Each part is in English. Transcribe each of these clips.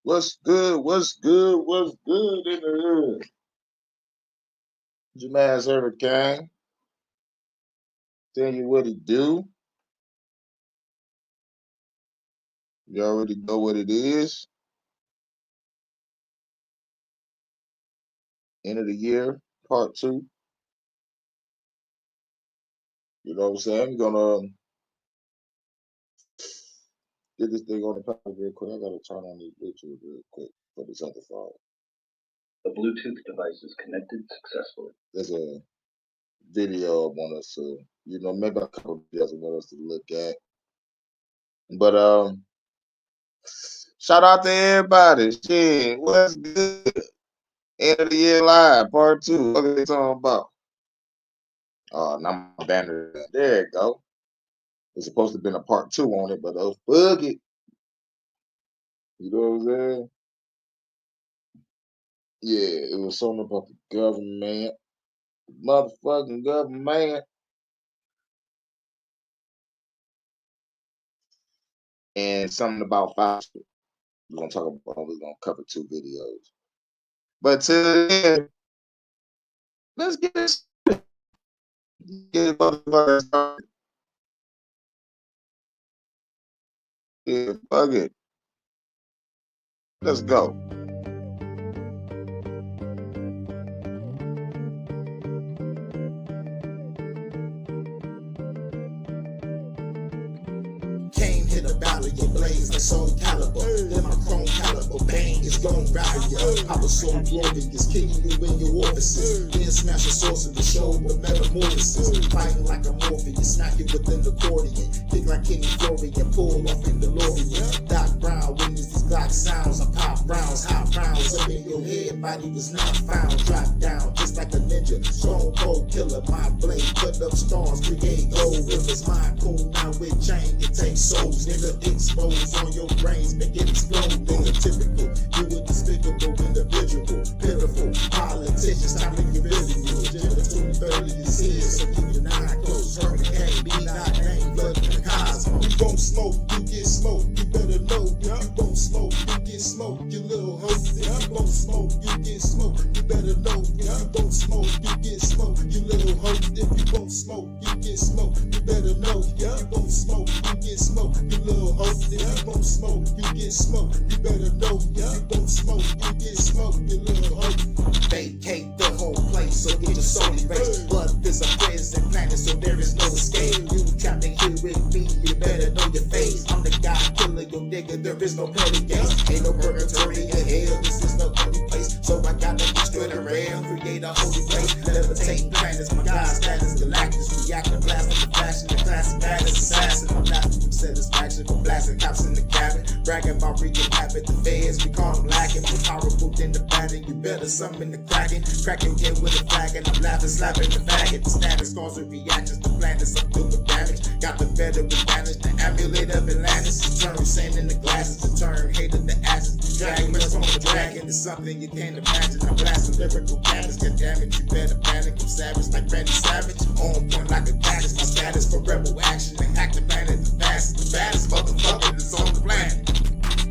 What's good? What's good? What's good in the hood? Your man's Hurricane. Tell you what he do. You already know what it is. End of the year, part two. You know what I'm saying? We're gonna get this thing on the power real quick. I gotta turn on this Bluetooth real quick for this other phone. The Bluetooth device is connected successfully. There's a video I want us to, maybe a couple of videos I want us to look at. But shout out to everybody. Shit, what's good? End of the year live, part two. What are they talking about? Oh, now my banner. There it go. It's supposed to have been a part two on it, but fuck it. You know what I'm saying? Yeah, it was something about the government. Motherfucking government. And something about Foster. We're gonna cover two videos. But till then, let's get this motherfucker started. Yeah, fuck it. Let's go. Came hit a battle, your blaze like soul caliber. Then my chrome caliber, bang, it's gon' rattle ya. I was so glorious, kicking you in your orifices. Then smash a source of the show, the metamorphosis. Fighting like a Morpheus, smack it with an accordion. Kick like King Florian, pull off in DeLorean. Doc Brown, witness these Glock sounds. I pop rounds, hot rounds up in your head. Body was not found, drop down just like a ninja. Stone cold killer, my blade put up stars, create gold rivers. My cool now with chain, it takes souls, nigga, exposed on your brains, make it explode, nigga, typical, you a despicable individual, pitiful, politicians, time to get rid of you, agenda 230 is here, so keep your eye closed, Hurricane, be not named, blood in the cosmos, you gon' smoke, you get smoked, you better know, if you gon' smoke, you get smoked, you little hoe, if you gon' smoke, you get smoked, you better know, if you gon' smoke, you get smoked, you little hoe, if you gon' smoke, you get smoked, you better know, if you gon' smoke, you get smoked, you little hoe, if you gon' smoke, you get smoked, you better know, if you gon' smoke, you get smoked, you little hoe. Vacate the whole place, so get your soul erased. Blood is a prison planet, so there is no escape. You trapped in here with me, you better know your face. I'm the guy killing your nigga, there is no petty games. Ain't no purgatory in hell, this is no holy place. So I gotta destroy the realm, create a holy place. Levitating planets, my God status, galactus, reacting, blasting the fashion, the classic baddest assassin. I'm not from satisfaction for blasting cops in the cabin, bragging about wreaking havoc. The feds, we call them lacking, more powerful than the batting. You better summon the kraken, crack your head with a flagon. I'm laughing, slapping the faggot. The status causing reactions, the planets I'm doing damage. Got the better advantage, the amulet of Atlantis. Turn sand in the glasses, to turn hate of the ashes. Dragon rest on the dragon is something you can't imagine. I'm blasting lyrical cannons, get damage, you better panic. I'm savage like Randy Savage, on point like a goddess. My status for rebel action, and hack the planet the fastest. The baddest motherfucker that's on the planet.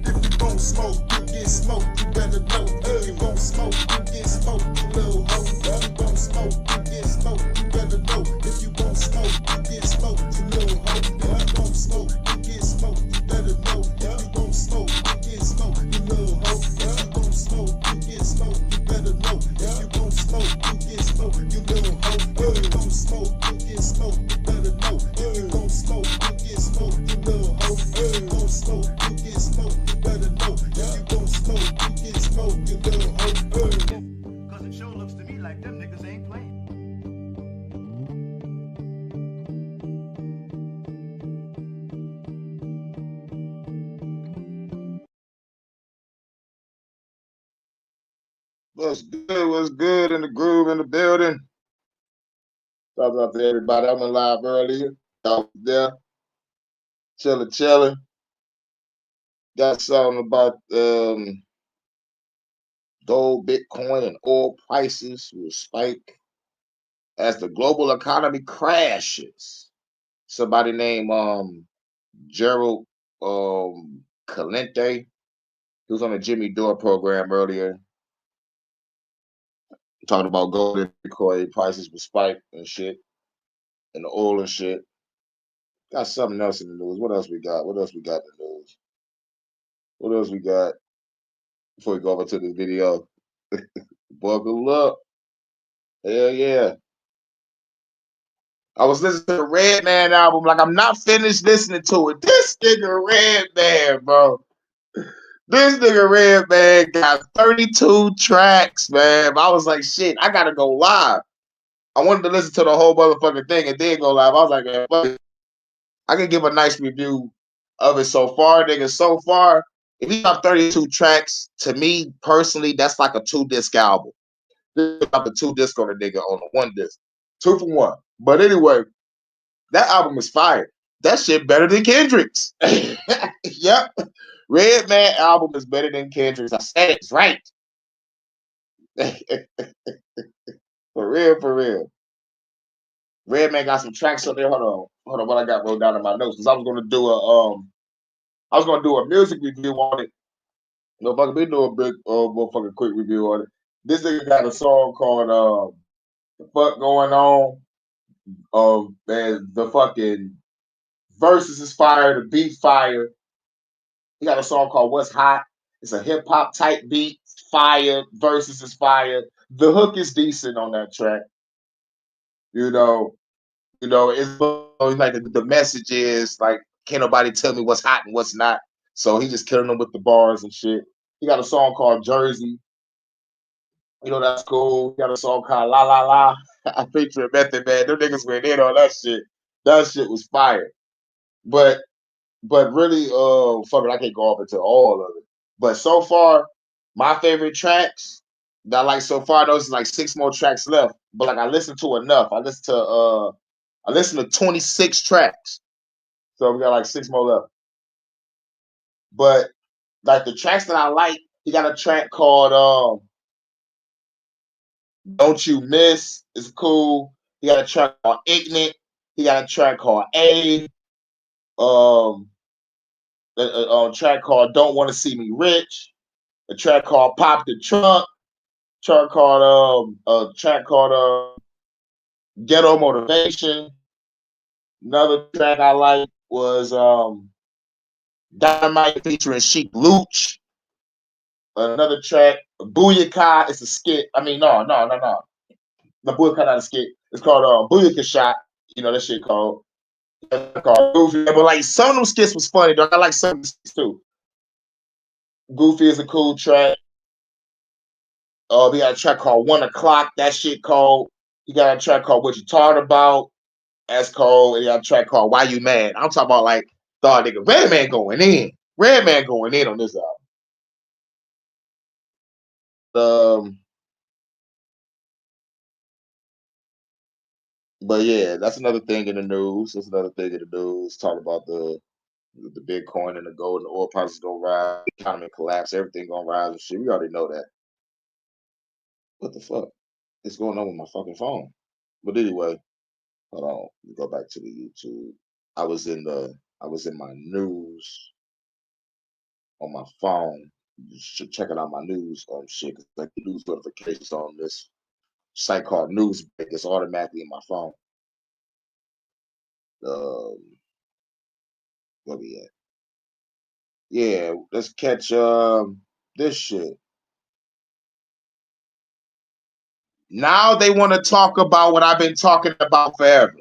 If you gon' smoke, you get smoked, you better know. If you gon' smoke, you get smoked, you little hoe. If you gon' smoke, you get smoked, you better know. If you gon' smoke, you get smoked, you little hoe. If you gon' smoke, you get smoked, you better know. If you gon' smoke, you get smoked, you little hoe. If you gon' smoke, you get smoked, you better know. If you gon' smoke, you get smoked, you little hoe. If you gon' smoke, you get smoked, you better know. If you gon' smoke, you get smoked, you little hoe. If you gon' smoke, you get smoked, you better know. If you gon' smoke, you get smoked, you little hoe. Cause it sure looks to me like them niggas ain't playing. What's good? What's good in the groove in the building? Shout out to everybody. I went live earlier. Y'all was there. Chilling. Got something about gold, Bitcoin, and oil prices will spike as the global economy crashes. Somebody named Gerald Calente, He was on the Jimmy Dore program earlier, talking about gold and Bitcoin prices will spike and shit, and the oil and shit. Got something else in the news. What else we got? What else we got in the news? What else we got before we go over to this video? Buckle up. Hell yeah. I was listening to the Redman album. Like, I'm not finished listening to it. This nigga Redman, bro. This nigga Redman got 32 tracks, man. I was like, shit, I gotta go live. I wanted to listen to the whole motherfucking thing and then go live. I was like, man, fuck it. I can give a nice review of it so far, nigga. So far, if he got 32 tracks, to me personally, that's like a 2-disc album. This is about the 2-disc on a nigga on a 1-disc. 2 for 1. But anyway, that album is fire. That shit better than Kendrick's. Yep. Redman album is better than Kendrick's. I said it's right. For real, for real. Redman got some tracks up there. Hold on. What I got wrote down in my notes? Because I was gonna do a music review on it. Motherfucker, we do a big motherfucking quick review on it. This nigga got a song called The Fuck Going On. Man, the fucking verses is fire, the beat fire. He got a song called What's Hot. It's a hip hop type beat, fire, verses is fire. The hook is decent on that track. It's like the message is like, can't nobody tell me what's hot and what's not. So he just killing them with the bars and shit. He got a song called Jersey. That's cool. He got a song called La La La. I feature Method Man. Them niggas went in on that shit. That shit was fire. But really, fuck it, I can't go off into all of it. But so far, my favorite tracks that I like so far, those are like 6 more tracks left. But like I listened to enough. I listened to 26 tracks. So we got like 6 more left. But like the tracks that I like, he got a track called Don't You Miss. It's cool. He got a track called Ignorant. He got a track called A. A track called Don't Want to See Me Rich. A track called Pop the Trunk. Track called Ghetto Motivation. Another track I like was Dynamite featuring Sheik Luch. Another track, Booyaka. It's a skit. I mean, no. The Booyaka not a skit. It's called Booyaka Shot. That shit called Goofy. But like some of them skits was funny, though. I like some of the skits too. Goofy is a cool track. We got a track called 1 O'Clock. That shit cold. He got a track called What You Talking About. That's cold. And he got a track called Why You Mad. I'm talking about like thought nigga Redman going in. Redman going in on this album. But yeah, that's another thing in the news. Talk about the Bitcoin and the gold and the oil prices gonna rise, the economy collapse, everything gonna rise and shit. We already know that. What the fuck is going on with my fucking phone? But anyway, hold on. Let me go back to the YouTube. I was in my news on my phone, checking out my news shit. Like the news notifications on this site called Newsbreak. It's automatically in my phone. Where we at? Yeah, let's catch this shit. Now they want to talk about what I've been talking about forever.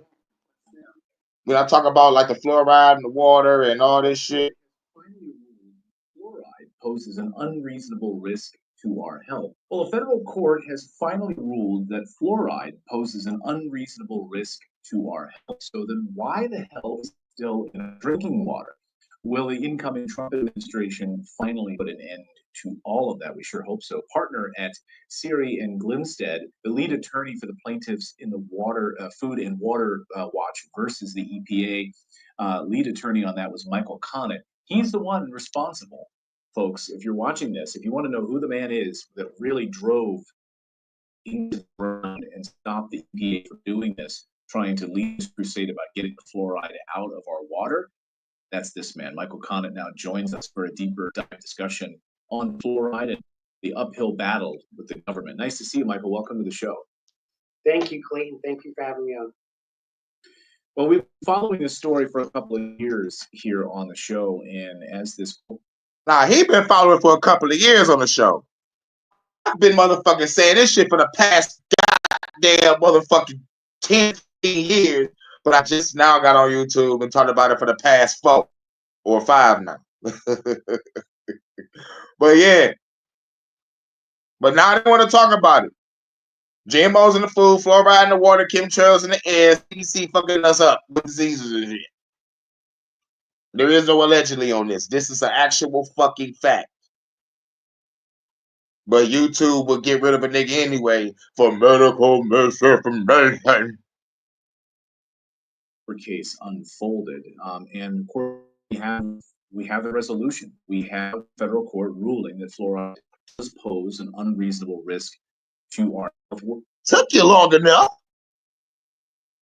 When I talk about like the fluoride in the water and all this shit. Fluoride poses an unreasonable risk to our health. Well, a federal court has finally ruled that fluoride poses an unreasonable risk to our health. So then why the hell is it still in drinking water? Will the incoming Trump administration finally put an end to all of that? We sure hope so. Partner at Siri and Glimstead, the lead attorney for the plaintiffs in the Food and Water Watch versus the EPA, lead attorney on that was Michael Connett. He's the one responsible, folks. If you're watching this, if you want to know who the man is that really drove into the ground and stopped the EPA from doing this, trying to lead this crusade about getting the fluoride out of our water, that's this man. Michael Connett now joins us for a deeper dive discussion on fluoride and the uphill battle with the government. Nice to see you, Michael. Welcome to the show. Thank you, Clayton. Thank you for having me on. Well, we've been following this story for a couple of years here on the show, and as this... Nah, he been following for a couple of years on the show. I've been motherfucking saying this shit for the past goddamn motherfucking 10, 15 years, but I just now got on YouTube and talked about it for the past 4 or 5 now. But yeah. But now I don't want to talk about it. GMOs in the food, fluoride in the water, chemtrails in the air, CDC fucking us up with diseases and shit. There is no allegedly on this. This is an actual fucking fact. But YouTube will get rid of a nigga anyway for medical misinformation. Case unfolded, and of course we have the resolution. We have federal court ruling that fluoride does pose an unreasonable risk to our health. Took you long enough.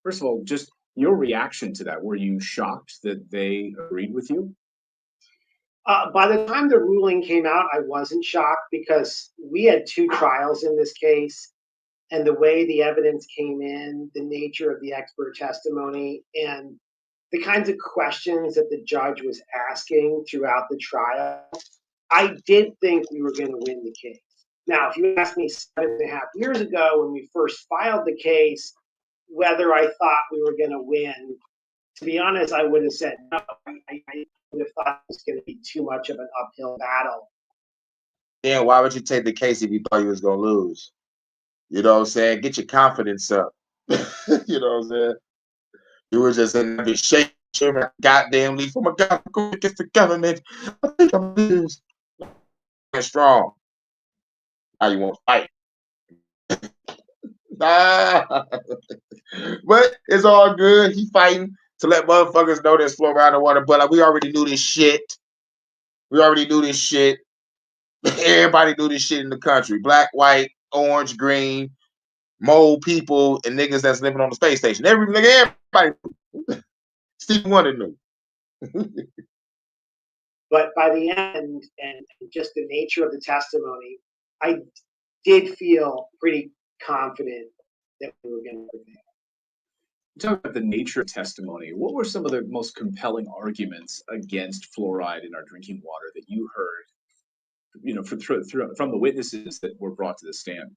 First of all, just your reaction to that. Were you shocked that they agreed with you? By the time the ruling came out, I wasn't shocked because we had 2 trials in this case, and the way the evidence came in, the nature of the expert testimony, and the kinds of questions that the judge was asking throughout the trial, I did think we were going to win the case. Now, if you asked me 7.5 years ago when we first filed the case, whether I thought we were going to win, to be honest, I would have said no. I would have thought it was going to be too much of an uphill battle. Then why would you take the case if you thought you was going to lose? You know what I'm saying? Get your confidence up. You know what I'm saying? You were just in the shaking goddamn leaf from a government against the government. I think I'm lose. Strong. Now you want to fight. Nah. But it's all good. He fighting to let motherfuckers know there's fluoride in the water. But we already knew this shit. We already knew this shit. Everybody knew this shit in the country. Black, white, orange, green, mole people, and niggas that's living on the space station. Everybody knew. Steve Wonder knew. But by the end, and just the nature of the testimony, I did feel pretty confident that we were going to prevail. Talk about the nature of testimony. What were some of the most compelling arguments against fluoride in our drinking water that you heard, you know, from the witnesses that were brought to the stand?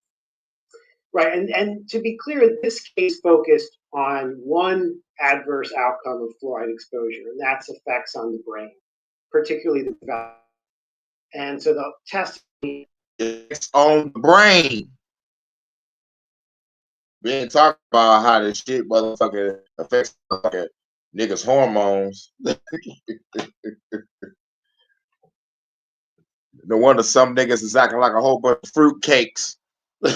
Right, and to be clear, this case focused on one adverse outcome of fluoride exposure, and that's effects on the brain, particularly the valve. And so the testimony, it's on the brain. We ain't talking about how this shit motherfucker affects motherfucker niggas' hormones. No wonder some niggas is acting like a whole bunch of fruit cakes. Been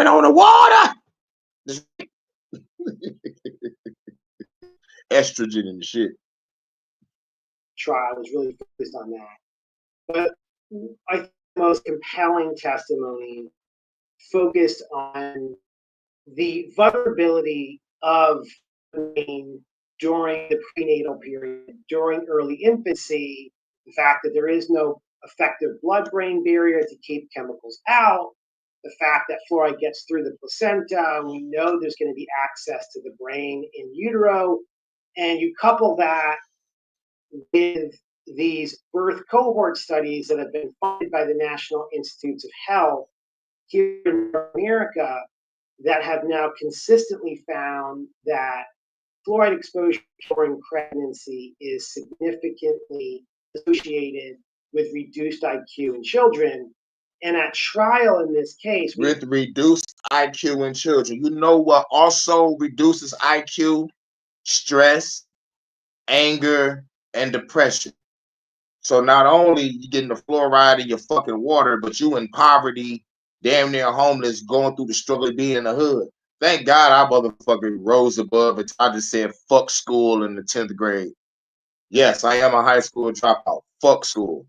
on the water. Estrogen and shit. trial was really focused on that. But I think the most compelling testimony focused on the vulnerability of the brain during the prenatal period, during early infancy, the fact that there is no effective blood-brain barrier to keep chemicals out, the fact that fluoride gets through the placenta, we know there's going to be access to the brain in utero, and you couple that with these birth cohort studies that have been funded by the National Institutes of Health here in America that have now consistently found that fluoride exposure during pregnancy is significantly associated with reduced IQ in children. And at trial in this case, with reduced IQ in children, you know what also reduces IQ? Stress, anger, and depression. So not only you getting the fluoride in your fucking water, but you in poverty, damn near homeless, going through the struggle of being in the hood. Thank God I motherfucking rose above it. I just said fuck school in the 10th grade. Yes, I am a high school dropout. Fuck school.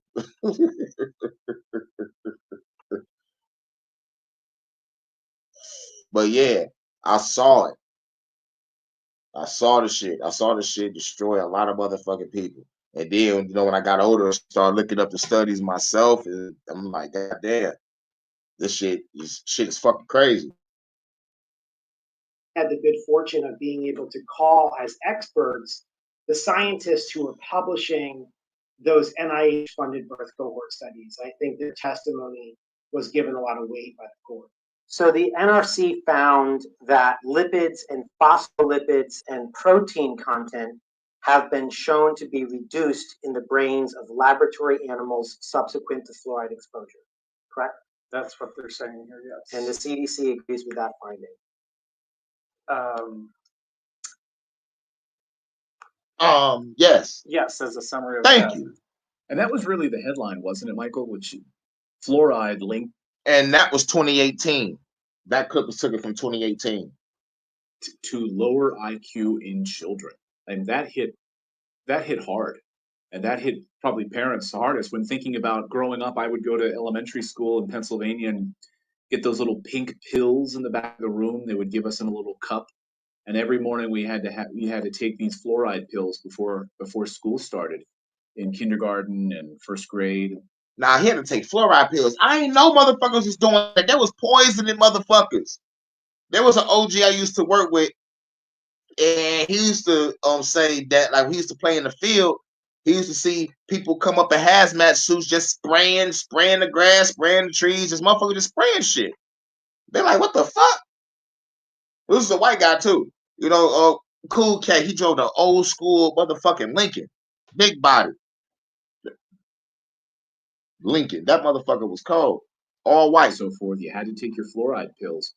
But yeah, I saw it. I saw the shit. I saw the shit destroy a lot of motherfucking people. And then, when I got older, I started looking up the studies myself, and I'm like, God damn, this shit is fucking crazy. Had the good fortune of being able to call as experts the scientists who were publishing those NIH-funded birth cohort studies. I think their testimony was given a lot of weight by the court. So the NRC found that lipids and phospholipids and protein content have been shown to be reduced in the brains of laboratory animals subsequent to fluoride exposure. Correct? That's what they're saying here, yes. And the CDC agrees with that finding. Yes. Yes, as a summary of Thank that. you. And that was really the headline, wasn't it, Michael? Which fluoride linked. And that was 2018. That clip was taken from 2018. To lower IQ in children. And that hit hard. And that hit probably parents the hardest. When thinking about growing up, I would go to elementary school in Pennsylvania and get those little pink pills in the back of the room. They would give us in a little cup. And every morning we had to take these fluoride pills before school started in kindergarten and first grade. Now, he had to take fluoride pills. I ain't know motherfuckers was doing that. There was poisoning motherfuckers. There was an OG I used to work with, and he used to say that, like, we used to play in the field. He used to see people come up in hazmat suits just spraying the grass, spraying the trees. This motherfucker just spraying shit. They're like, what the fuck? This is a white guy too. Cool cat. He drove the old school motherfucking Lincoln. Big body. Lincoln. That motherfucker was cold. All white. So forth. You had to take your fluoride pills.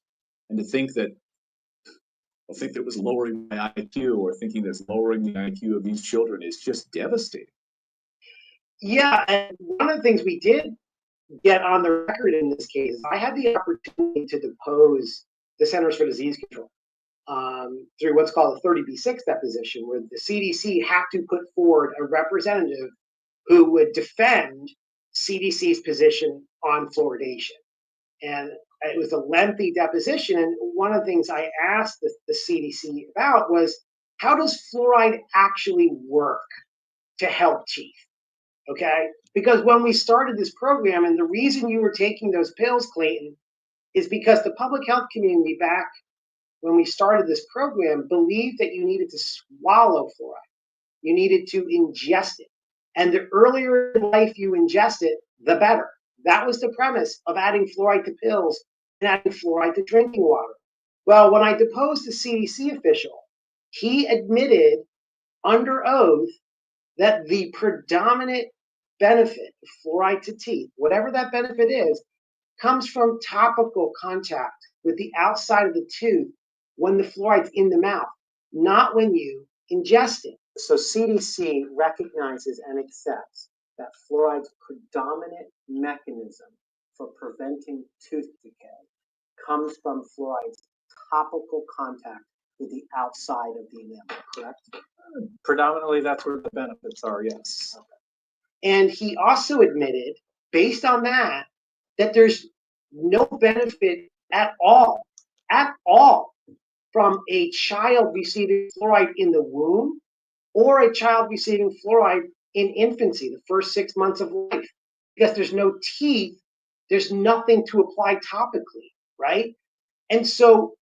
And to think that it was lowering my IQ, or thinking that's lowering the IQ of these children, is just devastating. Yeah, and one of the things we did get on the record in this case, I had the opportunity to depose the Centers for Disease Control through what's called a 30B6 deposition, where the CDC had to put forward a representative who would defend CDC's position on fluoridation. And it was a lengthy deposition. And one of the things I asked the CDC about was, how does fluoride actually work to help teeth? Okay? Because when we started this program, and the reason you were taking those pills, Clayton, is because the public health community back when we started this program believed that you needed to swallow fluoride. You needed to ingest it. And the earlier in life you ingest it, the better. That was the premise of adding fluoride to pills and adding fluoride to drinking water. Well, when I deposed the CDC official, he admitted under oath that the predominant benefit of fluoride to teeth, whatever that benefit is, comes from topical contact with the outside of the tooth when the fluoride's in the mouth, not when you ingest it. So CDC recognizes and accepts that fluoride's predominant mechanism for preventing tooth decay comes from fluoride's topical contact with the outside of the enamel, correct? Predominantly, that's where the benefits are, yes. Okay. And he also admitted, based on that there's no benefit at all, from a child receiving fluoride in the womb or a child receiving fluoride in infancy, the first 6 months of life. Because there's no teeth, there's nothing to apply topically, right? And so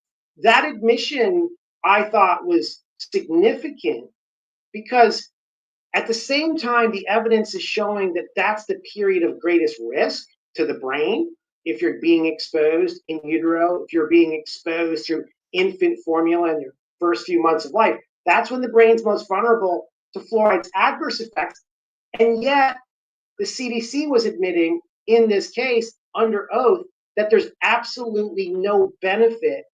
that admission, I thought, was significant, because at the same time, the evidence is showing that that's the period of greatest risk to the brain. If you're being exposed in utero, if you're being exposed through infant formula in your first few months of life, that's when the brain's most vulnerable to fluoride's adverse effects. And yet the CDC was admitting in this case under oath that there's absolutely no benefit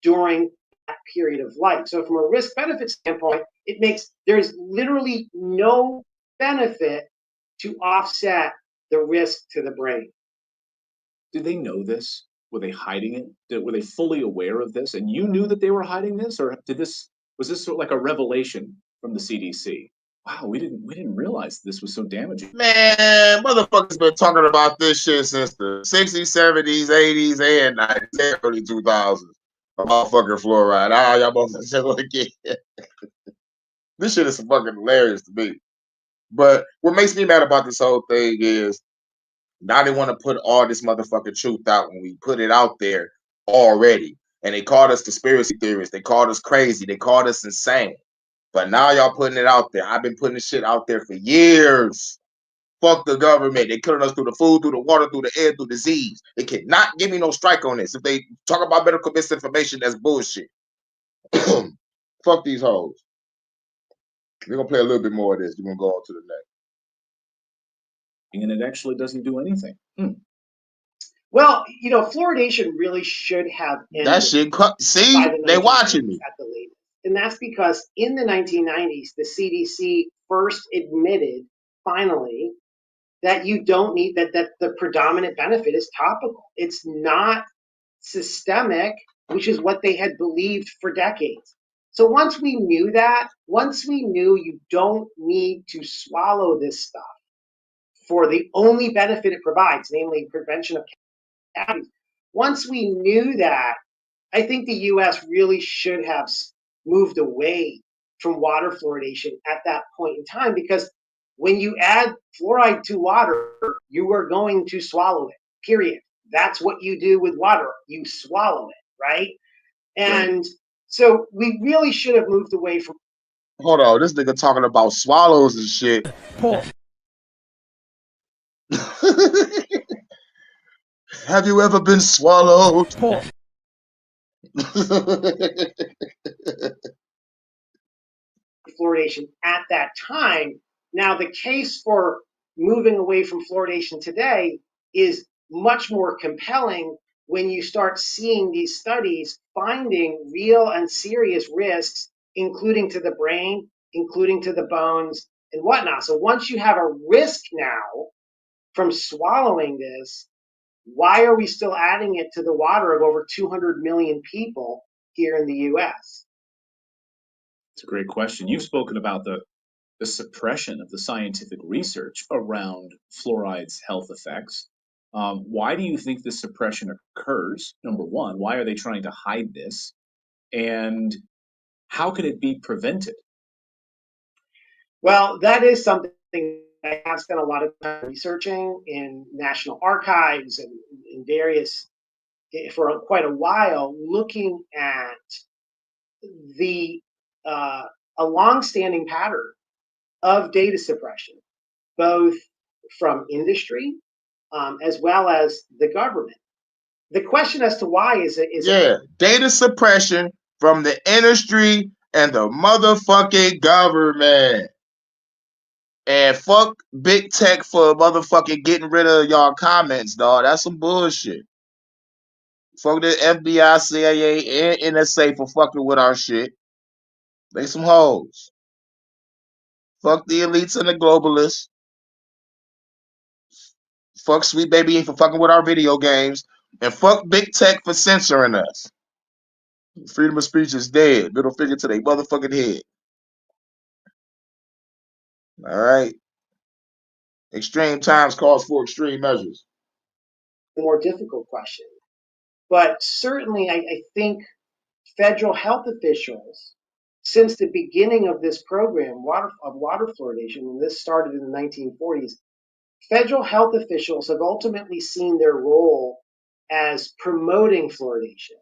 during that period of life. So from a risk benefit standpoint, there's literally no benefit to offset the risk to the brain. Did they know this? Were they hiding it? Were they fully aware of this? And you knew that they were hiding this, or was this sort of like a revelation from the CDC? Wow, we didn't realize this was so damaging. Man, motherfuckers been talking about this shit since the 60s, 70s, 80s, and 90s, early 2000s. About fucking fluoride. Y'all motherfuckers look at this shit is fucking hilarious to me. But what makes me mad about this whole thing is now they want to put all this motherfucking truth out when we put it out there already. And they called us conspiracy theorists. They called us crazy. They called us insane. But now y'all putting it out there. I've been putting this shit out there for years. Fuck the government. They killing us through the food, through the water, through the air, through disease. They cannot give me no strike on this. If they talk about medical misinformation, that's bullshit. Fuck these hoes. We're gonna play a little bit more of this. We're gonna go on to the next. And it actually doesn't do anything. Well, fluoridation really should have ended. That shit, see, by the they 1990s watching me. at the latest. And that's because in the 1990s, the CDC first admitted, finally, that you don't need that the predominant benefit is topical. It's not systemic, which is what they had believed for decades. So once we knew that, once we knew you don't need to swallow this stuff for the only benefit it provides, namely prevention of cavities, once we knew that, I think the US really should have moved away from water fluoridation at that point in time, because when you add fluoride to water, you are going to swallow it, period. That's what you do with water. You swallow it, right? And so we really should have moved away from. Hold on, this nigga talking about swallows and shit. Have you ever been swallowed? Fluoridation at that time. Now, the case for moving away from fluoridation today is much more compelling when you start seeing these studies finding real and serious risks, including to the brain, including to the bones, and whatnot. So once you have a risk now from swallowing this, why are we still adding it to the water of over 200 million people here in the US? It's a great question. You've spoken about the suppression of the scientific research around fluoride's health effects. Why do you think this suppression occurs? Number one, why are they trying to hide this? And how can it be prevented? Well, that is something I have spent a lot of time researching in national archives and in various, for quite a while, looking at a long-standing pattern of data suppression, both from industry as well as the government. The question as to why is data suppression from the industry and the motherfucking government. And fuck big tech for motherfucking getting rid of y'all comments, dog. That's some bullshit. Fuck the FBI, CIA, and NSA for fucking with our shit. They some hoes. Fuck the elites and the globalists. Fuck Sweet Baby for fucking with our video games. And fuck big tech for censoring us. Freedom of speech is dead. Middle finger to their motherfucking head. All right. Extreme times calls for extreme measures. a more difficult question. But certainly, I think federal health officials, since the beginning of this program, water fluoridation, when this started in the 1940s, federal health officials have ultimately seen their role as promoting fluoridation,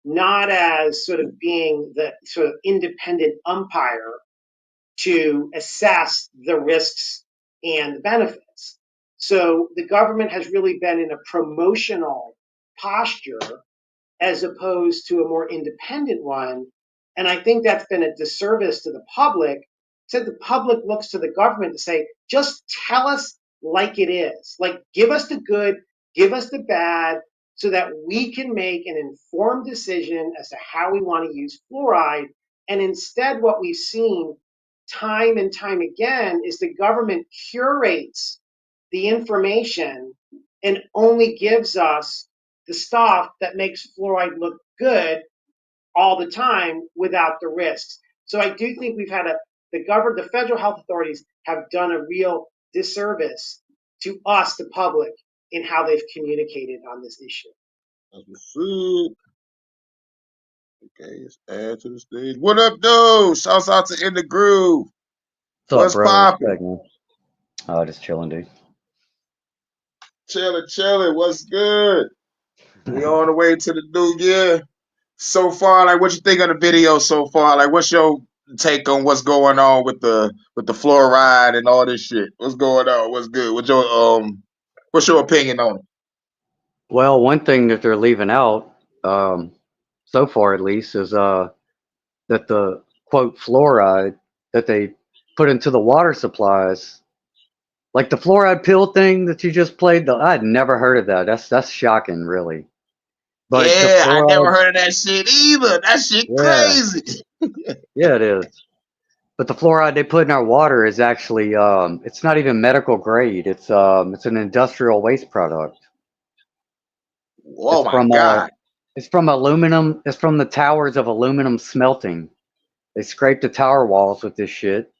not as sort of being the sort of independent umpire to assess the risks and the benefits. So the government has really been in a promotional posture as opposed to a more independent one. And I think that's been a disservice to the public. So the public looks to the government to say, just tell us like it is. Like, give us the good, give us the bad, so that we can make an informed decision as to how we want to use fluoride. And instead, what we've seen time and time again is the government curates the information and only gives us the stuff that makes fluoride look good all the time without the risks. So I do think we've had the federal health authorities have done a real disservice to us, the public, in how they've communicated on this issue. Okay, let's add to the stage. What up, dude? Shouts out to In the Groove. What's poppin'? Just chilling, dude. Chilling, chilling. What's good? We on the way to the new year. So far, like, what you think of the video so far? Like, what's your take on what's going on with the fluoride and all this shit? What's going on? What's good? What's your opinion on it? Well, one thing that they're leaving out, so far at least, is that the quote fluoride that they put into the water supplies, like the fluoride pill thing that you just played. I'd never heard of that. That's shocking, really. But the Yeah, I never fluoride, heard of that shit either. That shit yeah, crazy. yeah, it is. But the fluoride they put in our water is actually, it's not even medical grade. It's an industrial waste product. Oh It's my from God. it's from aluminum. It's from the towers of aluminum smelting. They scrape the tower walls with this shit,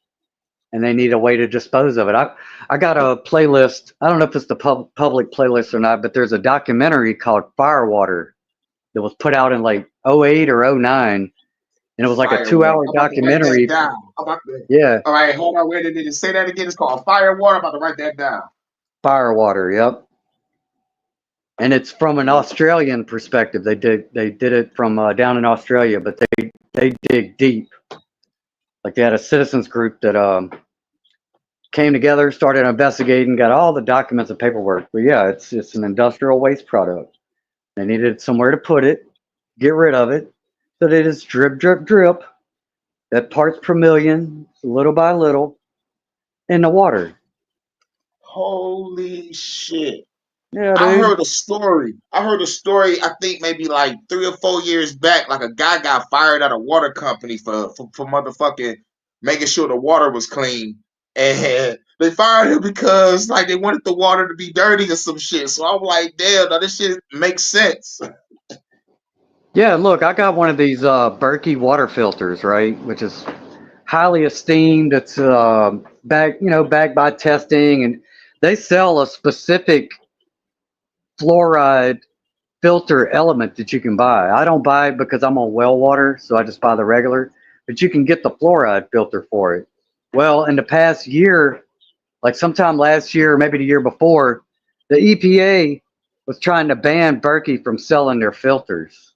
and they need a way to dispose of it. I got a playlist. I don't know if it's the public playlist or not, but there's a documentary called Firewater that was put out in like '08 or '09, and it was like a Firewater. 2 hour I'm about to write that documentary. down. I'm about to. Yeah, All right, hold on. Wait a minute. Say that again. It's called Firewater. I'm about to write that down. Firewater. Yep. And it's from an Australian perspective. They did it from down in Australia, but they dig deep. Like they had a citizens group that came together, started investigating, got all the documents and paperwork. But yeah, it's an industrial waste product. They needed somewhere to put it, get rid of it. So they just drip, drip, drip, at parts per million, little by little, in the water. Holy shit. Yeah, I dude. heard a story. I think maybe like 3 or 4 years back. Like a guy got fired at a water company for motherfucking making sure the water was clean. And they fired him because like they wanted the water to be dirty or some shit. So I'm like, damn, now this shit makes sense. Yeah, look, I got one of these Berkey water filters, right, which is highly esteemed. It's backed by testing, and they sell a specific fluoride filter element that you can buy. I don't buy it because I'm on well water, so I just buy the regular. But you can get the fluoride filter for it. Well, in the past year, like sometime last year, maybe the year before, the EPA was trying to ban Berkey from selling their filters.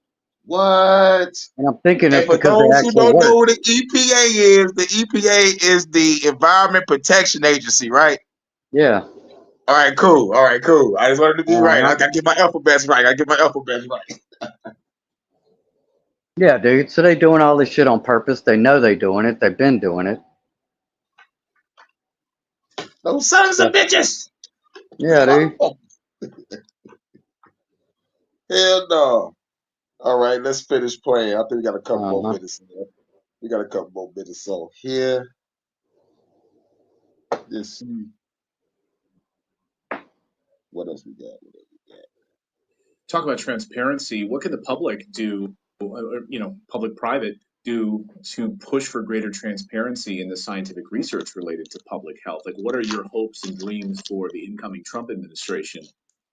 What? And I'm thinking And it's for because they those who actually don't know work. what the EPA is the Environment Protection Agency, right? Yeah. All right, cool. All right, cool. I just wanted to be right. I Uh-huh. gotta get my alphabets right. I get my alphabets right. Yeah, dude. So they doing all this shit on purpose. They know they doing it. They've been doing it. Those sons of So, bitches. yeah, dude. Oh, hell no. All right, let's finish playing. I think we got a couple more Uh-huh. minutes. We got a couple more minutes. So here, let's see what else we got. Talk about transparency. What can the public do, public-private, do to push for greater transparency in the scientific research related to public health? Like, what are your hopes and dreams for the incoming Trump administration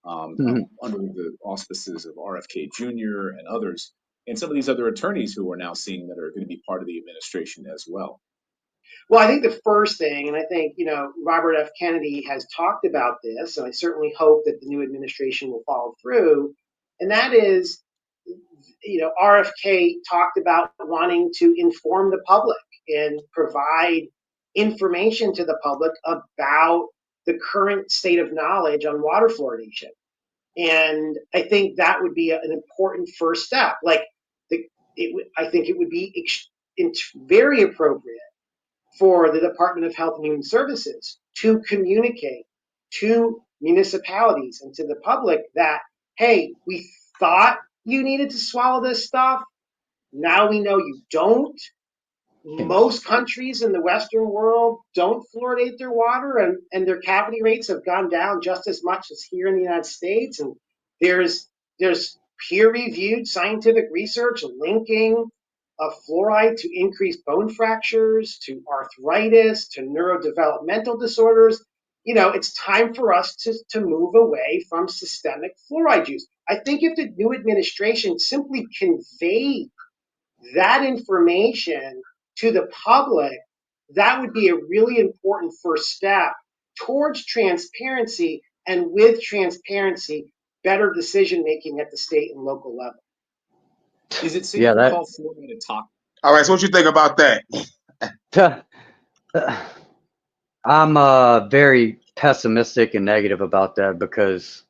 under the auspices of RFK Jr. and others, and some of these other attorneys who are now seeing that are going to be part of the administration as well? Well, I think the first thing, and I think, Robert F. Kennedy has talked about this, and I certainly hope that the new administration will follow through, and that is, RFK talked about wanting to inform the public and provide information to the public about the current state of knowledge on water fluoridation. And I think that would be an important first step. I think it would be very appropriate for the Department of Health and Human Services to communicate to municipalities and to the public that, hey, we thought you needed to swallow this stuff. Now we know you don't. Most countries in the Western world don't fluoridate their water, and their cavity rates have gone down just as much as here in the United States. And there's peer-reviewed scientific research linking fluoride to increased bone fractures, to arthritis, to neurodevelopmental disorders. It's time for us to move away from systemic fluoride use. I think if the new administration simply conveyed that information to the public, that would be a really important first step towards transparency, and with transparency, better decision making at the state and local level. Is it safe Yeah, to call fluoride a toxic? All right, so what you think about that? that. I'm very pessimistic and negative about that because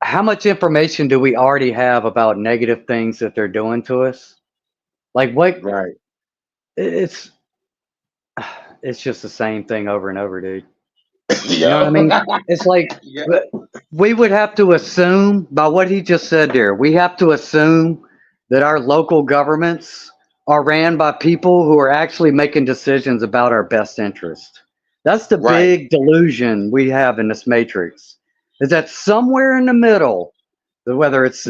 how much information do we already have about negative things that they're doing to us? Like what? Right. It's just the same thing over and over, dude. You Yo. know what I mean? It's like Yeah. we would have to assume by what he just said there. We have to assume that our local governments are ran by people who are actually making decisions about our best interest. That's the Right. big delusion we have in this matrix. Is that somewhere in the middle, whether it's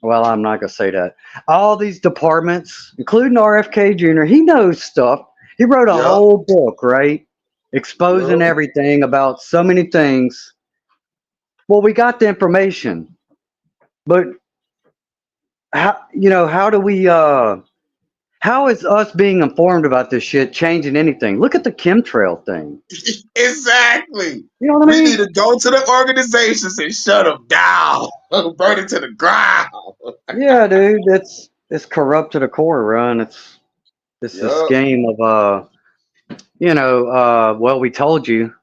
well, I'm not gonna say that. All these departments, including RFK Jr., he knows stuff. He wrote a Yup. whole book, right? Exposing Yup. everything about so many things. Well, we got the information, but how do we how is us being informed about this shit changing anything? Look at the chemtrail thing. Exactly. You know what I We mean? need to go to the organizations and shut them down. Burn it to the ground. Yeah, dude, it's corrupt to the core, Ron. It's this Yup. game of well, we told you,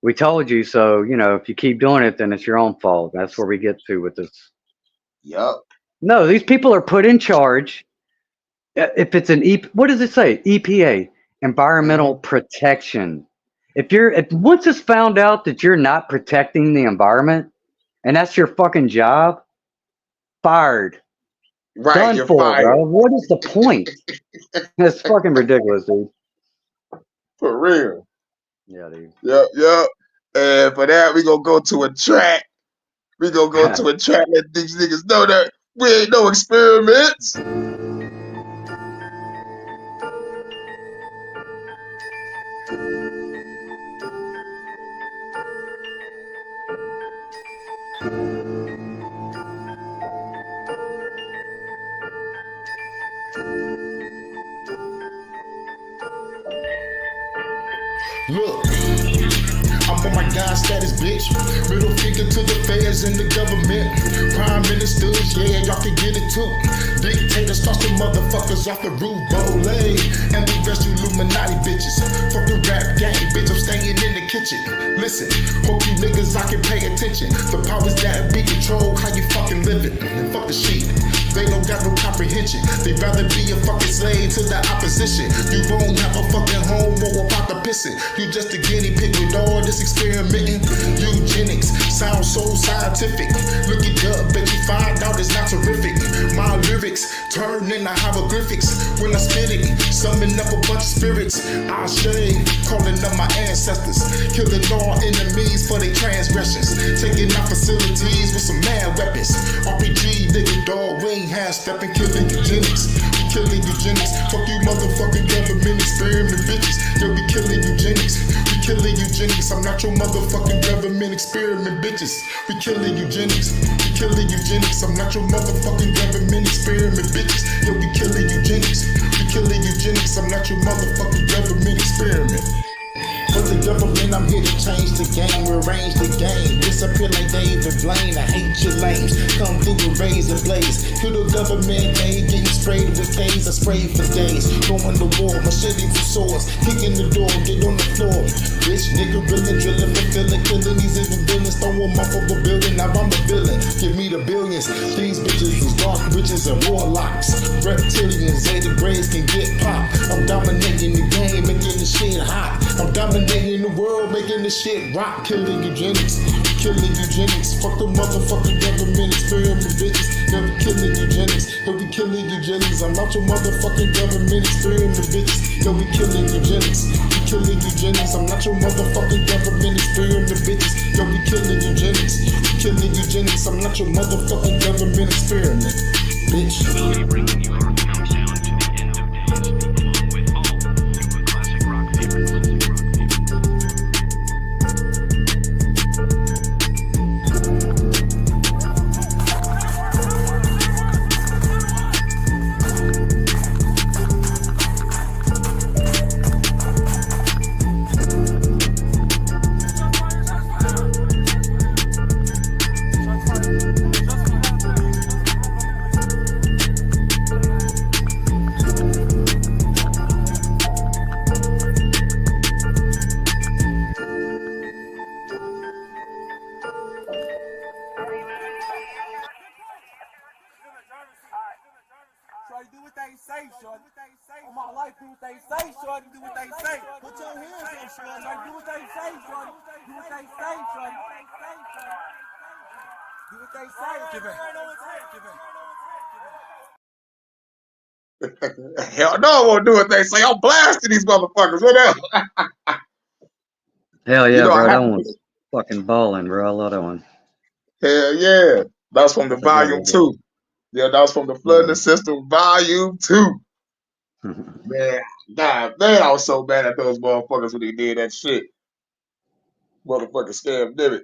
so if you keep doing it, then it's your own fault. That's where we get to with this. Yup. No, these people are put in charge. If it's what does it say? EPA, environmental protection. If once it's found out that you're not protecting the environment, and that's your fucking job, fired. Right. Done You're for, fired. bro. What is the point? It's fucking ridiculous, dude. For real. Yeah, dude. Yep. And for that, we gonna go to a track. We gonna go to a track. Let these niggas know that we ain't no experiments. Look, I'm on my God status, bitch. Middle finger to the feds and the government. Prime ministers, yeah, y'all can get it too. Dictators toss the motherfuckers off the roof, Bole. And the rest you Illuminati bitches. Fuck the rap game, bitch, I'm staying in the kitchen. Listen, hope you niggas I can pay attention. The powers that be control how you fucking living. And fuck the shit. They don't got no comprehension. They'd rather be a fucking slave to the opposition. You won't have a fucking home or a pot to pissing. You just a guinea pig with all this experimenting. Eugenics sounds so scientific. Look it up, bet you find out it's not terrific. My lyrics turn into hieroglyphics when I spit it. Summon up a bunch of spirits. I shade, calling up my ancestors. Killing all enemies for their transgressions. Taking out facilities with some mad weapons. RPG, nigga, dog, we ain't half-stepping, killing eugenics. We killing eugenics. Fuck you motherfucking government experiment bitches. Yo, we killing eugenics. We killing eugenics. I'm not your motherfucking government experiment bitches. We killing eugenics. We killing eugenics. I'm not your motherfucking government experiment bitches. Yo, we killing eugenics. We killing eugenics. I'm not your motherfucking government experiment. For the government, I'm here to change the game, rearrange the game. Disappear like David Blaine, I hate your lames. Come through with razor blades. Kill the government, they getting sprayed with K's. I spray for days. Going to war, machete for swords. Kicking the door, get on the floor. Rich nigga drilling, fulfilling, killing these even villains. Throw them off of a building, now I'm the villain. Give me the billions. These bitches is dark witches and warlocks. Reptilians, Zeta Grays can get popped. I'm dominating the game, making the shit hot. I'm dominating the world, making the shit rock. Killing eugenics, killing eugenics. Fuck the motherfucking government experiment bitches. Yo, we killing eugenics, yo, we killing eugenics. I'm not your motherfucking government experiment bitches. Yo, we killing eugenics, we killing eugenics. I'm not your motherfucking government experiment bitches. Yo, we killing eugenics, we killing eugenics. I'm not your motherfucking government experiment, bitch. what they say, shorty. Do what they say. Put your hands up, shorty. Do what they say, shorty. Do what they say, shorty. Do what they say. Give it. Hell no, I won't do what they say. I'm blasting these motherfuckers. Whatever. Hell You yeah, know, I bro. That have one to. was fucking balling, bro. I love that one. Hell yeah. That was from the That's a good volume one. 2. Yeah, that was from the Flooding the System volume 2. Man, God, man, I was so mad at those motherfuckers when they did that shit. Motherfucking scam did it.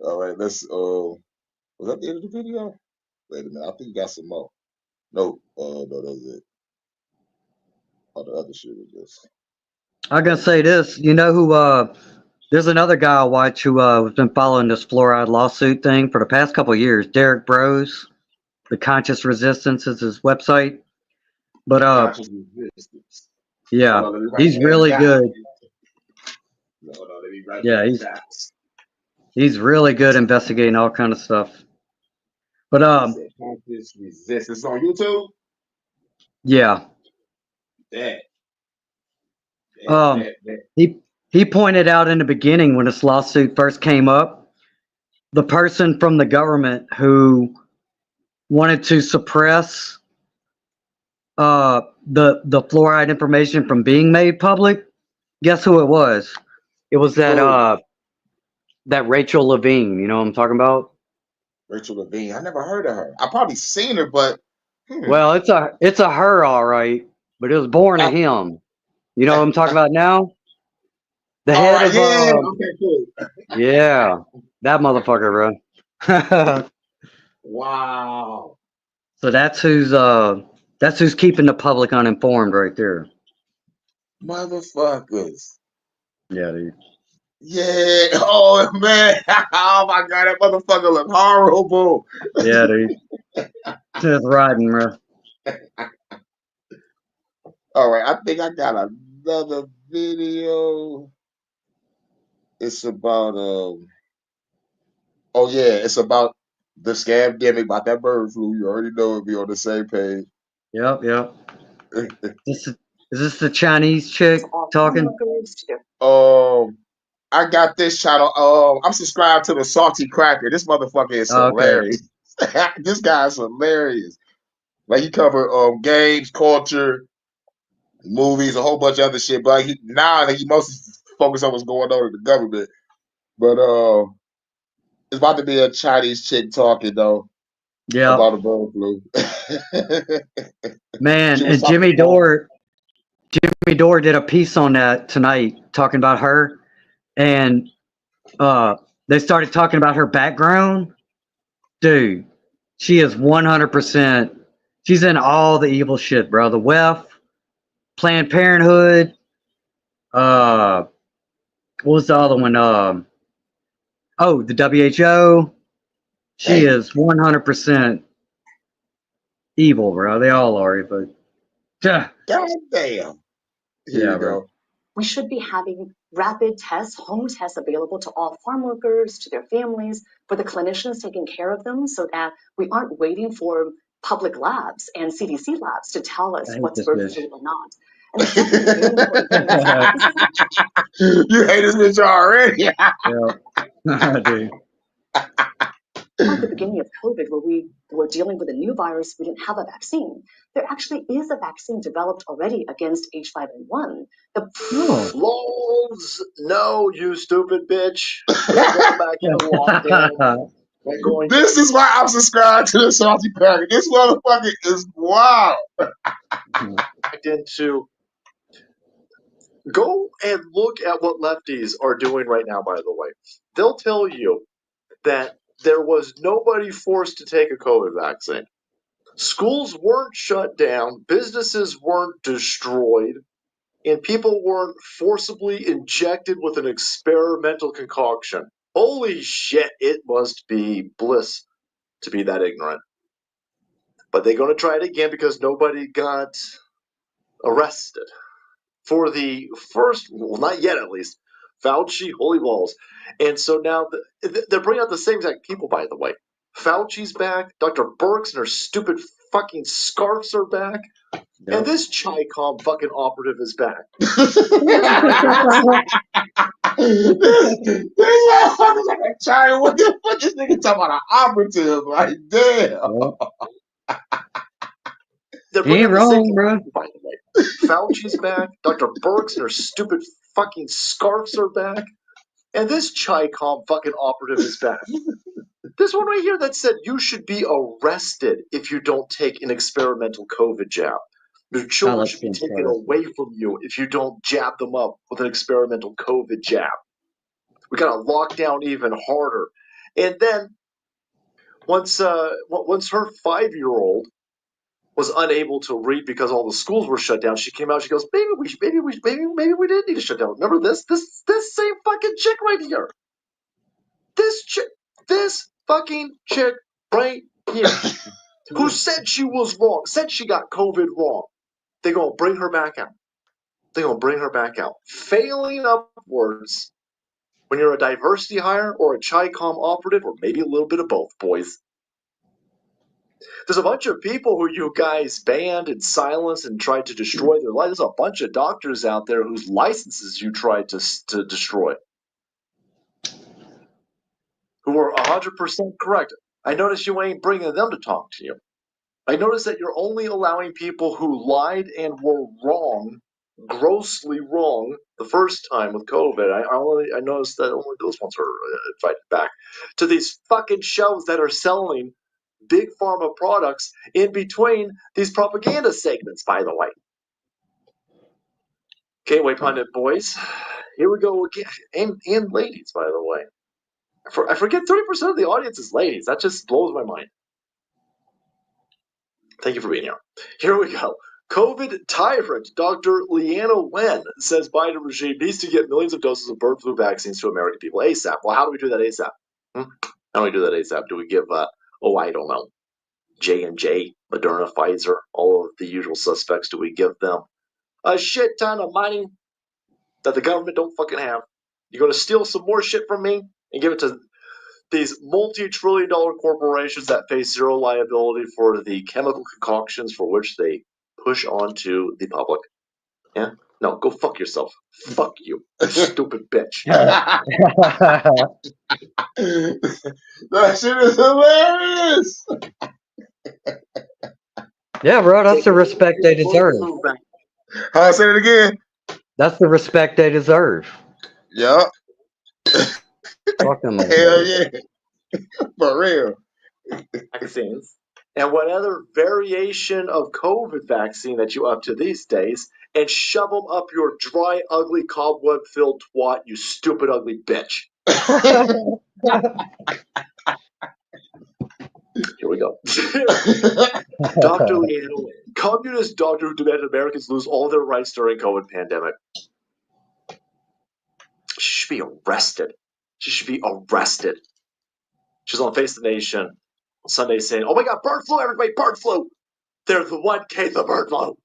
All right, let's was that the end of the video? Wait a minute, I think we got some more. No, no, that's it. Oh, the other shit was just I'm gonna say this. You know who? There's another guy I watch who has been following this fluoride lawsuit thing for the past couple of years. Derek Bros, the Conscious Resistance is his website. But conscious resistance. Hold yeah, on, let me write he's that really down. good. Hold on, let me write Yeah, that down. he's really good investigating all kind of stuff. But He said conscious resistance on YouTube. yeah, That, um, that. he pointed out in the beginning when this lawsuit first came up, the person from the government who wanted to suppress the fluoride information from being made public. Guess who it was? It was Who? that Rachel Levine. You know what I'm talking about? Rachel Levine. I never heard of her. I probably seen her, but Well, it's a her, all right, but it was born a I, him. You know what I'm talking about now? The all head right, of yeah, okay, cool. yeah, that motherfucker, bro. Wow, So that's who's keeping the public uninformed right there. motherfuckers. Yeah, dude. Yeah. Oh man. Oh my god, that motherfucker look horrible. Yeah, dude. Just riding, bro. All right, I think I got another video. It's about oh yeah, it's about the scam gimmick about that bird flu. You already know it'll be on the same page. Yep. Is this the Chinese chick talking? I got this channel. I'm subscribed to the Salty Cracker. This motherfucker is Oh, okay. hilarious. This guy's hilarious. Like he covered games, culture, movies, a whole bunch of other shit. But he mostly focus on what's going on in the government. But it's about to be a Chinese chick talking though Yep. about the bird flu. Man, She was and talking about Jimmy Dore did a piece on that tonight talking about her, and they started talking about her background. Dude, she is 100%. She's in all the evil shit, bro. The WEF, Planned Parenthood. What was the other one? Oh, the WHO. She damn, is 100% evil, bro. They all are, but god damn. Here yeah, you bro. go. We should be having rapid tests, home tests available to all farm workers, to their families, for the clinicians taking care of them, so that we aren't waiting for public labs and CDC labs to tell I us hate what's this bird bitch. flu or not. And the second very important thing is that this is You hate this bitch already. Yeah, dude. at the beginning of COVID, where we were dealing with a new virus, we didn't have a vaccine. There actually is a vaccine developed already against H5N1. The Oh. Lols, no, you stupid bitch. We're going back into lockdown. We're going. This is why I'm subscribed to the Salty Packet. This motherfucker is wild. Back into. Go and look at what lefties are doing right now, by the way. They'll tell you that there was nobody forced to take a COVID vaccine. Schools weren't shut down, businesses weren't destroyed, and people weren't forcibly injected with an experimental concoction. Holy shit, it must be bliss to be that ignorant. But they're going to try it again because nobody got arrested. For the first, well, not yet at least, Fauci, holy balls. And so now they're bringing out the same exact people, by the way. Fauci's back. Dr. Birx and her stupid fucking scarves are back. And this Chi-Com fucking operative is back. This motherfucker's like a child. What the fuck? This nigga talking about an operative? Like, damn. They're He ain't bringing up the same wrong, bro. by the way. Fauci's back. Dr. Burks and her stupid fucking scarves are back. And this Chi-Com fucking operative is back. This one right here that said you should be arrested if you don't take an experimental COVID jab. Your children that's should be taken interesting. away from you if you don't jab them up with an experimental COVID jab. We got to lock down even harder. And then once her 5-year-old was unable to read because all the schools were shut down, she came out. She goes, maybe we didn't need to shut down. Remember this same fucking chick right here. This fucking chick right here, who said she was wrong, said she got COVID wrong. They're gonna bring her back out. Failing upwards when you're a diversity hire or a Chi-Com operative, or maybe a little bit of both, boys. There's a bunch of people who you guys banned and silenced and tried to destroy their lives. There's a bunch of doctors out there whose licenses you tried to destroy, who were 100% correct. I notice you ain't bringing them to talk to you. I notice that you're only allowing people who lied and were wrong, grossly wrong, the first time with COVID. I noticed that only those ones are invited back to these fucking shows that are selling big pharma products in between these propaganda segments, by the way. Gateway Pundit boys, here we go again. And ladies, by the way. I forget 30% of the audience is ladies. That just blows my mind. Thank you for being here. Here we go. COVID tyrant Dr. Leanna Wen says Biden regime needs to get millions of doses of bird flu vaccines to American people ASAP. Well, how do we do that ASAP? How do we do that ASAP? Do we give, I don't know, J&J, Moderna, Pfizer, all of the usual suspects? Do we give them a shit ton of money that the government don't fucking have? You're going to steal some more shit from me and give it to these multi-trillion-dollar corporations that face zero liability for the chemical concoctions for which they push onto the public. Yeah? No, go fuck yourself. Fuck you, stupid bitch. That shit is hilarious. Yeah, bro, that's the respect they deserve. I'll say it again. That's the respect they deserve. Yup. Fuck them. Hell yeah. For real. Vaccines. And what other variation of COVID vaccine that you up to these days, and shove them up your dry, ugly, cobweb-filled twat, you stupid, ugly bitch. Here we go. Dr. Leanna Wen, communist doctor who demanded Americans lose all their rights during COVID pandemic. She should be arrested. She's on Face the Nation on Sunday saying, oh my God, bird flu, everybody, bird flu. There's the one case of bird flu.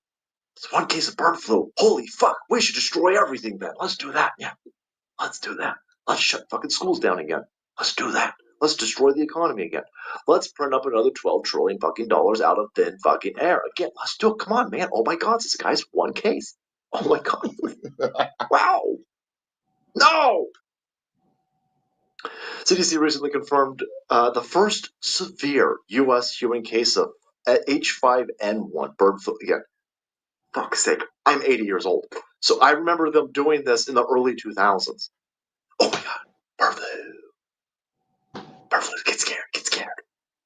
It's one case of bird flu. Holy fuck, we should destroy everything then. Let's do that. Yeah, let's do that. Let's shut fucking schools down again. Let's do that. Let's destroy the economy again. Let's print up another $12 trillion fucking dollars out of thin fucking air. Again, let's do it. Come on, man. Oh my God, this guy's one case. Oh my God. Wow. No. CDC recently confirmed the first severe U.S. human case of H5N1 bird flu. Again, fuck's sake, I'm 80 years old. So I remember them doing this in the early 2000s. Oh my God, bird flu. Bird flu, get scared.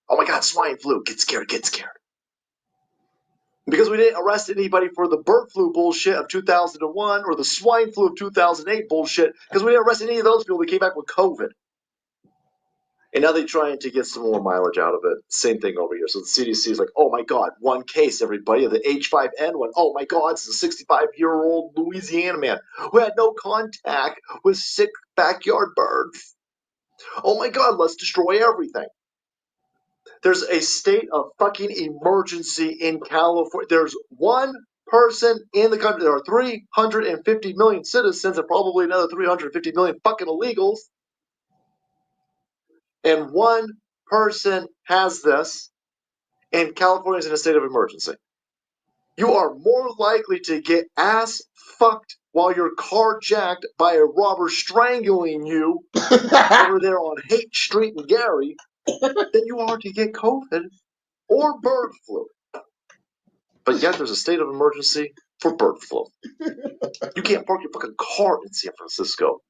Oh my God, swine flu, get scared. Because we didn't arrest anybody for the bird flu bullshit of 2001 or the swine flu of 2008 bullshit, because we didn't arrest any of those people that came back with COVID. And now they're trying to get some more mileage out of it. Same thing over here. So the CDC is like, oh my God, one case, everybody, of the H5N1. Oh my God, this is a 65-year-old Louisiana man who had no contact with sick backyard birds. Oh my God, let's destroy everything. There's a state of fucking emergency in California. There's one person in the country. There are 350 million citizens and probably another 350 million fucking illegals. And one person has this, and California is in a state of emergency. you are more likely to get ass fucked while you're carjacked by a robber strangling you over there on Haight Street in Gary than you are to get COVID or bird flu. But yet there's a state of emergency for bird flu. You can't park your fucking car in San Francisco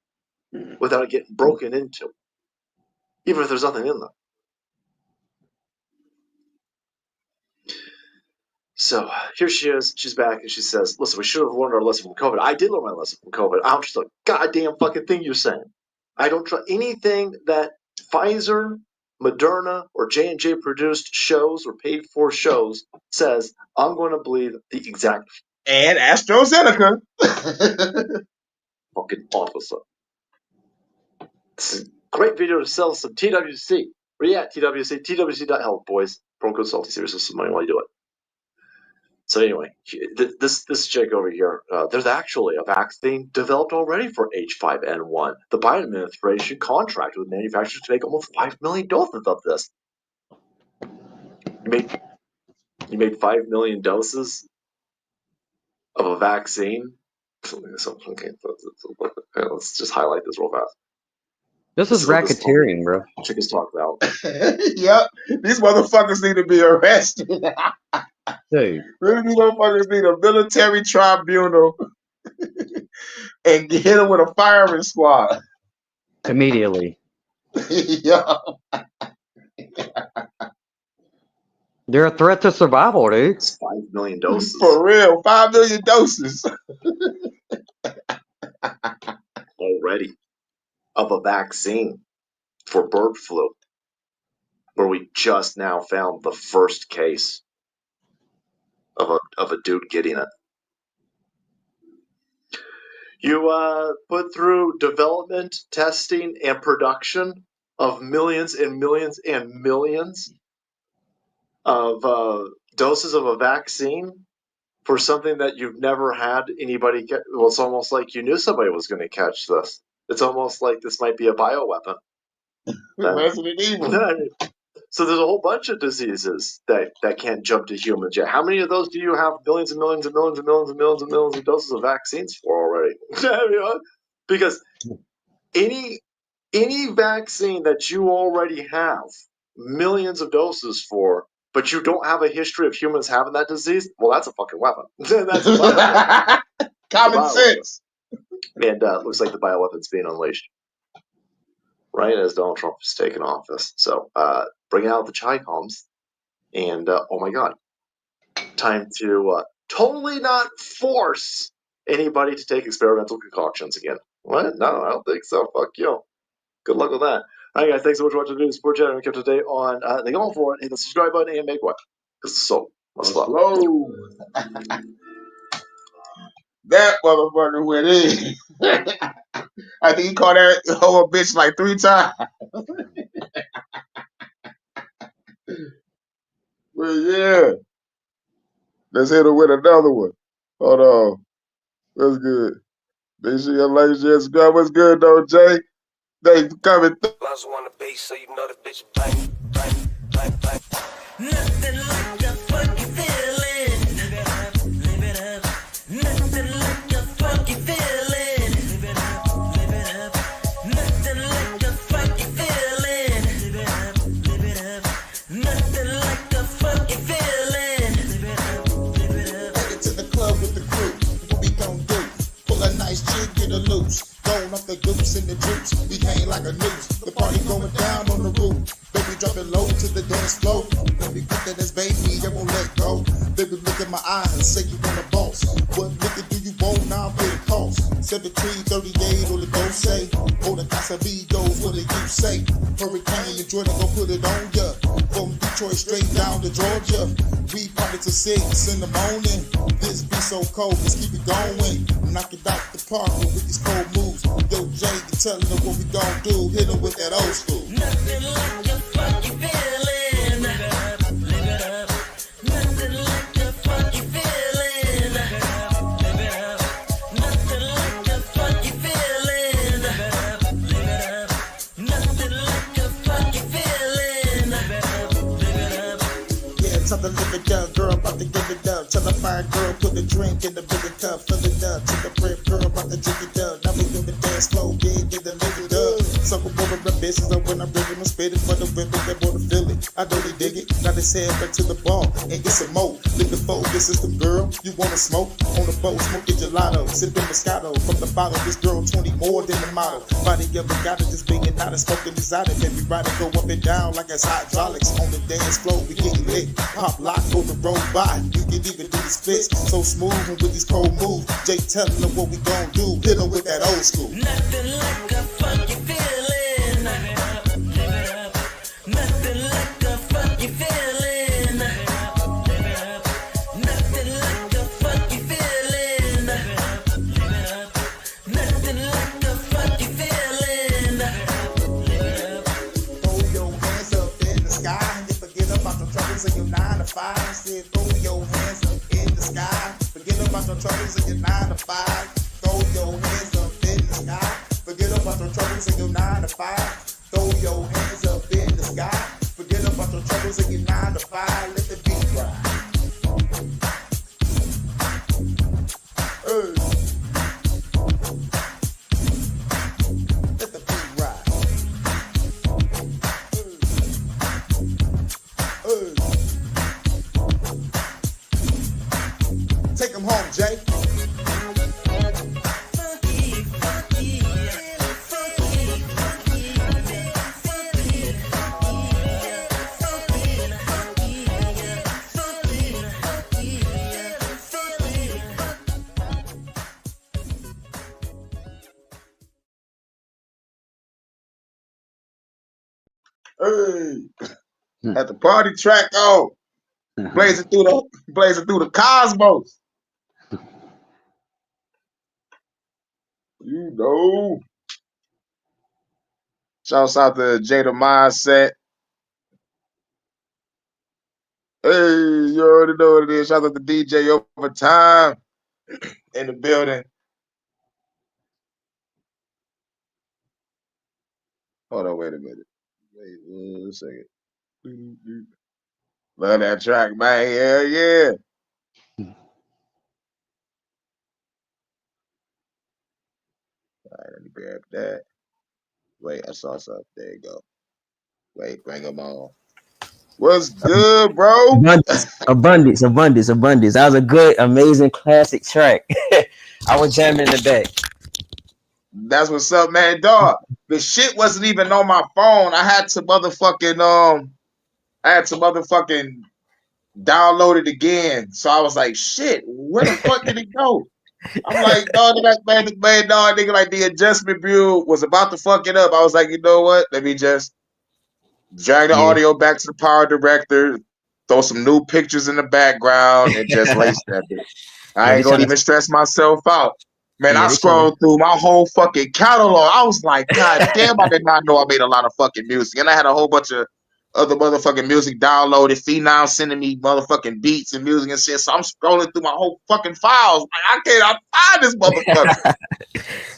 without it getting broken into, even if there's nothing in there. So here she is. She's back, and she says, listen, we should have learned our lesson from COVID. I did learn my lesson from COVID. I don't trust a goddamn fucking thing you're saying. I don't trust anything that Pfizer, Moderna, or J&J produced shows or paid for shows says. I'm going to believe the exact And AstraZeneca. fucking officer. This is a great video to sell some TWC. Where you at, TWC? TWC.health, boys. Promo code Salty Series with some money while you do it. So anyway, this chick over here, there's actually a vaccine developed already for H5N1. The Biden administration contracted with manufacturers to make almost 5 million doses of this. You made 5 million doses of a vaccine? Okay, let's just highlight this real fast. This is racketeering, bro. Chick is talking about. Yep. These motherfuckers need to be arrested. Dude. Really, these motherfuckers need a military tribunal and hit them with a firing squad. Immediately. Yeah. They're a threat to survival, dude. It's 5 million doses. For real, 5 million doses. Already. Of a vaccine for bird flu, where we just now found the first case of a dude getting it. You put through development, testing, and production of millions and millions and millions of doses of a vaccine for something that you've never had anybody get. Well, it's almost like you knew somebody was going to catch this. It's almost like this might be a bioweapon. Resident Evil. So there's a whole bunch of diseases that can't jump to humans yet. How many of those do you have millions and millions and millions and millions and millions and millions of doses of vaccines for already? Because any vaccine that you already have millions of doses for, but you don't have a history of humans having that disease, well, that's a fucking weapon. That's a bioweapon. Common sense. And looks like the bioweapon's being unleashed right as Donald Trump is taking office. So bring out the Chi-Coms, and oh my God, time to totally not force anybody to take experimental concoctions again. What? No, I don't think so. Fuck you. Good luck with that. All right, guys, thanks so much for watching the video. Support channel. Kept today on the Going For It. Hit the subscribe button and make what? Because so let's slow. That motherfucker went in. I think he called that whole bitch like 3 times. Well, yeah. Let's hit her with another one. Hold on. That's good. Make sure you like, share, subscribe. What's good, though, Jay? Thanks for coming through. Plus on the bass, so you know the bitch bang, bang, bang, bang. Nothing like a funky feeling. Live it up. Nothing like a funky feeling. Live it up, live it up. Nothing like a funky feeling. Live it up, live it up. Nothing like a funky feeling. Live it up, live it up. Headed to the club with the crew. What we gon' do? Pull a nice chick, get her loose. Going off the goose and the juice. We hang like a noose. The party going down on the roof. Baby, drop it low to the dance floor. Let me get that as baby, I won't let go. Baby, look at my eyes and say you want a boss. What liquor do you want? Now pay the cost. 1738 on the go say. Oh, the Casamigos, what do you say? Hurricane and Jordan gon' put it on ya. From Detroit straight down to Georgia. We party till 6 in the morning. This be so cold, let's keep it going. Knock it out the park with these cold moves. Yo, Jay, you tellin' them what we gon' do. Hit them with that old school. Nothing like a funky feeling. Live it up, live it up. Nothing like a funky feeling. Live it up, live it up. Nothing like a funky feeling. Live it up, live it up. Nothing like a funky feeling. Live it up, live it up. Yeah, time to live it down, girl. about to give it up. Tell a fine girl, put the drink in the bigger cup, fill it up. Take a brave girl, about to drink it up. Now we do the dance flow, big, get the lick it up. Sucker over the bitches, and when I'm ripping, I'm spitting for the women that wanna feel it. I know they dig it. Now they head back to the bar and get some more. Lick the phone, this is the girl you wanna smoke. On the boat, smoking gelato, sipping Moscato from the bottle. This girl 20 more than the model. Body of a got it, just banging out and smoking exotic. Everybody go up and down like it's hydraulics. On the dance floor, we getting lit. Pop lock, go the road by. You can even do the splits. So smooth and with these cold moves. Jay telling them what we gon' do. Hit them with that old school. Nothing like a funky feeling. Nothing like a funky feeling. Nothing like a funky feeling. Nothing like a funky feeling. Throw your hands up in the sky and forget about the troubles in your 9 to 5. I said throw your hands up in the sky. Forget about the troubles in your 9 to 5. Throw your hands up in the sky. Forget about the troubles in your 9 to 5. Throw your hands up in the sky. Forget about the troubles in your 9 to 5. Let the beat ride. Hey. Let the beat ride. Hey. Take 'em home, Jay. Hey, at the party track on, blazing through the cosmos. You know. Shouts out to Jada Mindset. Hey, you already know what it is. Shout out to DJ Overtime in the building. Hold on, wait a minute. Wait 1 second. Love that track, man. Hell yeah. All right, let me grab that. Wait, I saw something. There you go. Wait, bring them on. What's good, bro? Abundance. That was a good, amazing, classic track. I was jamming in the back. That's what's up, man. Dog, the shit wasn't even on my phone. I had to motherfucking download it again. So I was like, shit, where the fuck did it go? I'm like, dog, dog, nigga, like the adjustment bureau was about to fuck it up. I was like, you know what? Let me just drag the Yeah. audio back to the power director, throw some new pictures in the background, and just lace that bitch. I Yeah, ain't gonna even stress myself out. Man, I they trying scrolled through my whole fucking catalog. I was like, God damn, I did not know I made a lot of fucking music. And I had a whole bunch of other motherfucking music downloaded. Phenom sending me motherfucking beats and music and shit. So I'm scrolling through my whole fucking files. Like, I can't find this motherfucker.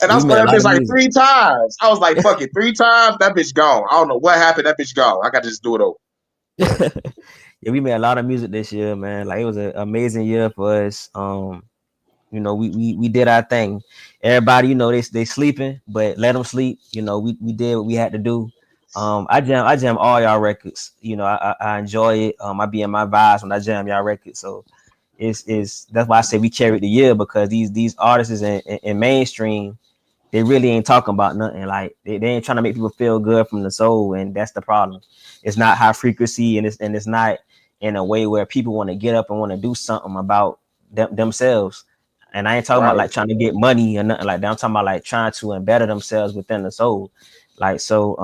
And I we saw made a that lot bitch of like music. 3 times. I was like, fuck it, 3 times? That bitch gone. I don't know what happened. That bitch gone. I got to just do it over. Yeah, we made a lot of music this year, man. Like it was an amazing year for us. We did our thing. Everybody, they sleeping, but let them sleep. We did what we had to do. I jam all y'all records. I enjoy it. I be in my vibes when I jam y'all records. So it's that's why I say we carried the year, because these artists in mainstream, they really ain't talking about nothing. Like they ain't trying to make people feel good from the soul, and that's the problem. It's not high frequency, and it's not in a way where people want to get up and want to do something about themselves. And I ain't talking about Right. like trying to get money or nothing like that. I'm talking about like trying to embetter themselves within the soul. Like so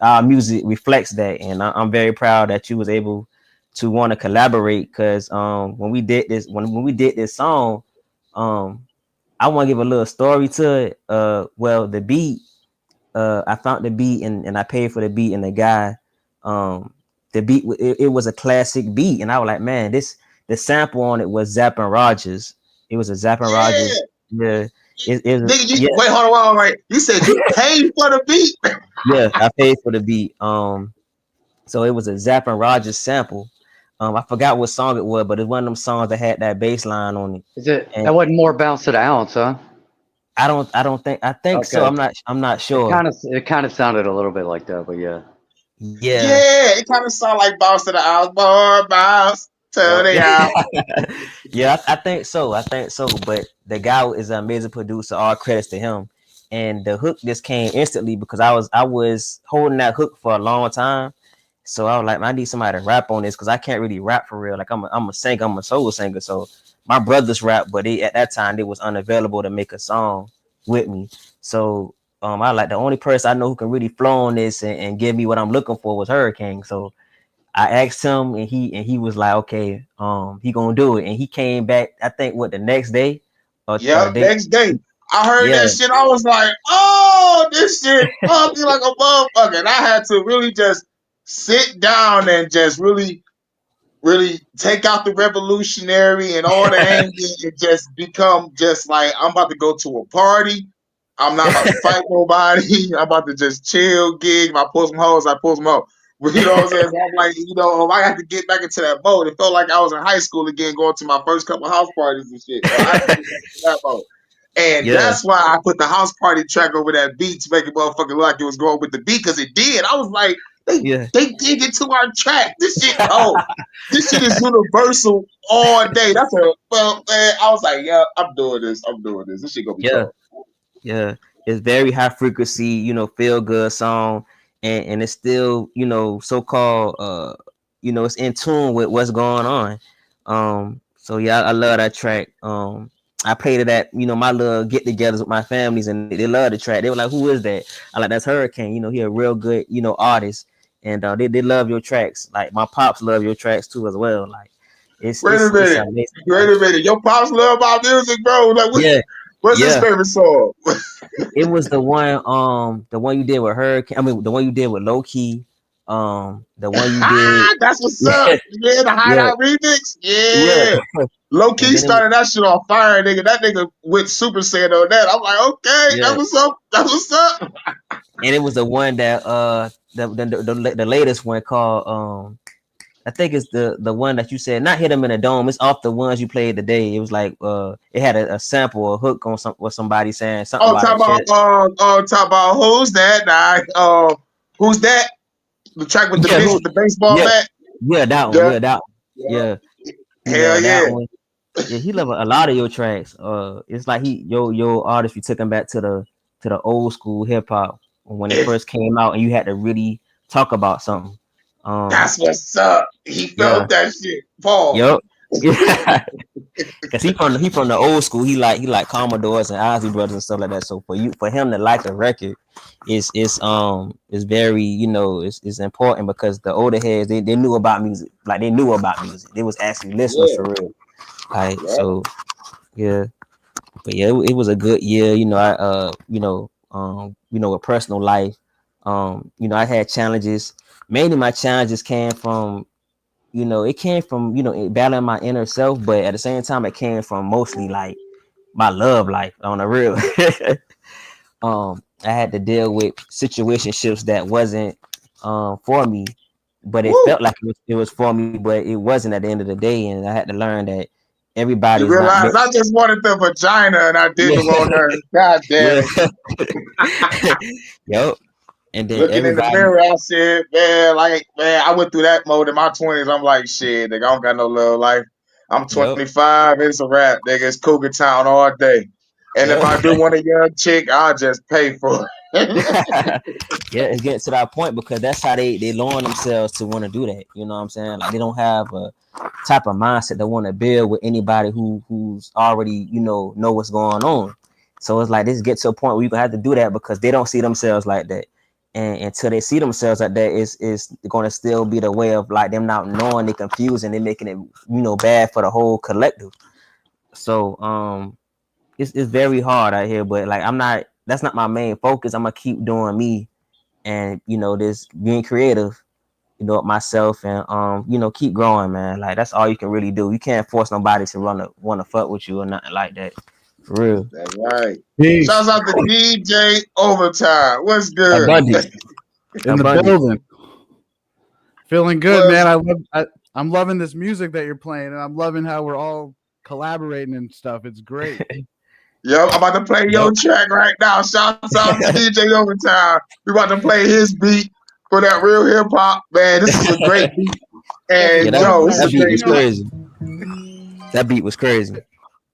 our music reflects that, and I'm very proud that you was able to want to collaborate, because when we did this song, I want to give a little story to it. Well, the beat, I found the beat and I paid for the beat, and the guy, the beat, it was a classic beat, and I was like, man, the sample on it was Zapp and Rogers. It was a Zapp and Yeah. Rogers. Yeah, Nigga, yeah, wait, hold on, wait. You said you paid for the beat? yeah. I paid for the beat. So it was a Zapp and Rogers sample. I forgot what song it was, but it's one of them songs that had that bass line on it. Is it And that wasn't more bounce to the ounce, huh? I think so. Okay. I'm not It sure. kind of it kind of sounded a little bit like that, but yeah. Yeah. Yeah, it kind of sound like bounce to the house, boy, bounce to Yep. the house. Yeah, I think so. I think so. But the guy is an amazing producer. All credits to him. And the hook just came instantly because I was holding that hook for a long time. So I was like, I need somebody to rap on this because I can't really rap for real. Like I'm a singer, I'm a soul singer. So my brothers rap, but at that time they was unavailable to make a song with me. So I like the only person I know who can really flow on this and give me what I'm looking for was Hurricane. So I asked him and he was like, okay, he gonna do it. And he came back, I think what the next day or the Yep, day. next day. I heard Yeah, that shit. I was like, oh, this shit fucking like a motherfucker. And I had to really just sit down and just really take out the revolutionary and all the anger and just become just like, I'm about to go to a party. I'm not about to fight nobody. I'm about to just chill, gig. If I pull some hoes, I pull some hoes. You know what I'm saying? So I'm like, I have to get back into that mode. It felt like I was in high school again, going to my first couple house parties and shit. So I have to get back into that mode. And yeah, that's why I put the house party track over that beat to make it motherfucking look like it was going with the beat, because it did. I was like, yeah. they dig into our track. This shit cold. This shit is universal all day. Man, I was like, yeah, I'm doing this. I'm doing this. This shit gonna be Yeah. cold. Yeah, it's very high frequency, feel good song, and it's still, so called, it's in tune with what's going on. So yeah, I love that track. I played it at, my little get-togethers with my families, and they love the track. They were like, "Who is that?" I like, "That's Hurricane. He a real good, artist." And they love your tracks. Like my pops love your tracks too as well. Like Wait a it's minute. amazing, Wait man. a minute. Your pops love my music, bro. Like, Yeah, what's his yeah. favorite song? It was the one you did with Hurricane. I mean, the one you did with Low Key. The one you did. That's what's Yeah, up. Yeah, the yeah, hideout remix. yeah. Yeah. Low And key then it was, started that shit on fire, nigga. That nigga went super saiyan on that. I'm like, okay, that yeah, was up. That was up. and it was the one that the latest one called I think it's the one that you said not hit him in a dome. It's off the ones you played today. It was like it had a sample or hook on somebody saying something Oh, about a chest. talk about who's that? Who's that? The track with the Yeah, bitch who? with the baseball Yeah, bat. yeah, that one. Yeah, Yeah, that. yeah. Yeah, he Hell loved that yeah. one. Yeah, he loved a lot of your tracks. It's like your artist. You took him back to the old school hip hop when it If first came out, and you had to really talk about something. Um, that's what's up. He yeah, felt that shit. Paul. yep, yeah. Cause he from the old school. He like Commodores and Ozzy Brothers and stuff like that. So for him to like a record is very it's important because the older heads they knew about music. Like they knew about music. They was actually listeners Yeah, for real. Like yeah. so yeah. But yeah, it was a good year. I with personal life. I had challenges. Mainly my challenges came from, it came from, battling my inner self, but at the same time it came from mostly like my love life on the real. I had to deal with situationships that wasn't for me, but it Woo. felt like it was for me, but it wasn't at the end of the day. And I had to learn that You everybody's not realize meant. I just wanted the vagina and I did Yeah, the wrong her. God damn yeah. it. Yep. And then Looking in the everybody, mirror, I said, man, I went through that mode in my 20s. I'm like, shit, nigga, I don't got no love life. I'm yep, 25. It's a wrap, nigga. It's Cougar Town all day. And if yep. I do want a young chick, I'll just pay for it. Yeah, it's getting to that point because that's how they lower themselves to want to do that. You know what I'm saying? Like they don't have a type of mindset they want to build with anybody who's already know what's going on. So it's like this get to a point where you gonna have to do that because they don't see themselves like that. And until they see themselves like that, it's going to still be the way of like them not knowing they confused and they making it bad for the whole collective. So it's very hard out here, but like that's not my main focus. I'm gonna keep doing me and this being creative, myself and keep growing, man. Like that's all you can really do. You can't force nobody to want to fuck with you or nothing like that. For real. That's right. Peace Shouts out to DJ Overtime. What's good? Abundant. in the Abundant. building. Feeling good, What's man. I'm loving this music that you're playing, and I'm loving how we're all collaborating and stuff. It's great. Yo, I'm about to play your track right now. Shout out to DJ Overtime. We about to play his beat for that real hip hop, man. This is a great beat. And yo, this that is a beat great was beat. crazy. That beat was crazy.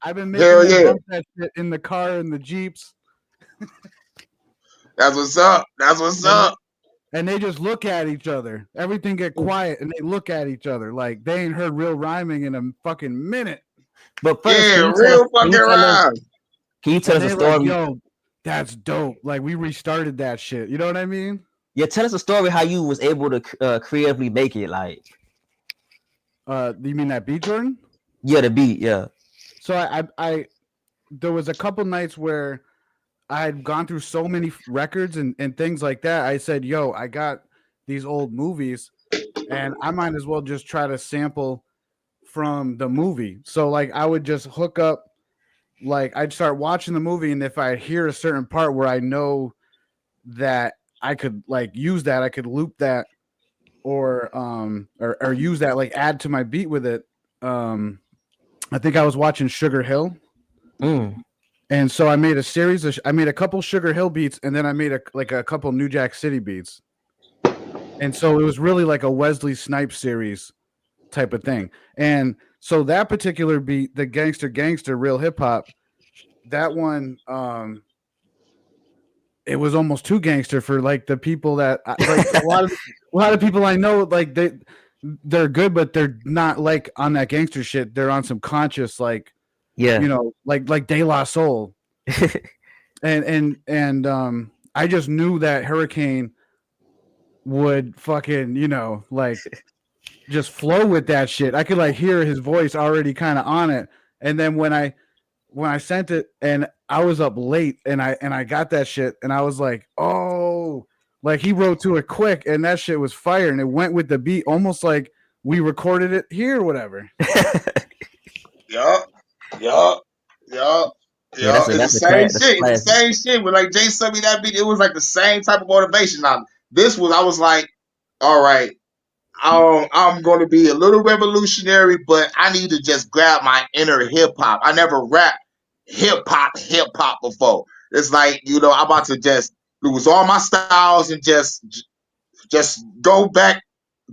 I've been making them bump that shit in the car and the Jeeps. That's what's up. That's what's up. And they just look at each other. Everything get quiet, and they look at each other like they ain't heard real rhyming in a fucking minute. But yeah, real fucking rhyme. Can you tell us a story? Like, yo, that's dope. Like we restarted that shit. You know what I mean? Yeah, tell us a story how you was able to creatively make it. Like, you mean that beat, Jordan? Yeah, the beat. Yeah. So I there was a couple nights where I had gone through so many records and things like that. I said, yo, I got these old movies, and I might as well just try to sample from the movie. So like I would just hook up. Like I'd start watching the movie, and if I hear a certain part where I know that I could like use that, I could loop that, or use that, like add to my beat with it. I think I was watching Sugar Hill, and so I made I made a couple Sugar Hill beats, and then I made a couple New Jack City beats, and so it was really like a Wesley Snipes series type of thing. And so that particular beat, the Gangster Real Hip Hop, that one, it was almost too gangster for like the people that like a lot of people I know, like they're good, but they're not like on that gangster shit. They're on some conscious, like, yeah, you know, like De La Soul. and I just knew that Hurricane would fucking, you know, like just flow with that shit. I could like hear his voice already kind of on it. And then when I sent it, and I was up late, and I got that shit, and I was like, oh, like he wrote to it quick, and that shit was fire, and it went with the beat, almost like we recorded it here or whatever. Yup. It's the same shit. It's the same shit. When like Jay sent me that beat, it was like the same type of motivation. Now this was, I was like, all right, I'm going to be a little revolutionary, but I need to just grab my inner hip hop. I never rapped hip hop before. It's like, you know, I'm about to just lose all my styles and just go back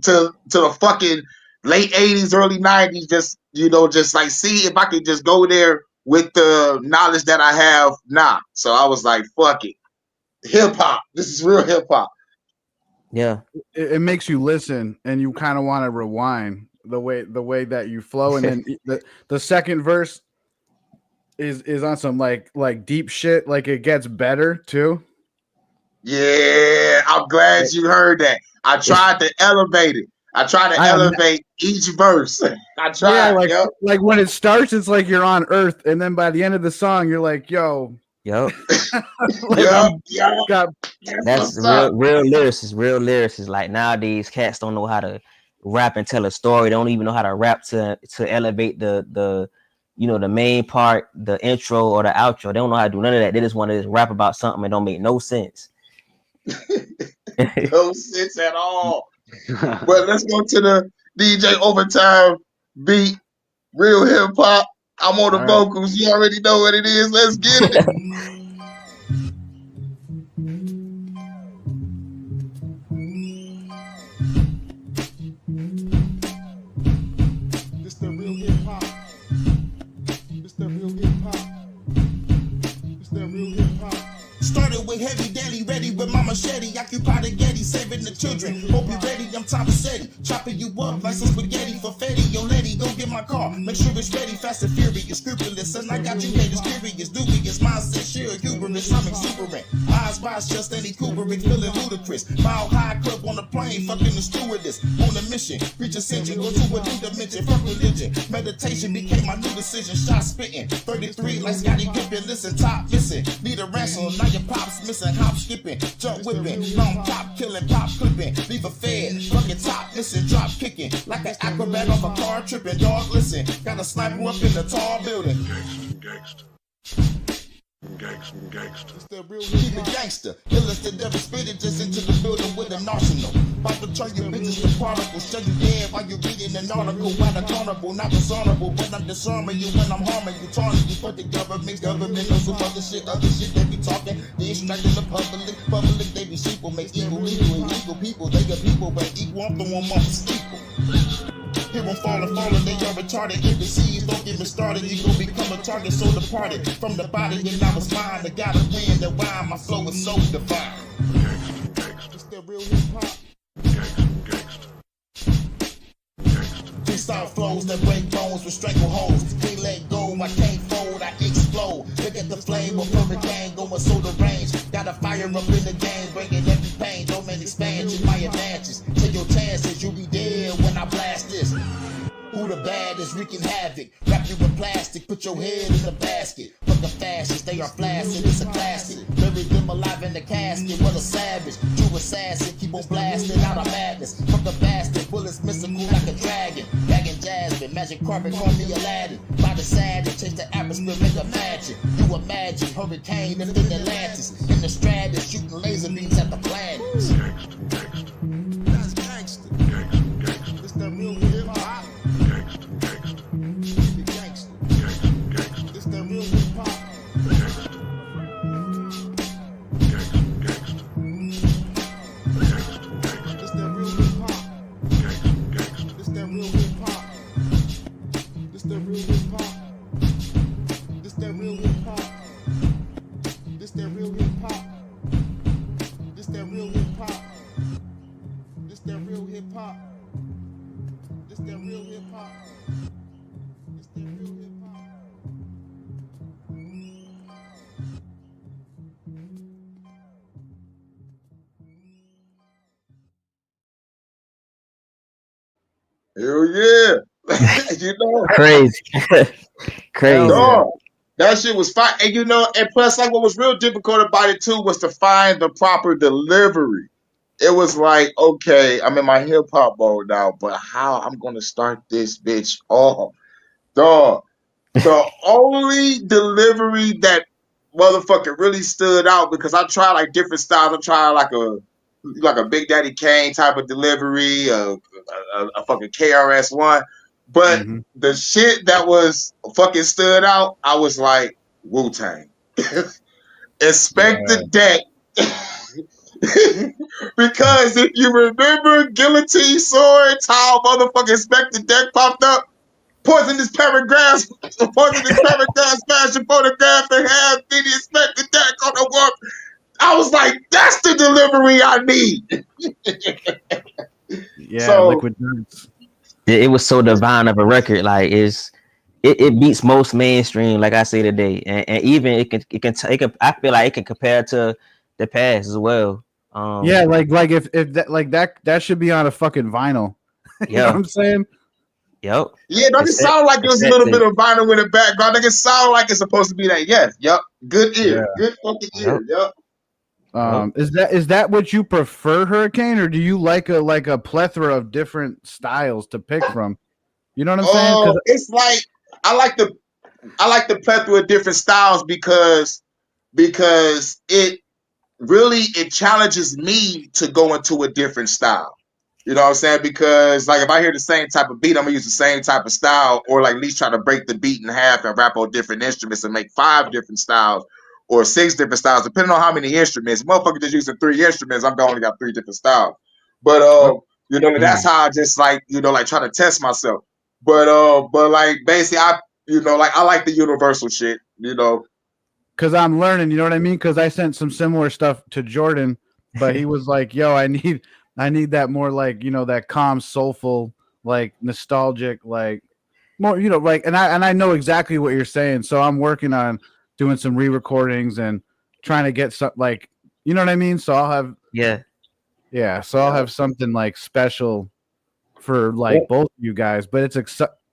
to the fucking late 80s, early 90s, just, you know, just like see if I could just go there with the knowledge that I have now. So I was like, fuck it. Hip hop. This is real hip hop. Yeah. It makes you listen, and you kind of want to rewind the way that you flow. And then the second verse is on some like deep shit. Like it gets better too. Yeah, I'm glad you heard that. I tried to elevate it. I try to elevate each verse. I tried. Yeah, like when it starts, it's like you're on Earth, and then by the end of the song, you're like, "Yo, Yep. like, That's real lyricists. Real lyricists. Like nowadays, cats don't know how to rap and tell a story. They don't even know how to rap to elevate the you know, the main part, the intro or the outro. They don't know how to do none of that. They just want to rap about something that don't make no sense. No sense at all. But let's go to the DJ Overtime beat, real hip hop. I'm on the vocals. You already know what it is. Let's get it. This the real hip hop. This the real hip hop. This the real hip hop. Started with heavy daily, ready with my machete. Occupy the Getty, saving the children. Hope you ready, I'm Tom Passetti. Chopping you up like some spaghetti for Fetty. Yo, Letty, go get my car. Make sure it's ready, fast and furious, scrupulous. And I got you haters curious, dubious. Mindset, sure, hubris, I'm exuberant. Eyes wide, just any Kubrick, feeling ludicrous. Mile high club on the plane, fucking the stewardess. On a mission, reach ascension, go to a new dimension. Fuck religion, meditation became my new decision. Shot spitting, 33 like Scotty Pippen. Listen, top missing, need a ransom. Now your pop's missing, hop skipping, jump whipping, long pop killing, pop clipping, leave a fed, fucking top missing, drop kicking, like an acrobat off a car tripping, dog listen, got a sniper up in the tall building. Gangsta. Keep it gangster, illest the devil spit it just into the building with an arsenal. About to turn you bitches to particles. Show you dead while you reading an article. Why the carnival, not discernible, but I'm disarming you when I'm harming you. Taunting you for the government knows some other shit they be talking. They extracting the public, they be sheeple. Make evil legal and equal people. They are people, but equal, I'm the one most equal. Hear them falling, they are retarded. Indices, don't get me started. You gon' become a target, so departed from the body, and I was mine. I gotta win the rhyme, my flow is so divine. It's the real hip hop. Freestyle flows that break bones with strangleholds. Can't let go, I can't fold, I explode. Look at the flame of hurricane going so the range. Got a fire up in the game, bringing every pain. Don't make expansion, my advances. Take your chances, you'll be dead when I blast this. Who the baddest, wreaking havoc? Wrap you with plastic, put your head in a basket. Fuck the fascists, they are flaccid, it's a classic. Bury them alive in the casket, what a savage. True assassin, keep on blasting out of madness. Fuck the bastard, bullets mystical like a dragon. Bagging jasmine, magic carpet, call me Aladdin. By the side, and change the atmosphere, make a magic. You imagine, hurricane in Atlantis. In the stratus, shooting laser beams at the planets. That's gangster. It's that real hip hop. It's that real hip hop. It's that real hip hop. It's that real hip hop. It's that real hip hop. It's that real hip hop. It's that real hip hop. It's that real hip hop. It's that real hip hop. It's that real hip hop. It's that real hip hop. Hell yeah. You know, Crazy. Crazy. dog, that shit was fine. And you know, and plus, like, what was real difficult about it too was to find the proper delivery. It was like, okay, I'm in my hip hop mode now, but how I'm gonna start this bitch off? Dog, the only delivery that motherfucker really stood out, because I tried like different styles. I tried like a Big Daddy Kane type of delivery, a fucking KRS-One, but the shit that was fucking stood out, I was like, Wu-Tang. Inspector Deck. Because if you remember Guillotine Sword, how motherfucking Inspector Deck popped up, poisonous paragraphs, smash your photograph and have the Inspector Deck on the wall. I was like, that's the delivery I need. Yeah, So, Liquid Nerds. It was so divine of a record. Like it beats most mainstream, like I say today, and even it can. I feel like it can compare to the past as well. Yeah, like if that like that should be on a fucking vinyl. You know what I'm saying? Yep. Yeah, don't it sound like there's a little bit of vinyl in the background? It sound like it's supposed to be that. Yes, yep. Good ear. Yeah. Good fucking ear. Yep. Is that what you prefer, Hurricane, or do you like a plethora of different styles to pick from? You know what I'm saying? Oh, it's like I like the plethora of different styles because it challenges me to go into a different style. You know what I'm saying? Because like if I hear the same type of beat, I'm gonna use the same type of style, or like at least try to break the beat in half and rap on different instruments and make 5 different styles or 6 different styles, depending on how many instruments. Motherfucker just using 3 instruments, I'm only got 3 different styles. But you know, that's how I just like, you know, like try to test myself. But like basically I like the universal shit, you know. Cause I'm learning, you know what I mean? Cause I sent some similar stuff to Jordan, but he was like, yo, I need that more like, you know, that calm, soulful, like nostalgic, like more, you know, like, and I know exactly what you're saying. So I'm working on doing some re-recordings and trying to get some, like, you know what I mean? So I'll have, so I'll have something like special for like both of you guys, but it's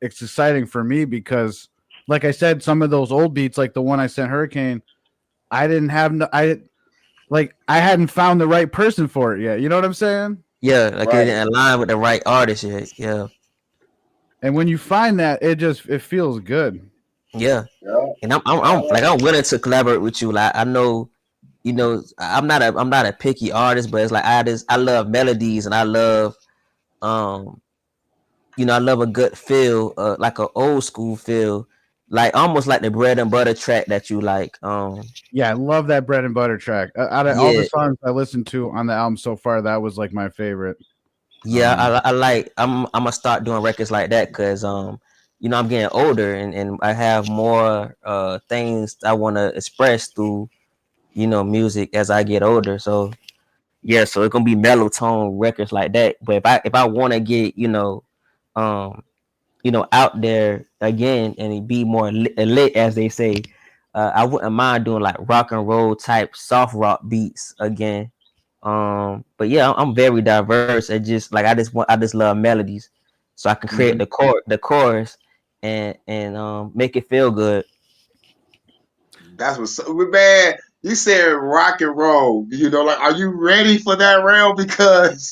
exciting for me because like I said, some of those old beats, like the one I sent Hurricane, I didn't have I hadn't found the right person for it yet. You know what I'm saying? Yeah, like it didn't align with the right artist yet. Yeah. And when you find that, it feels good. Yeah. And I'm willing to collaborate with you. Like I know you know, I'm not a picky artist, but it's like I love melodies and I love um you know, I love a good feel, like an old school feel, like almost like the bread and butter track that you like. Yeah, I love that bread and butter track. Out of all the Yeah, songs I listened to on the album so far, that was like my favorite. yeah, I like. I'm gonna start doing records like that because you know, I'm getting older and I have more things I want to express through, you know, music as I get older. So yeah, so it's gonna be mellow tone records like that. But if I want to get, um out there again and be more lit, as they say, I wouldn't mind doing like rock and roll type soft rock beats again. But yeah, I'm very diverse. I just love melodies, so I can create Mhm. the chorus, and make it feel good. That's what's so man. You said rock and roll. Like, are you ready for that rail? Because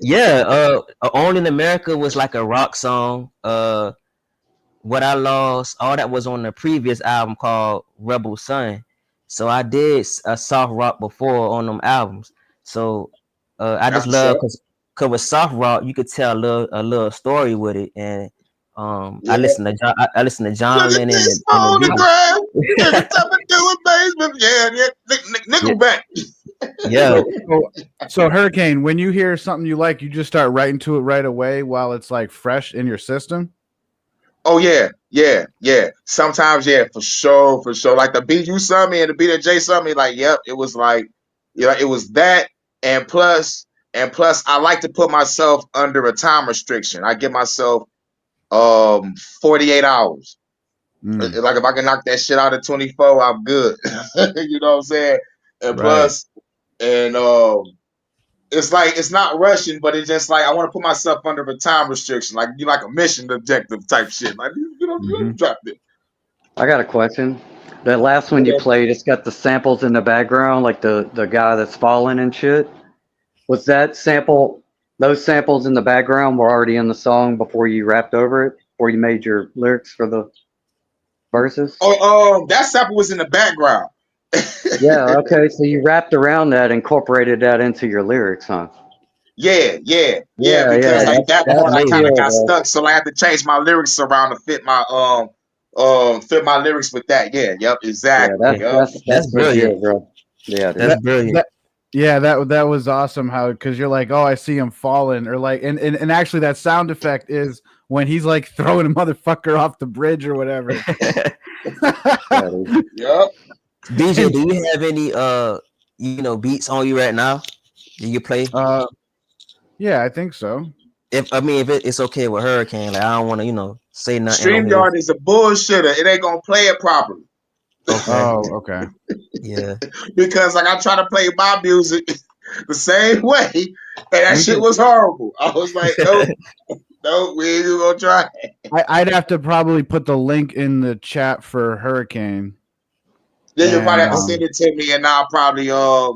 Yeah, Only in America was like a rock song. What I Lost, all that was on the previous album called Rebel Sun. So I did a soft rock before on them albums. So I that's just what's love up. cause with soft rock you could tell a little story with it, and Yeah. I listen to Look John at Lennon this and the Beatles. photograph. Every time I do it, basement. Yeah. Yeah, Nickelback. yeah, So Hurricane, when you hear something you like, you just start writing to it right away while it's like fresh in your system. Oh yeah. Sometimes, yeah, for sure, for sure. Like the beat you sent me and the beat that Jay sent me, like, yep, it was like, it was that, and plus, I like to put myself under a time restriction. I give myself 48 hours. Mm, Like if I can knock that shit out at 24, I'm good. You know what I'm saying? And right. plus, and it's like it's not rushing, but it's just like I want to put myself under a time restriction, like you like a mission objective type shit. Like you Hmm. drop it. I got a question. That last one you played, it's got the samples in the background, like the guy that's falling and shit. Was that sample? Those samples in the background were already in the song before you rapped over it, before you made your lyrics for the verses. Oh, that sample was in the background. Yeah. Okay. So you rapped around that, incorporated that into your lyrics, huh? Yeah. Yeah. Because Yeah. like that That's part, I kind amazing. of skill, got bro. stuck, so I had to change my lyrics around to fit my lyrics with that. Yeah. Yep. Yeah. Exactly. Yeah, Yep. that's That's brilliant. legit, bro. Yeah, That's dude. That brilliant. that yeah, that was awesome. How because you're like, oh, I see him falling, or like, and actually that sound effect is when he's like throwing a motherfucker off the bridge or whatever. Yeah, dude. Yep. DJ, And do you have any beats on you right now? Do you play? uh, yeah, I think so. If I mean, if it's okay with Hurricane, like I don't want to, say nothing on his. StreamYard is a bullshitter. It ain't gonna play it properly. Okay. Oh, okay. Yeah. Because like I try to play my music the same way, and that We shit could. was horrible. I was like, nope, we ain't even gonna try. I'd have to probably put the link in the chat for Hurricane, Yeah, you'll probably and have to send it to me, and I'll probably have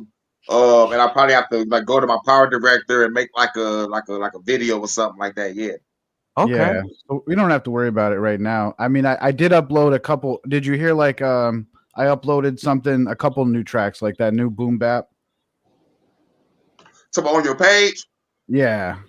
to like go to my power director and make like a video or something like that. Yeah. Okay. yeah, so we don't have to worry about it right now. I mean, I did upload a couple. Did you hear like I uploaded a couple new tracks like that new boom bap. So on your page, Yeah.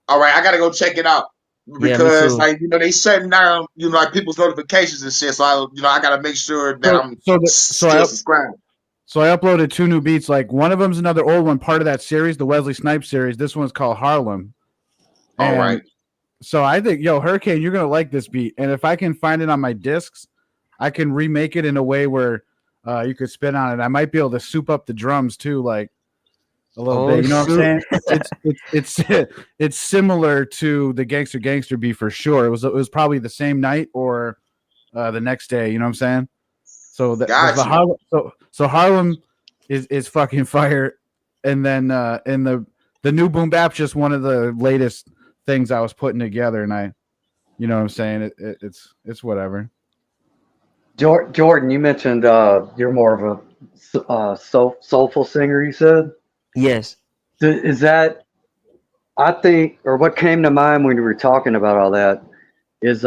all right, I gotta go check it out Yeah, me because too. like they shutting down like people's notifications and shit. So I gotta make sure that So I'm so the still subscribed. so I uploaded two new beats. Like one of them's another old one, part of that series, the Wesley Snipes series. This one's called Harlem, All and right. so I think, yo, Hurricane, you're gonna like this beat. And if I can find it on my discs, I can remake it in a way where you could spin on it. I might be able to soup up the drums too, like a little Oh bit. You know what I'm shoot. saying? It's it's similar to the Gangster beat for sure. It was probably the same night or the next day. You know what I'm saying? So that the Got you. Harlem, so Harlem is fucking fire, and then in the new boom bap's just one of the latest things I was putting together, and you know what I'm saying? It's whatever. Jordan, you mentioned you're more of a soulful singer. You said Yes. is that? I think, or what came to mind when you were talking about all that is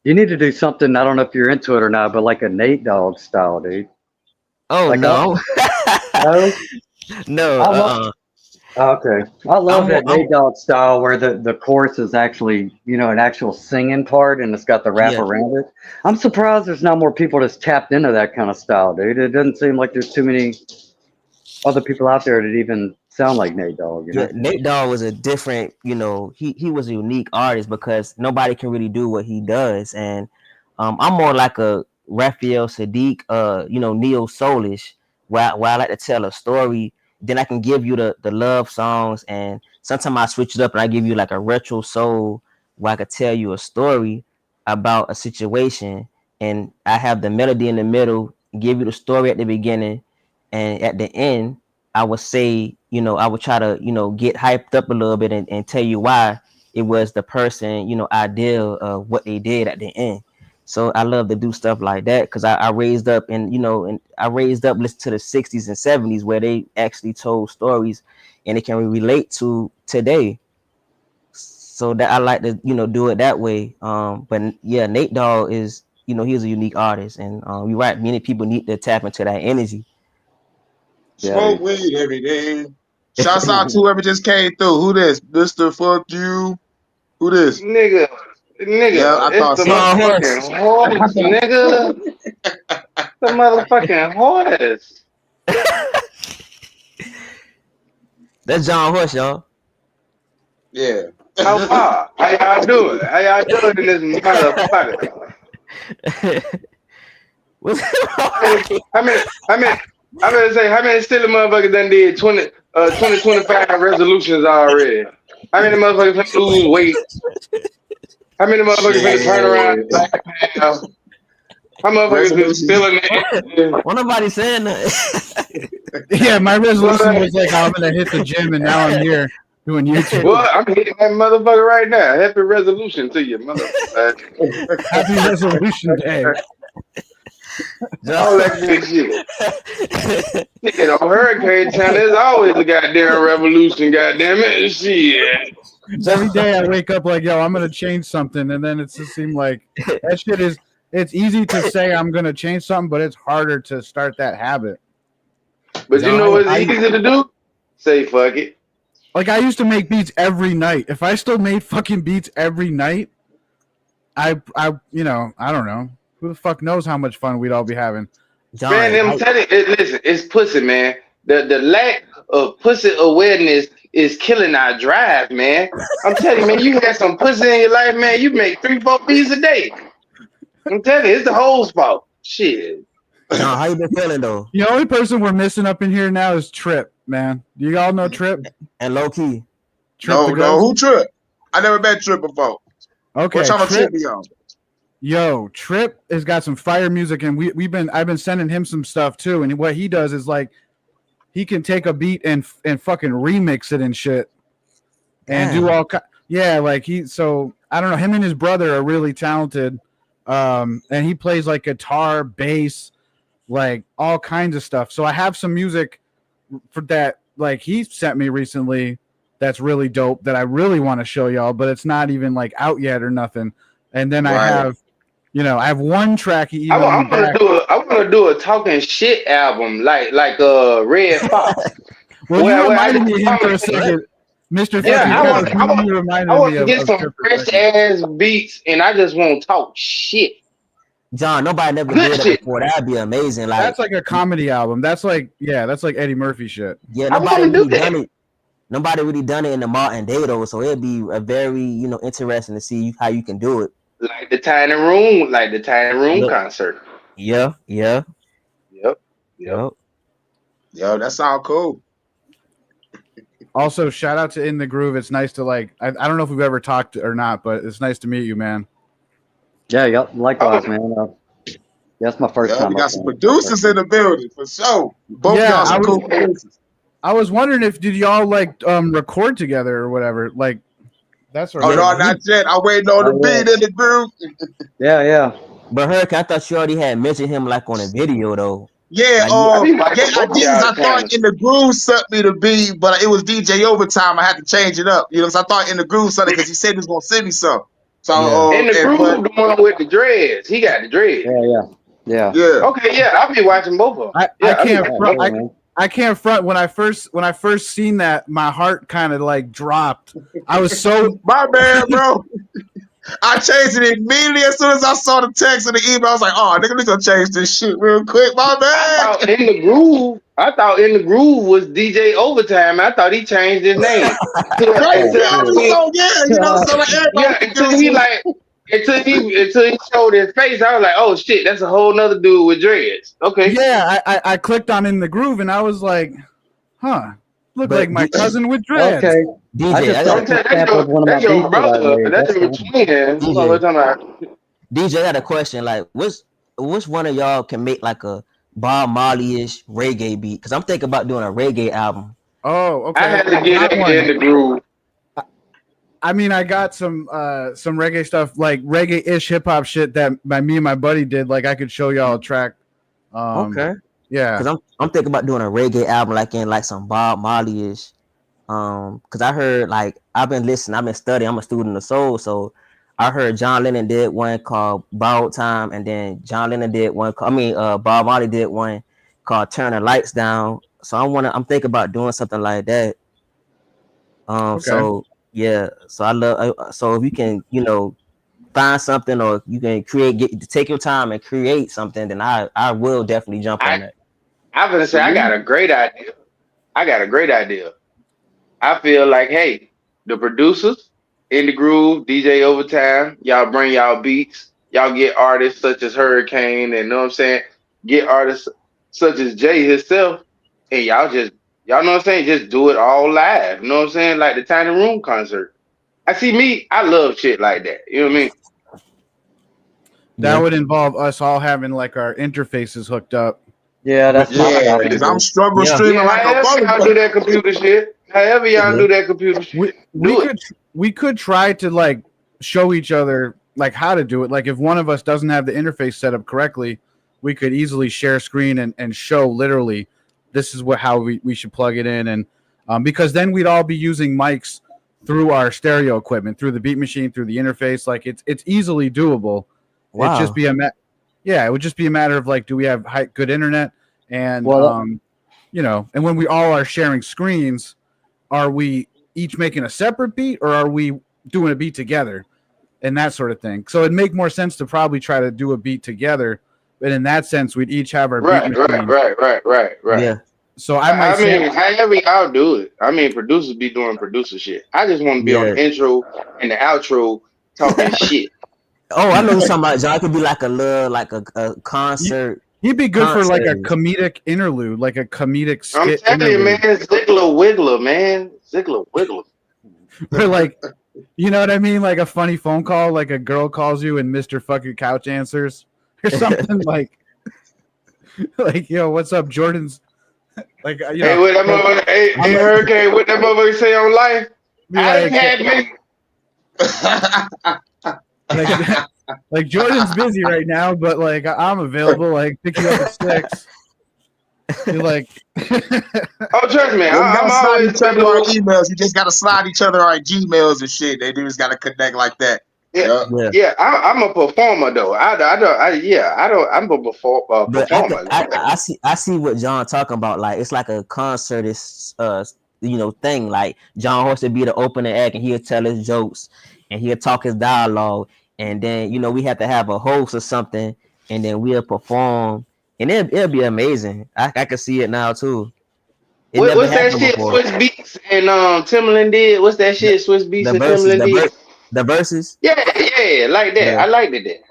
you need to do something. I don't know if you're into it or not, but like a Nate Dogg style, dude. Oh Like, no, no, no. I love. Okay, I love that I'm Nate Dogg style where the chorus is actually, an actual singing part and it's got the rap yeah. around it. I'm surprised there's not more people that's tapped into that kind of style, dude. It doesn't seem like there's too many other people out there that even sound like Nate Dogg, you Yeah, know? Nate Dogg was a different, he was a unique artist because nobody can really do what he does. And I'm more like a Raphael Sadiq, neo soulish, where I like to tell a story. Then I can give you the love songs, and sometimes I switch it up and I give you like a retro soul where I could tell you a story about a situation, and I have the melody in the middle, give you the story at the beginning, and at the end I would say, I would try to, get hyped up a little bit and tell you why it was the person, ideal of what they did at the end. So I love to do stuff like that because I raised up and I raised up listening to the 60s and 70s where they actually told stories and it can relate to today. So that I like to, do it that way. But yeah, Nate Dogg is, he's a unique artist, and you're right. Many people need to tap into that energy. Yeah, Smoke weed every day. Shouts out to whoever just came through. Who this? Mr. Fuck You. Who this? Nigga, Yeah, I it's thought the so. John Horse. motherfucking horse, nigga. The motherfucking horse. That's John Horse, y'all. Yeah. How far? How y'all doing? How y'all doing in this motherfucker? What's How many, I'm gonna say, how many silly motherfuckers done did 2025 resolutions already? How many motherfuckers finna lose weight? How many motherfuckers finna turn around and Shit. back down? How motherfuckers is Resolution. feeling it? Well, nobody saying that. Yeah, my resolution was like, I'm gonna hit the gym, and now I'm here doing YouTube. Well, I'm hitting that motherfucker right now. Happy resolution to you, motherfucker. Happy Resolution Day. All that good shit. Nigga, on Hurricane Channel, there's always a goddamn revolution, goddamn it. Shit. Every day I wake up like, yo, I'm gonna change something, and then it just seemed like that shit is. It's easy to say I'm gonna change something, but it's harder to start that habit. But you know what's easy to do? Say fuck it. Like I used to make beats every night. If I still made fucking beats every night, I I don't know. Who the fuck knows how much fun we'd all be having. John, Man, I'm telling you, listen, it's pussy, man. The lack of pussy awareness is killing our drive, man. I'm telling you, man, you had some pussy in your life, man. You make 3-4 beats a day. I'm telling you, it's the whole fault. Shit. John, how you been feeling though? The only person we're missing up in here now is Trip, man. Do you all know Trip? And low key. Trip No, who Trip? I never met Trip before. Okay, What channel Trip Trip be on? Yo, Trip has got some fire music, and I've been sending him some stuff too. And what he does is like he can take a beat and fucking remix it and shit, and do all like so I don't know. Him and his brother are really talented, and he plays like guitar, bass, like all kinds of stuff. So I have some music for that, like he sent me recently. That's really dope. That I really want to show y'all, but it's not even like out yet or nothing. And then I have. I have one track. I want to do a talking shit album, like Red Fox. Well, you reminded me of him for a second, Mr. Yeah, I want me to get some fresh ass beats, and I just want to talk shit. John, nobody never did it before. That'd be amazing. Like that's like a comedy album. That's like Eddie Murphy shit. Yeah, nobody really done it. Nobody really done it in the modern day though, so it'd be a very interesting to see how you can do it. Like the tiny room concert. Yeah. Yep. Yo, that sound cool. Also, shout out to In the Groove. It's nice to I don't know if we've ever talked or not, but it's nice to meet you, man. Yeah, likewise, man. That's my first time. We got some producers in the building for sure. Both y'all some cool producers. I was wondering did y'all record together or whatever? Like that's no, not yet. I'm waiting on the beat in the groove. Yeah. But Hurricane, I thought you already had mentioned him like on a video though. Yeah, I did. I thought In the Groove sent me the beat, but it was DJ Overtime. I had to change it up. So I thought In the Groove sent it because he said he was gonna send me some. So In the Groove, the one with the dreads, he got the dreads. Yeah. Yeah. Yeah. Okay, yeah, I'll be watching both of them. I Yeah, I'll be can't watching front. both of them. I can't front. When I first seen that, my heart kind of like dropped. I was so My bad, bro. I changed it immediately as soon as I saw the text and the email. I was like, "Oh, nigga, we gonna change this shit real quick." My I bad. thought In the Groove was DJ Overtime. I thought he changed his name. Crazy. Until, I was so so like everybody yeah, until he showed his face, I was like, oh shit, that's a whole nother dude with dreads. Okay. yeah. I clicked on In the Groove and I was like, huh, look But like my cousin with dreads. Okay. I DJ, just I got got a quick sample of one of my That's your beats that I brother. made. That's That's your fine. twin. That's what we're DJ. talking about. DJ, I got a question. Like, which one of y'all can make like a Bob Marley-ish reggae beat? Because I'm thinking about doing a reggae album. Oh, okay. I had to get got in one. the groove. I mean, I got some reggae stuff, like reggae-ish hip hop shit that me and my buddy did. Like, I could show y'all a track. Okay. Yeah. Because I'm thinking about doing a reggae album like in like some Bob Marley-ish. Because I heard like I've been studying. I'm a student of soul, so I heard John Lennon did one called Borrowed Time, and then John Lennon did one. Bob Marley did one called Turn the Lights Down. So I'm thinking about doing something like that. Okay. So yeah, so I love. So if you can, find something, or you can take your time and create something, then I will definitely jump on that. I'm gonna say I got a great idea. I feel like, hey, the producers in the groove, DJ Overtime, y'all bring y'all beats, y'all get artists such as Hurricane, and know what I'm saying, get artists such as Jay himself, and y'all know what I'm saying, just do it all live. You know what I'm saying, like the Tiny Room concert. I love shit like that. You know what I mean? That would involve us all having like our interfaces hooked up. Yeah, that's my Yeah, thought. because I'm struggling Yeah. streaming like a However y'all do that computer shit. However y'all do that computer shit. We could try to like show each other like how to do it. Like if one of us doesn't have the interface set up correctly, we could easily share screen and show literally this is how we should plug it in, and because then we'd all be using mics through our stereo equipment, through the beat machine, through the interface. Like it's easily doable. Wow. It'd just be it would just be a matter of like, do we have good internet? And and when we all are sharing screens, are we each making a separate beat, or are we doing a beat together, and that sort of thing? So it'd make more sense to probably try to do a beat together, but in that sense, we'd each have our beat machine. Right. Yeah. So I mean, however y'all do it. I mean, producers be doing producer shit. I just want to be on the intro and the outro talking shit. Oh, I know you're talking about, John. It could be like a concert. He'd be good for like a comedic interlude, like a comedic skit. I'm telling you, man, Ziggler Wiggler, man. Ziggler Wiggler. Or like, you know what I mean? Like a funny phone call, like a girl calls you and Mr. Fucking Couch answers or something like, yo, what's up, Jordan's? Like, hey, what that motherfucker? Hey, Hurricane, what that motherfucker say on life? I had me. Like Jordan's busy right now, but like I'm available. Like pick you up at 6. You're like, oh, trust me, I'm always each other our emails. You just gotta slide each other our Gmails and shit. They just gotta connect like that. Yeah. I'm a performer though. I'm a performer. But I see what John talking about. Like it's like a concert, thing. Like John Horst would be the opening act, and he'll tell his jokes, and he'll talk his dialogue, and then we have to have a host or something, and then we'll perform, and it'll be amazing. I can see it now too. What's that shit Swiss Beats and Timbaland did? What's that shit Swiss Beats and Timbaland did? The verses? Yeah, like that. Yeah. I liked it.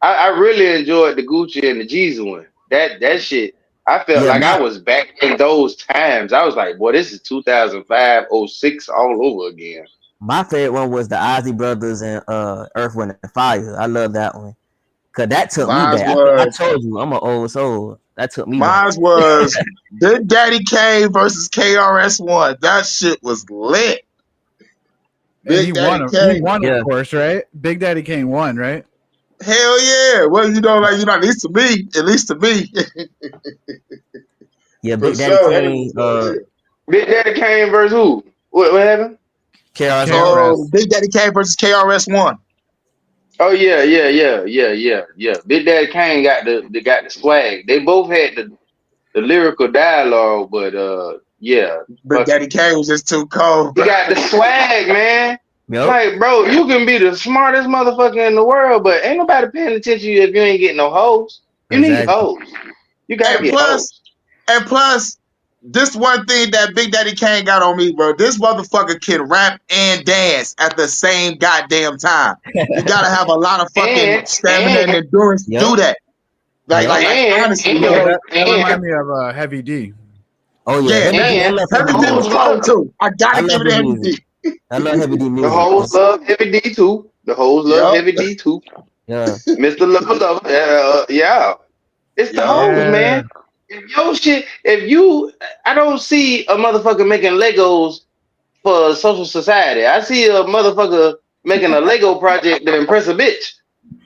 I really enjoyed the Gucci and the Jeezy one. That shit. I felt like I was back in those times. I was like, boy, this is 2005, 06 all over again. My favorite one was the Ozzy Brothers and Earth, Wind and Fire. I love that one. Cause that took me back. I told you, I'm an old soul. That took me back. Mine was Big Daddy Kane versus KRS-One. That shit was lit. He won, of course, right? Big Daddy Kane won, right? Hell yeah! Well, at least to me. Yeah, Big Daddy Kane. Big Daddy Kane versus who? What happened? KRS. Big Daddy Kane versus KRS-One. Oh yeah. Big Daddy Kane got the swag. They both had the lyrical dialogue, but yeah, Big fuck, Daddy Kane was just too cold, he bro. got the swag, man. Yep. Like, bro, you can be the smartest motherfucker in the world, but ain't nobody paying attention to you if you ain't getting no hoes. You need Exactly. hoes. You gotta And get plus, hoes. this one thing that Big Daddy Kane got on me, bro. This motherfucker can rap and dance at the same goddamn time. You gotta have a lot of fucking stamina and endurance to do that. Like honestly, Yeah, yo. that remind me of Heavy D. Oh yeah, Yeah, I love Heavy D was cold too. I I gotta give love it to his Heavy music. D. I love Heavy D The music. hoes love Heavy D too. The hoes love Yup. Heavy D too. Yeah. Mr. Love, yeah. It's the hoes, man. I don't see a motherfucker making Legos for social society. I see a motherfucker making a Lego project to impress a bitch.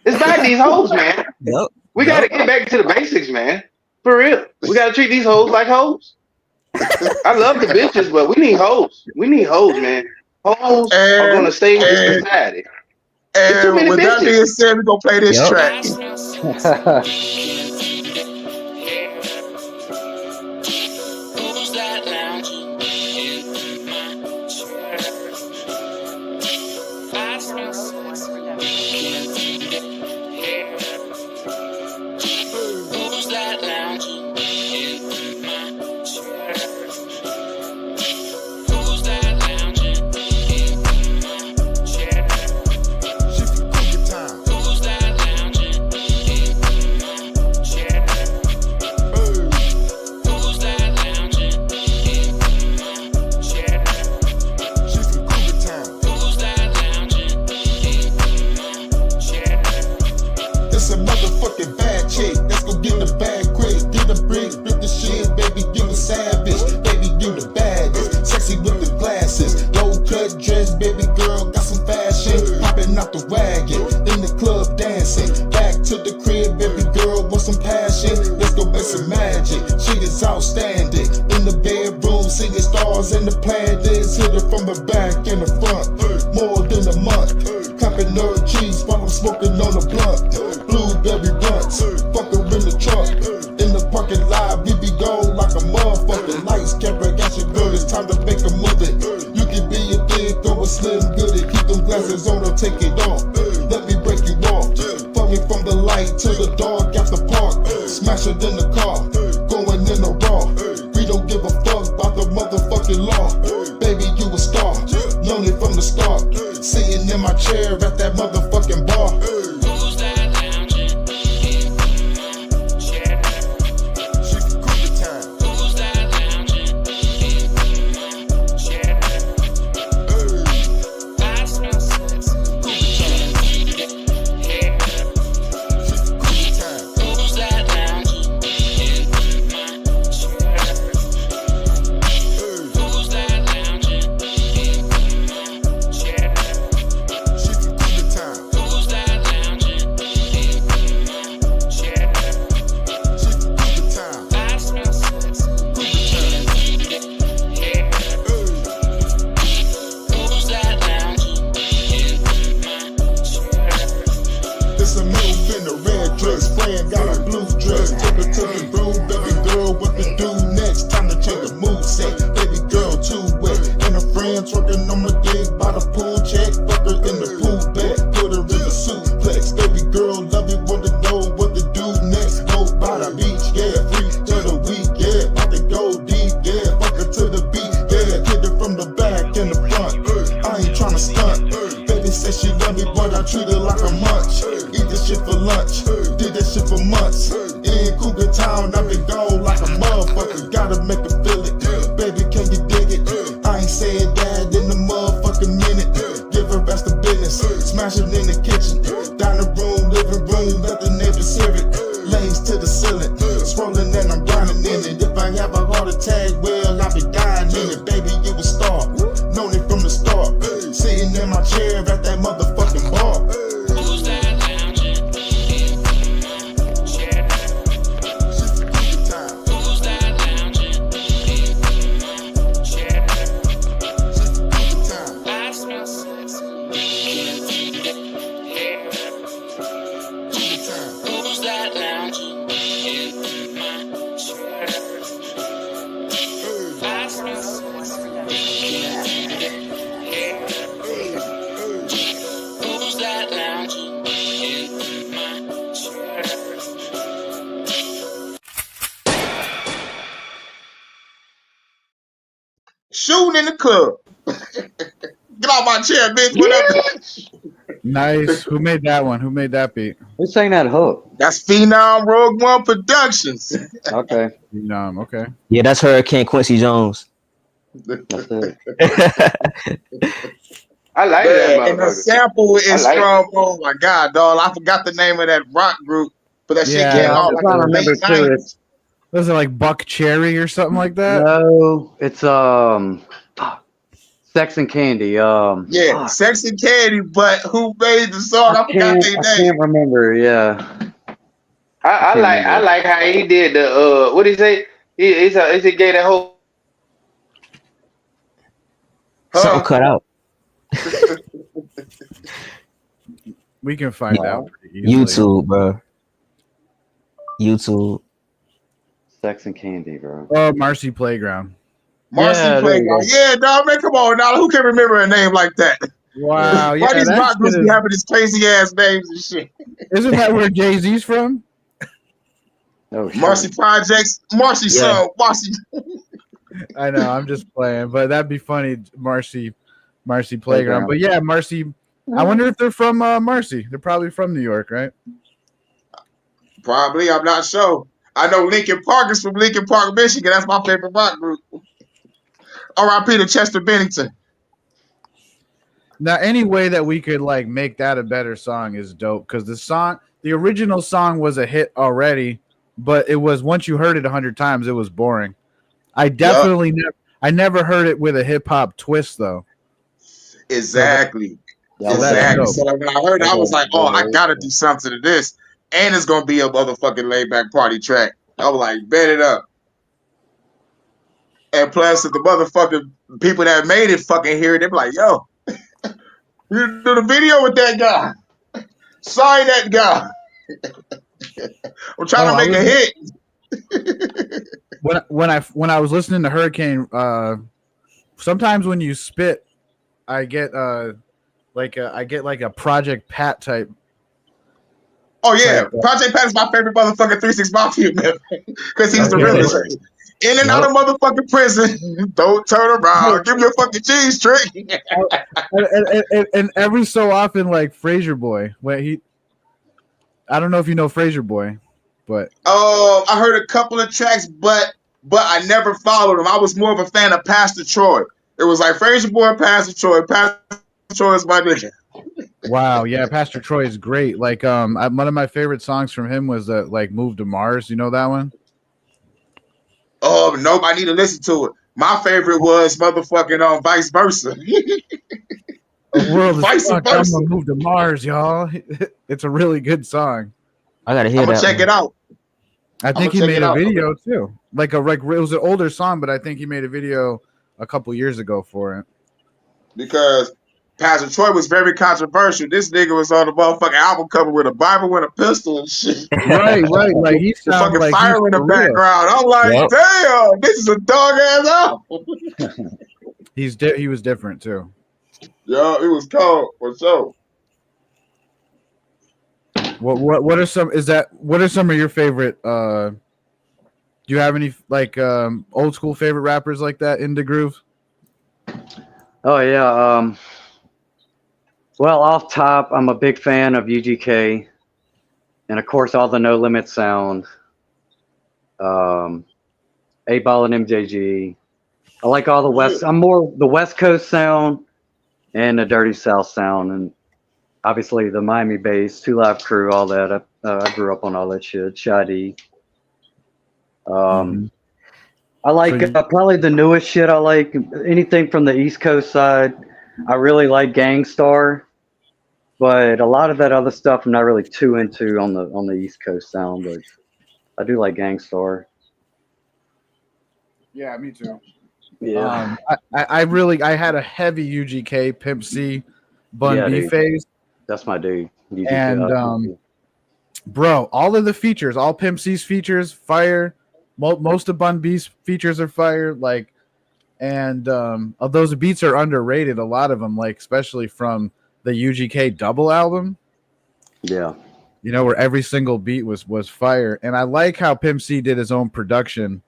It's about these hoes, man. Yep. We gotta get back to the basics, man. For real. We gotta treat these hoes like hoes. I love the bitches, but we need hoes. We need hoes, man. Hoes are gonna save this society. It's too many And with that being bitches. said, we're gonna play this track. Who's that lounging in my chair? I smell sexy in the air. Who's that lounging in my chair? Who's that lounging in my chair? Who's that lounging in my chair? Who's that lounging in my chair? Who's that lounging in my chair? It's a motherfucking bad chick. Let's go get the bag quick. Get the brick, rip the shit, baby. You a savage, baby. You the baddest. Sexy with the glasses, low cut dress, baby girl. Got some fashion, popping out the wagon. In the club dancing. Back to the crib, baby girl. Want some passion? Let's go make some magic. She is outstanding. In the bedroom, singing stars in the planets. Hit her from the back and the front. More than a month. Clapping her cheeks while I'm smoking on the blunt. Blueberry blunts, fuck her in the trunk. In the parking lot, we be gone like a motherfucker. Lights, camera, got your girl, it's time to make a movie. You can be a big or a slim goodie. Keep them glasses on or take it off. Let me break you off. Fuck me from the light to the dark at the park. Smash it in the car, going in the raw. We don't give a fuck about the motherfucking law. Baby, you a star, known it from the start. Sitting in my chair at that motherfucking bar. Who's that lounging in my chair? Who's that lounging in my chair? I smell sexy in the air. Who's that lounging in my chair? Who's that lounging in my chair? Who's that lounging in my chair? I smell sexy in the air. Who's that lounging in my chair? It's a move in a red dress, Fran got a blue dress. Took her to the room, baby girl, what to do next? Time to change the mood set, baby girl too wet. And her friends working on the dick by the pool check. Fuck her in the pool bed, put her in the suplex. Baby girl, love it, want to know what to do next. Go by the beach, yeah, free to the week, yeah. About to go deep, yeah, fuck her to the beat, yeah. Hit her from the back and the front. I ain't tryna stunt. Baby said she love me, but I treat her like a munch. Eat this shit for lunch, did that shit for months. In Cougar Town, I've been gone like a motherfucker. Gotta make her feel it. Baby, can you dig it? I ain't saying that in the motherfucker. shooting in the club. Get off my chair, bitch. What up? Nice. Who made that one? Who made that beat? Who sang that hook? That's Phenom Rogue One Productions. Okay, Okay. Yeah, that's Hurricane Quincy Jones. that's it. I like that Man, and the motherfucker. sample I is like it. from, oh my God, dog. I forgot the name of that rock group, but that shit Yeah, came Yeah, I'm out like trying in to the late remember too. 90s. was it like Buck Cherry or something like that? No, it's fuck, Sex and Candy. Yeah, Fuck, Sex and Candy, but who made the song? I forgot their I name. can't remember. Yeah, I I can't like I remember. like how he did the what did he say? He gave that whole Something Huh? cut out. We can find out pretty easily. YouTube, bro. YouTube. Sex and Candy, bro. Oh, Marcy Playground. Marcy Yeah, there you Playground. go. Yeah, dog, man, come on now. Who can remember a name like that? Wow. Why Yeah, these that rock groups shit be is. having these crazy ass names and shit? Isn't that where Jay-Z's from? Oh shit. Marcy Projects, Marcy Yeah. Son, Marcy. I know. I'm just playing, but that'd be funny. Marcy Playground. But yeah, Marcy. I wonder if they're from Marcy. They're probably from New York, right? Probably, I'm not sure. I know Lincoln Park is from Lincoln Park, Michigan. That's my favorite rock group. R.I.P. to Chester Bennington. Now, any way that we could like make that a better song is dope because the original song was a hit already, but it was once you heard it 100 times, it was boring. I definitely I never heard it with a hip hop twist though. Exactly. Yeah, Exactly. dope. So like, when I heard it, I was like, oh, I gotta do something to this. And it's gonna be a motherfucking laid back party track. I was like, bet it up. And plus, if the motherfucking people that made it fucking hear it, they be like, yo, you do the video with that guy. Sign that guy. I'm trying to make a hit. When I was listening to Hurricane, sometimes when you spit, I get like a Project Pat type. Oh yeah, Project Pat is my favorite motherfucking 3-6 Mafia member because he's the realest. In and out of motherfucking prison. Don't turn around. Give me a fucking cheese trick. and every so often, like Frasier Boy, I don't know if you know Frasier Boy, but I heard a couple of tracks, but I never followed him. I was more of a fan of Pastor Troy. It was like Frasier Boy, Pastor Troy. Pastor Troy is my nigga. Wow, yeah, Pastor Troy is great. Like, one of my favorite songs from him was like "Move to Mars." You know that one? Oh nope, I need to listen to it. My favorite was motherfucking Vice Versa. The world is Vice fucked. I'm Versa. gonna move to Mars, y'all. It's a really good song. I gotta hear I'm gonna that. check it out. I think he made a video too. Like it was an older song, but I think he made a video a couple years ago for it. Because Pastor Troy was very controversial. This nigga was on the motherfucking album cover with a Bible and a pistol and shit. Right. Like he the sounds fucking like fire in the background. I'm like, damn, this is a dog ass album. He was different too. Yo, it was cold for sure. What are some of your favorite do you have any like old school favorite rappers like that in the groove? Oh yeah. Well, off top, I'm a big fan of UGK, and of course all the No Limit sound. 8Ball and MJG. I like all the West. I'm more the West Coast sound and the Dirty South sound, and obviously the Miami bass, 2 Live Crew, all that. I grew up on all that shit. Shadi. I like probably the newest shit. I like anything from the East Coast side. I really like Gangstar, but a lot of that other stuff I'm not really too into on the East Coast sound. But I do like Gangstar. Yeah, me too. Yeah. I had a heavy UGK Pimp C Bun B dude. phase. That's my dude. UGK, And bro, all of the features, all Pimp C's features, fire. Most of Bun B's features are fire. Like, and those beats are underrated. A lot of them, like especially from the UGK double album. Yeah. Where every single beat was fire. And I like how Pimp C did his own production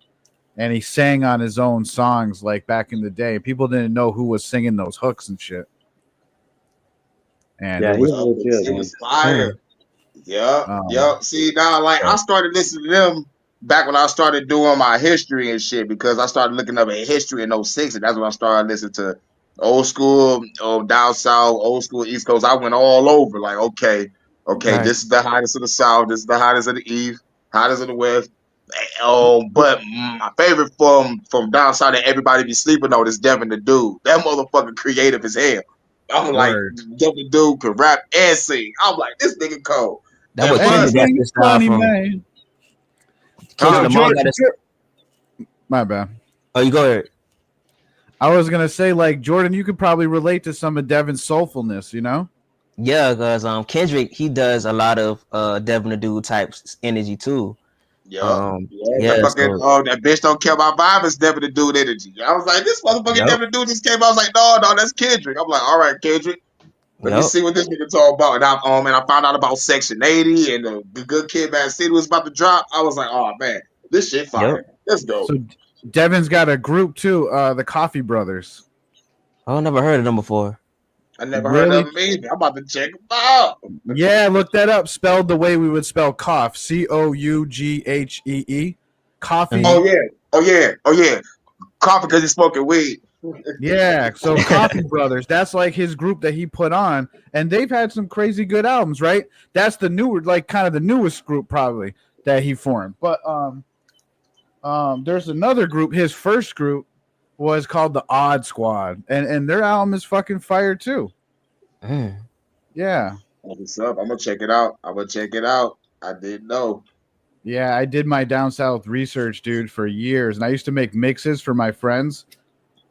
and he sang on his own songs like back in the day. People didn't know who was singing those hooks and shit. And Yeah, it he's was legit, It man. was fire. Yep, um, yep. See now, like I So, started listening to them back when I started doing my history and shit because I started looking up at history in '06, and that's when I started listening to old school, down south, old school East Coast. I went all over. Like, okay, right. this is the hottest of the South, this is the hottest of the East, hottest of the West. But my favorite from down south that everybody be sleeping on is Devin the Dude. That motherfucker creative as hell. I'm like, word. Devin the Dude could rap and sing. I'm like, this nigga cold. That And what Hey, Kendrick plus, got sing his style funny from. man. Yo, Kendrick huh? Lamar Jordan. got his. My bad. Oh, you go ahead. I was gonna say, like, Jordan, you could probably relate to some of Devin's soulfulness, you know? Yeah, because Kendrick, he does a lot of Devin the Dude type energy too. Yup. Yeah, that Yeah, fucking so that bitch don't care about vibe is Devin the Dude energy. I was like, this motherfucking yep, Devin the Dude just came out. I was like, no, that's Kendrick. I'm like, all right, Kendrick. Let me yep, see what this nigga talking about. And I found out about Section 80 and the Good Kid, Mad City was about to drop. I was like, oh man, this shit yep. fire. Let's go. So Devin's got a group too, the Coffee Brothers. I never heard of them before. I never heard of Really? him either. I'm about to check him out. Yeah, look that up. Spelled the way we would spell cough. Coughee. Hmm. Oh Coffee. yeah. Oh yeah. Oh yeah. Coffee because he's smoking weed. Yeah. So Coffee Brothers. That's like his group that he put on, and they've had some crazy good albums, right? That's the newer, like kind of the newest group probably that he formed. But there's another group. His first group was called the Odd Squad, and their album is fucking fire too. Mm. Yeah. What's up? I'm gonna check it out. I'm gonna check it out. I didn't know. Yeah, I did my down south research, dude, for years, and I used to make mixes for my friends,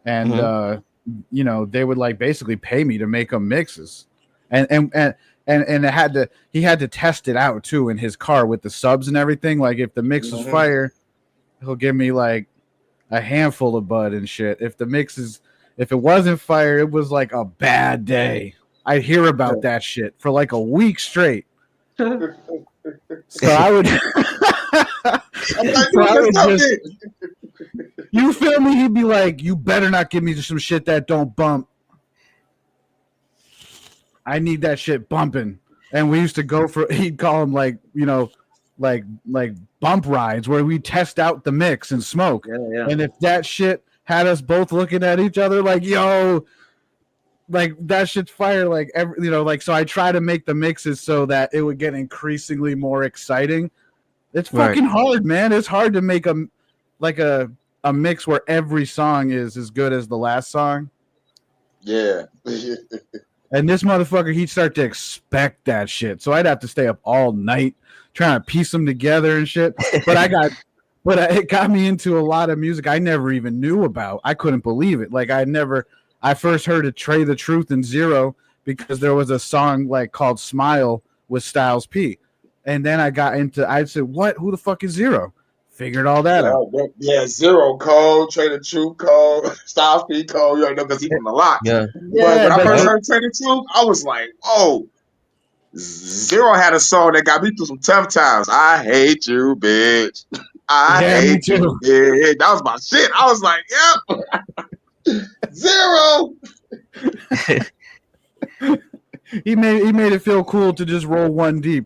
and Hmm. they would like basically pay me to make them mixes, and he had to test it out too in his car with the subs and everything. Like if the mix was Mhm. fire, he'll give me like a handful of bud and shit. If it wasn't fire, it was like a bad day. I'd hear about that shit for like a week straight. So I would. I'm like, So dude, I this would stuff just, is. you feel me? He'd be like, "You better not give me some shit that don't bump. I need that shit bumping." And we used to go for. He'd call them like like bump rides where we test out the mix and smoke. Yeah. And if that shit had us both looking at each other like, "Yo, like that shit's fire," like like so I try to make the mixes so that it would get increasingly more exciting. It's Right. fucking hard, man. It's hard to make a mix where every song is as good as the last song. Yeah. And this motherfucker, he'd start to expect that shit. So I'd have to stay up all night trying to piece them together and shit. But it got me into a lot of music I never even knew about. I couldn't believe it. Like I first heard of Trey the Truth and Zero because there was a song like called Smile with Styles P. And then I said, what? Who the fuck is Zero? Figured all that out. Yeah, Zero Code, Trader True Code, Styles P Code, you know, because he from the locks. Yeah. But Yeah, when I but first Yep. heard Trader True, I was like, oh, Zero had a song that got me through some tough times. I hate you, bitch. I yeah, me hate you, too. bitch. That was my shit. I was like, yep, Zero. He made it feel cool to just roll one deep.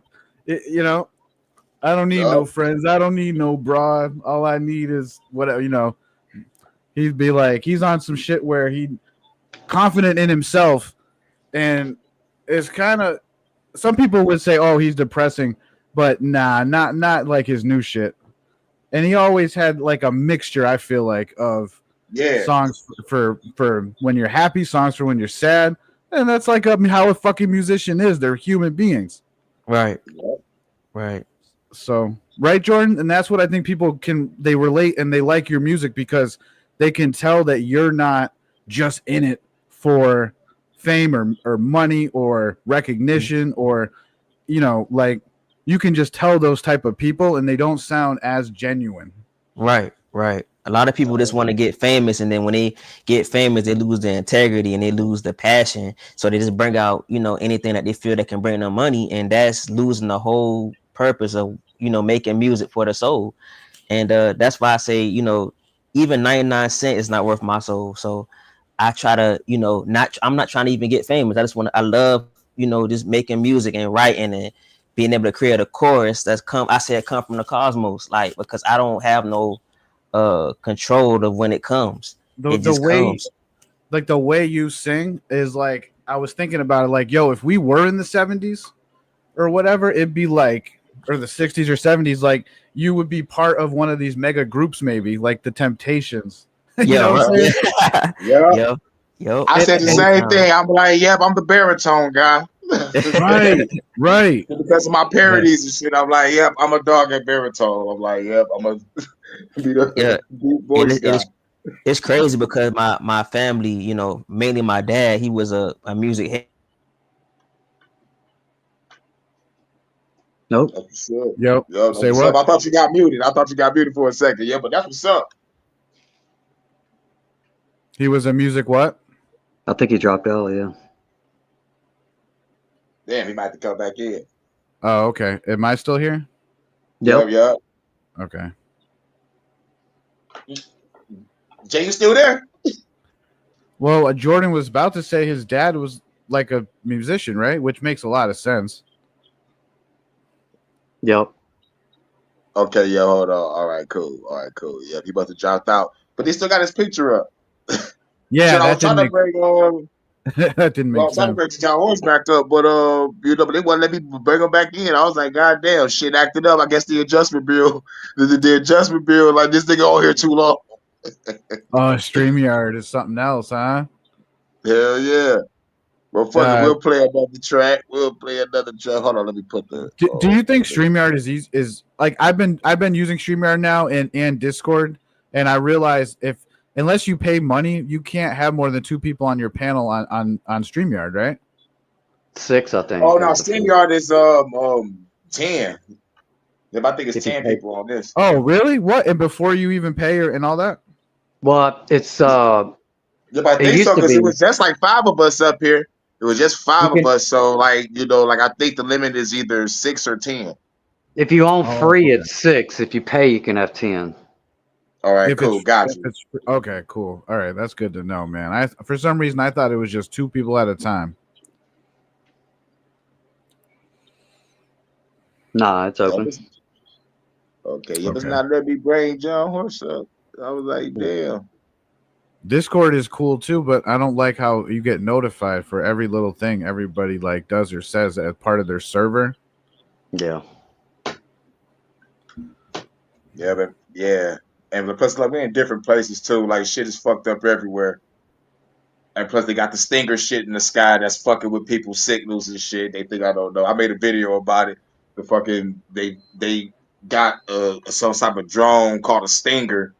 I don't need no Yup. friends. I don't need no broad. All I need is whatever. He'd be like, he's on some shit where he confident in himself, and it's kind of some people would say, oh, he's depressing, but nah, not like his new shit. And he always had like a mixture, I feel like, of Yeah. songs for when you're happy, songs for when you're sad, and that's like how a fucking musician is. They're human beings. Right. Yep. Right. So, right, Jordan? And that's what I think they relate and they like your music because they can tell that you're not just in it for fame or money or recognition or, like you can just tell those type of people and they don't sound as genuine. Right. Right. A lot of people just want to get famous, and then when they get famous, they lose their integrity and they lose the passion. So they just bring out, anything that they feel that can bring them money, and that's losing the whole purpose of making music for the soul. And that's why I say, even 99 cent is not worth my soul. So I try to, I'm not trying to even get famous. I love, just making music and writing and being able to create a chorus come from the cosmos, like, because I don't have no control of when it comes. The It the just way comes. like the way you sing is like, I was thinking about it, like, yo, if we were in the 70s or whatever, it'd be like, or the 60s or 70s, like you would be part of one of these mega groups, maybe like the Temptations. You know Yo, what I'm saying? Yeah. yo, yo. I said the And same thing. I'm like, yep, I'm the baritone guy. right, right. Because of my Yeah, parodies and shit, I'm like, yep, I'm a dog at baritone. I'm like, yep, I'm a be the yeah. deep And voice guy. it's crazy because my family, mainly my dad, he was a music head. Nope. That's what's up. Yep. Yo, that's Say what's up. what? I thought you got muted. I thought you got muted for a second. Yeah, but that's what's up. He was a music what? I think he dropped out. Yeah. Damn, he might have to come back in. Oh, okay. Am I still here? Yep, Yep. yep. Okay. Jay, you still there? Well, Jordan was about to say his dad was like a musician, right? Which makes a lot of sense. Yep. Okay, yeah, hold on. All right, cool. Yep, he must have dropped out. But he still got his picture up. Yeah, Shit, I that was trying didn't to make bring that didn't well, I make was trying to sense. bring John Horse back up, but but they wouldn't let me bring him back in. I was like, God damn, shit acted up. I guess the adjustment bill, the adjustment bill, like this nigga on here too long. Oh, StreamYard is something else, huh? Hell yeah. Well, fuck it, Uh, we'll play another track. We'll play another track. Hold on, let me put the. do you think StreamYard is like, I've been using StreamYard now and Discord, and I realize if unless you pay money, you can't have more than two people on your panel on StreamYard, right? 6, I Oh think, no, is the full. StreamYard is 10. Yep, I think it's If you 10 pay. people on this. Oh, really? What? And before you even pay and all that? Well, it's Yep, I it think so used to because it be was just like 5 of us up here. It was just you five of can us. So like like I think the limit is either 6 or 10. if you own Oh, free, okay. it's 6. If you pay, you can have 10. All right, If cool, it's got if you. it's okay, cool. All right, that's good to know, man. I for some reason I thought it was just two people at a time. Nah, it's Yep, open. okay, yep, it's Okay. not let me bring John Horse up. I was like, damn. Discord is cool too, but I don't like how you get notified for every little thing everybody like does or says as part of their server. Yeah. Yeah, but yeah. And plus like we're in different places too. Like shit is fucked up everywhere. And plus they got the stinger shit in the sky that's fucking with people's signals and shit. They think I don't know. I made a video about it. The fucking they got some type of drone called a stinger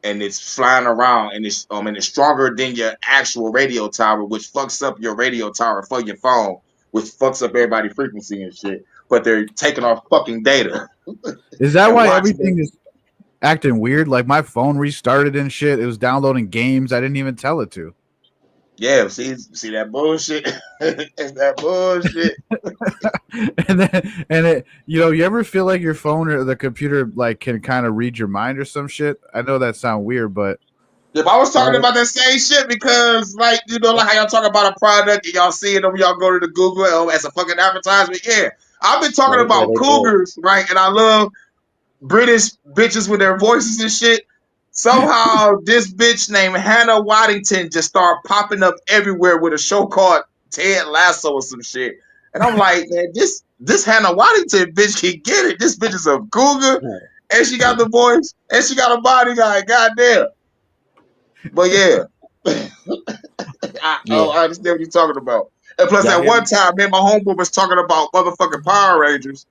and it's flying around and it's stronger than your actual radio tower, which fucks up your radio tower for your phone, which fucks up everybody's frequency and shit. But they're taking our fucking data Is that and why watching it. everything is acting weird? Like my phone restarted and shit. It was downloading games I didn't even tell it to. Yeah, see that bullshit. It's that bullshit. And it, you ever feel like your phone or the computer like can kind of read your mind or some shit? I know that sound weird, but If I was talking about that same shit because, like, like how y'all talk about a product and y'all see it when y'all go to the Google as a fucking advertisement. Yeah, I've been talking Yeah, about they do. cougars, right? And I love British bitches with their voices and shit. Somehow, this bitch named Hannah Waddington just started popping up everywhere with a show called Ted Lasso or some shit. And I'm like, man, this Hannah Waddington bitch can get it. This bitch is a cougar, and she got the voice, and she got a body guy. Goddamn. But yeah, Yeah, I understand what you're talking about. And plus, y'all at hear one me? time, me and my homeboy was talking about motherfucking Power Rangers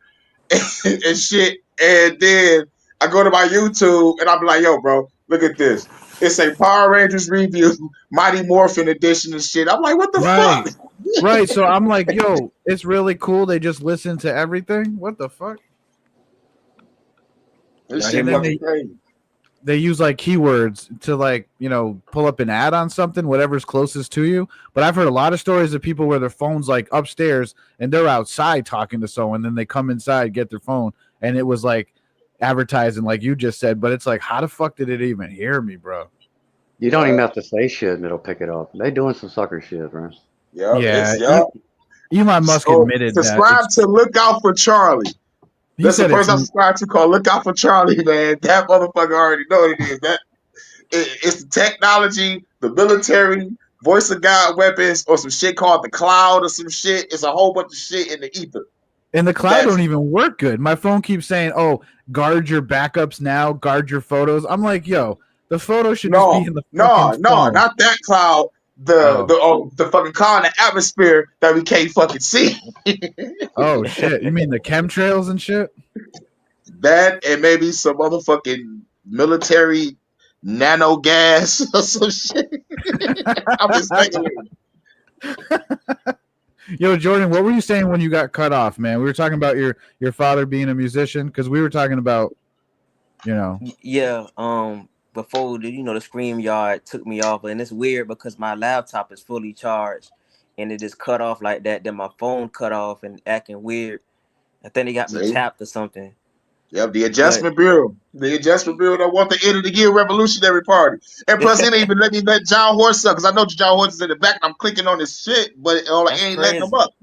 and shit. And then I go to my YouTube and I'm like, yo, bro, look at this. It's a Power Rangers review, Mighty Morphin edition and shit. I'm like, what the right, fuck? right. So I'm like, yo, it's really cool. They just listen to everything. What the fuck? This Y'all hear shit And then me? fucking crazy. they use like keywords to like pull up an ad on something, whatever's closest to you. But I've heard a lot of stories of people where their phone's like upstairs and they're outside talking to someone, then they come inside, get their phone, and it was like advertising like you just said, but it's like, how the fuck did it even hear me, bro? You don't even have to say shit and it'll pick it up. They doing some sucker shit, bro. Yep, Yeah, it's yep. Elon Musk So admitted that subscribe it's. to Look Out for Charlie. He That's the said it's. person I subscribe to called Look Out for Charlie, man. That motherfucker already know what it is. It's the technology, the military, voice of God weapons, or some shit called the cloud or some shit. It's a whole bunch of shit in the ether. And the cloud That's don't even work good. My phone keeps saying, "Oh, guard your backups now, guard your photos." I'm like, "Yo, the photo should just be in the fucking phone." not that cloud. The fucking cloud in the atmosphere that we can't fucking see. Oh shit! You mean the chemtrails and shit? That and maybe some motherfucking military nano gas or some shit. I'm just speculating. Yo, Jordan, what were you saying when you got cut off, man? We were talking about your father being a musician because we were talking about, you know. Yeah. Before the Scream Yard took me off, and it's weird because my laptop is fully charged, and it is cut off like that. Then my phone cut off and acting weird. I think they got me See? tapped or something. Yep, the But Adjustment Bureau. The Adjustment Bureau that want the end of the year revolutionary party. And plus, it ain't even let me let John Horse up because I know John Horse is in the back and I'm clicking on his shit, but it that's ain't letting him crazy. up.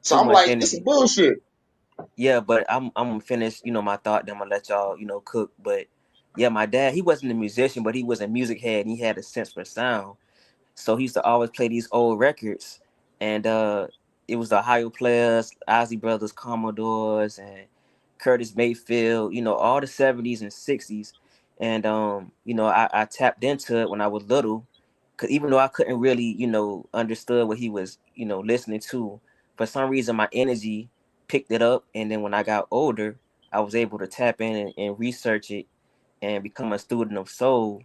So Too I'm much like, this is energy. bullshit. Yeah, but I'm gonna finish, my thought. Then I'm gonna let y'all, cook. But yeah, my dad, he wasn't a musician, but he was a music head. And he had a sense for sound. So he used to always play these old records, and it was the Ohio Players, Ozzy Brothers, Commodores, and Curtis Mayfield. All the '70s and '60s, and I tapped into it when I was little, cause even though I couldn't really, understood what he was, listening to, for some reason my energy picked it up, and then when I got older, I was able to tap in and research it and become a student of soul.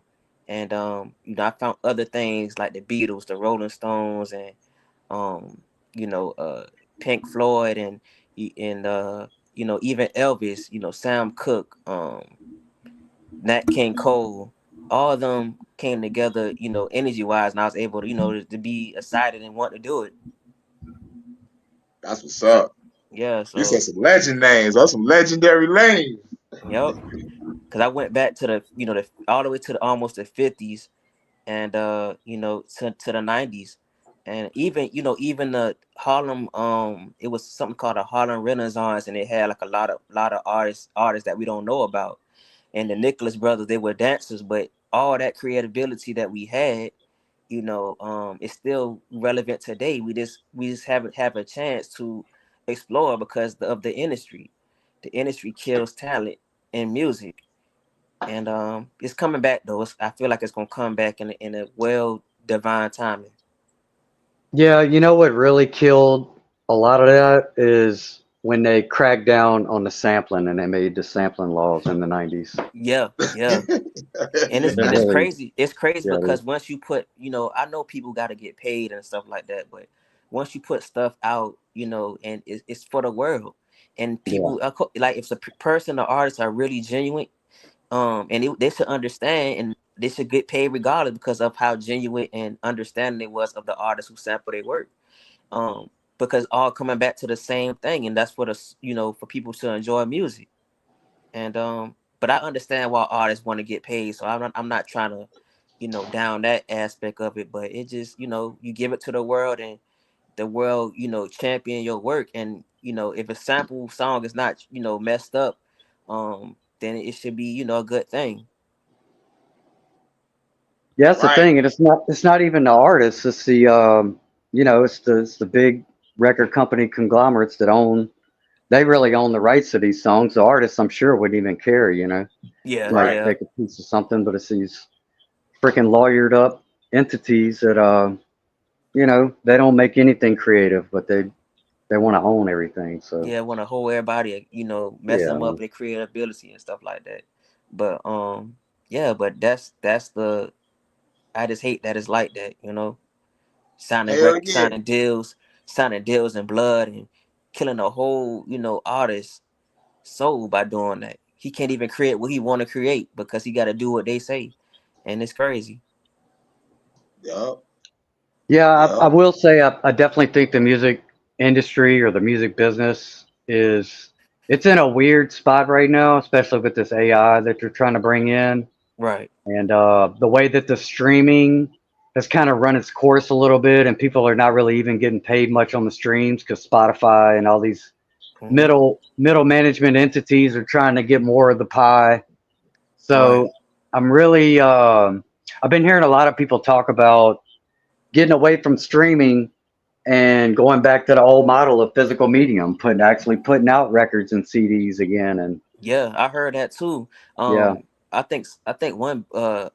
And I found other things like the Beatles, the Rolling Stones, and um, Pink Floyd, and even Elvis, Sam Cooke, Nat King Cole, all of them came together, energy wise, and I was able to, to be excited and want to do it. That's what's So up. yeah, You said so some legend names or some legendary names. yep. Because I went back to the all the way to the almost the '50s, and to the '90s, and even the Harlem, it was something called a Harlem Renaissance, and it had like a lot of artists that we don't know about. And the Nicholas brothers, they were dancers, but all that creativity that we had, is still relevant today. We just haven't have a chance to explore because of the industry. The industry kills talent in music, and it's coming back though. I feel like it's gonna come back in a well divine timing. Yeah, you know what really killed a lot of that is when they cracked down on the sampling and they made the sampling laws in the 90s. Yeah, yeah. And it's That and it's really, crazy. It's crazy yeah, because once you put, I know people got to get paid and stuff like that, but once you put stuff out, and it's for the world, and yeah. people like if the person or artists are really genuine, and they should understand and they should get paid regardless because of how genuine and understanding it was of the artist who sampled their work. Um, because all coming back to the same thing, and that's for for people to enjoy music. And but I understand why artists want to get paid, so I'm not trying to, down that aspect of it. But it just, you give it to the world, and the world, champion your work. And if a sample song is not, messed up, then it should be, a good thing. Yeah, that's the Right. thing, and it's not even the artists. It's the big record company conglomerates that own. They really own the rights to these songs. The artists, I'm sure, wouldn't even care. Yeah, Might Right. yeah, take a piece of something, but it's these freaking lawyered up entities that they don't make anything creative, but they want to own everything. So yeah. Want to hold everybody, mess them yeah, up their creativity and stuff like that. But yeah, but that's the I just hate that it's like that, Hell yeah. signing deals in blood and killing a whole, artist soul by doing that. He can't even create what he want to create because he got to do what they say, and it's crazy. Yup. yeah. I Yup. will say I definitely think the music industry or the music business is it's in a weird spot right now, especially with this AI that you're trying to bring in. Right. And the way that the streaming has kind of run its course a little bit, and people are not really even getting paid much on the streams because Spotify and all these Hmm. middle management entities are trying to get more of the pie. Right. So I'm really I've been hearing a lot of people talk about getting away from streaming and going back to the old model of physical medium, putting out records and CDs again. And Yeah, I heard that too. yeah, I think one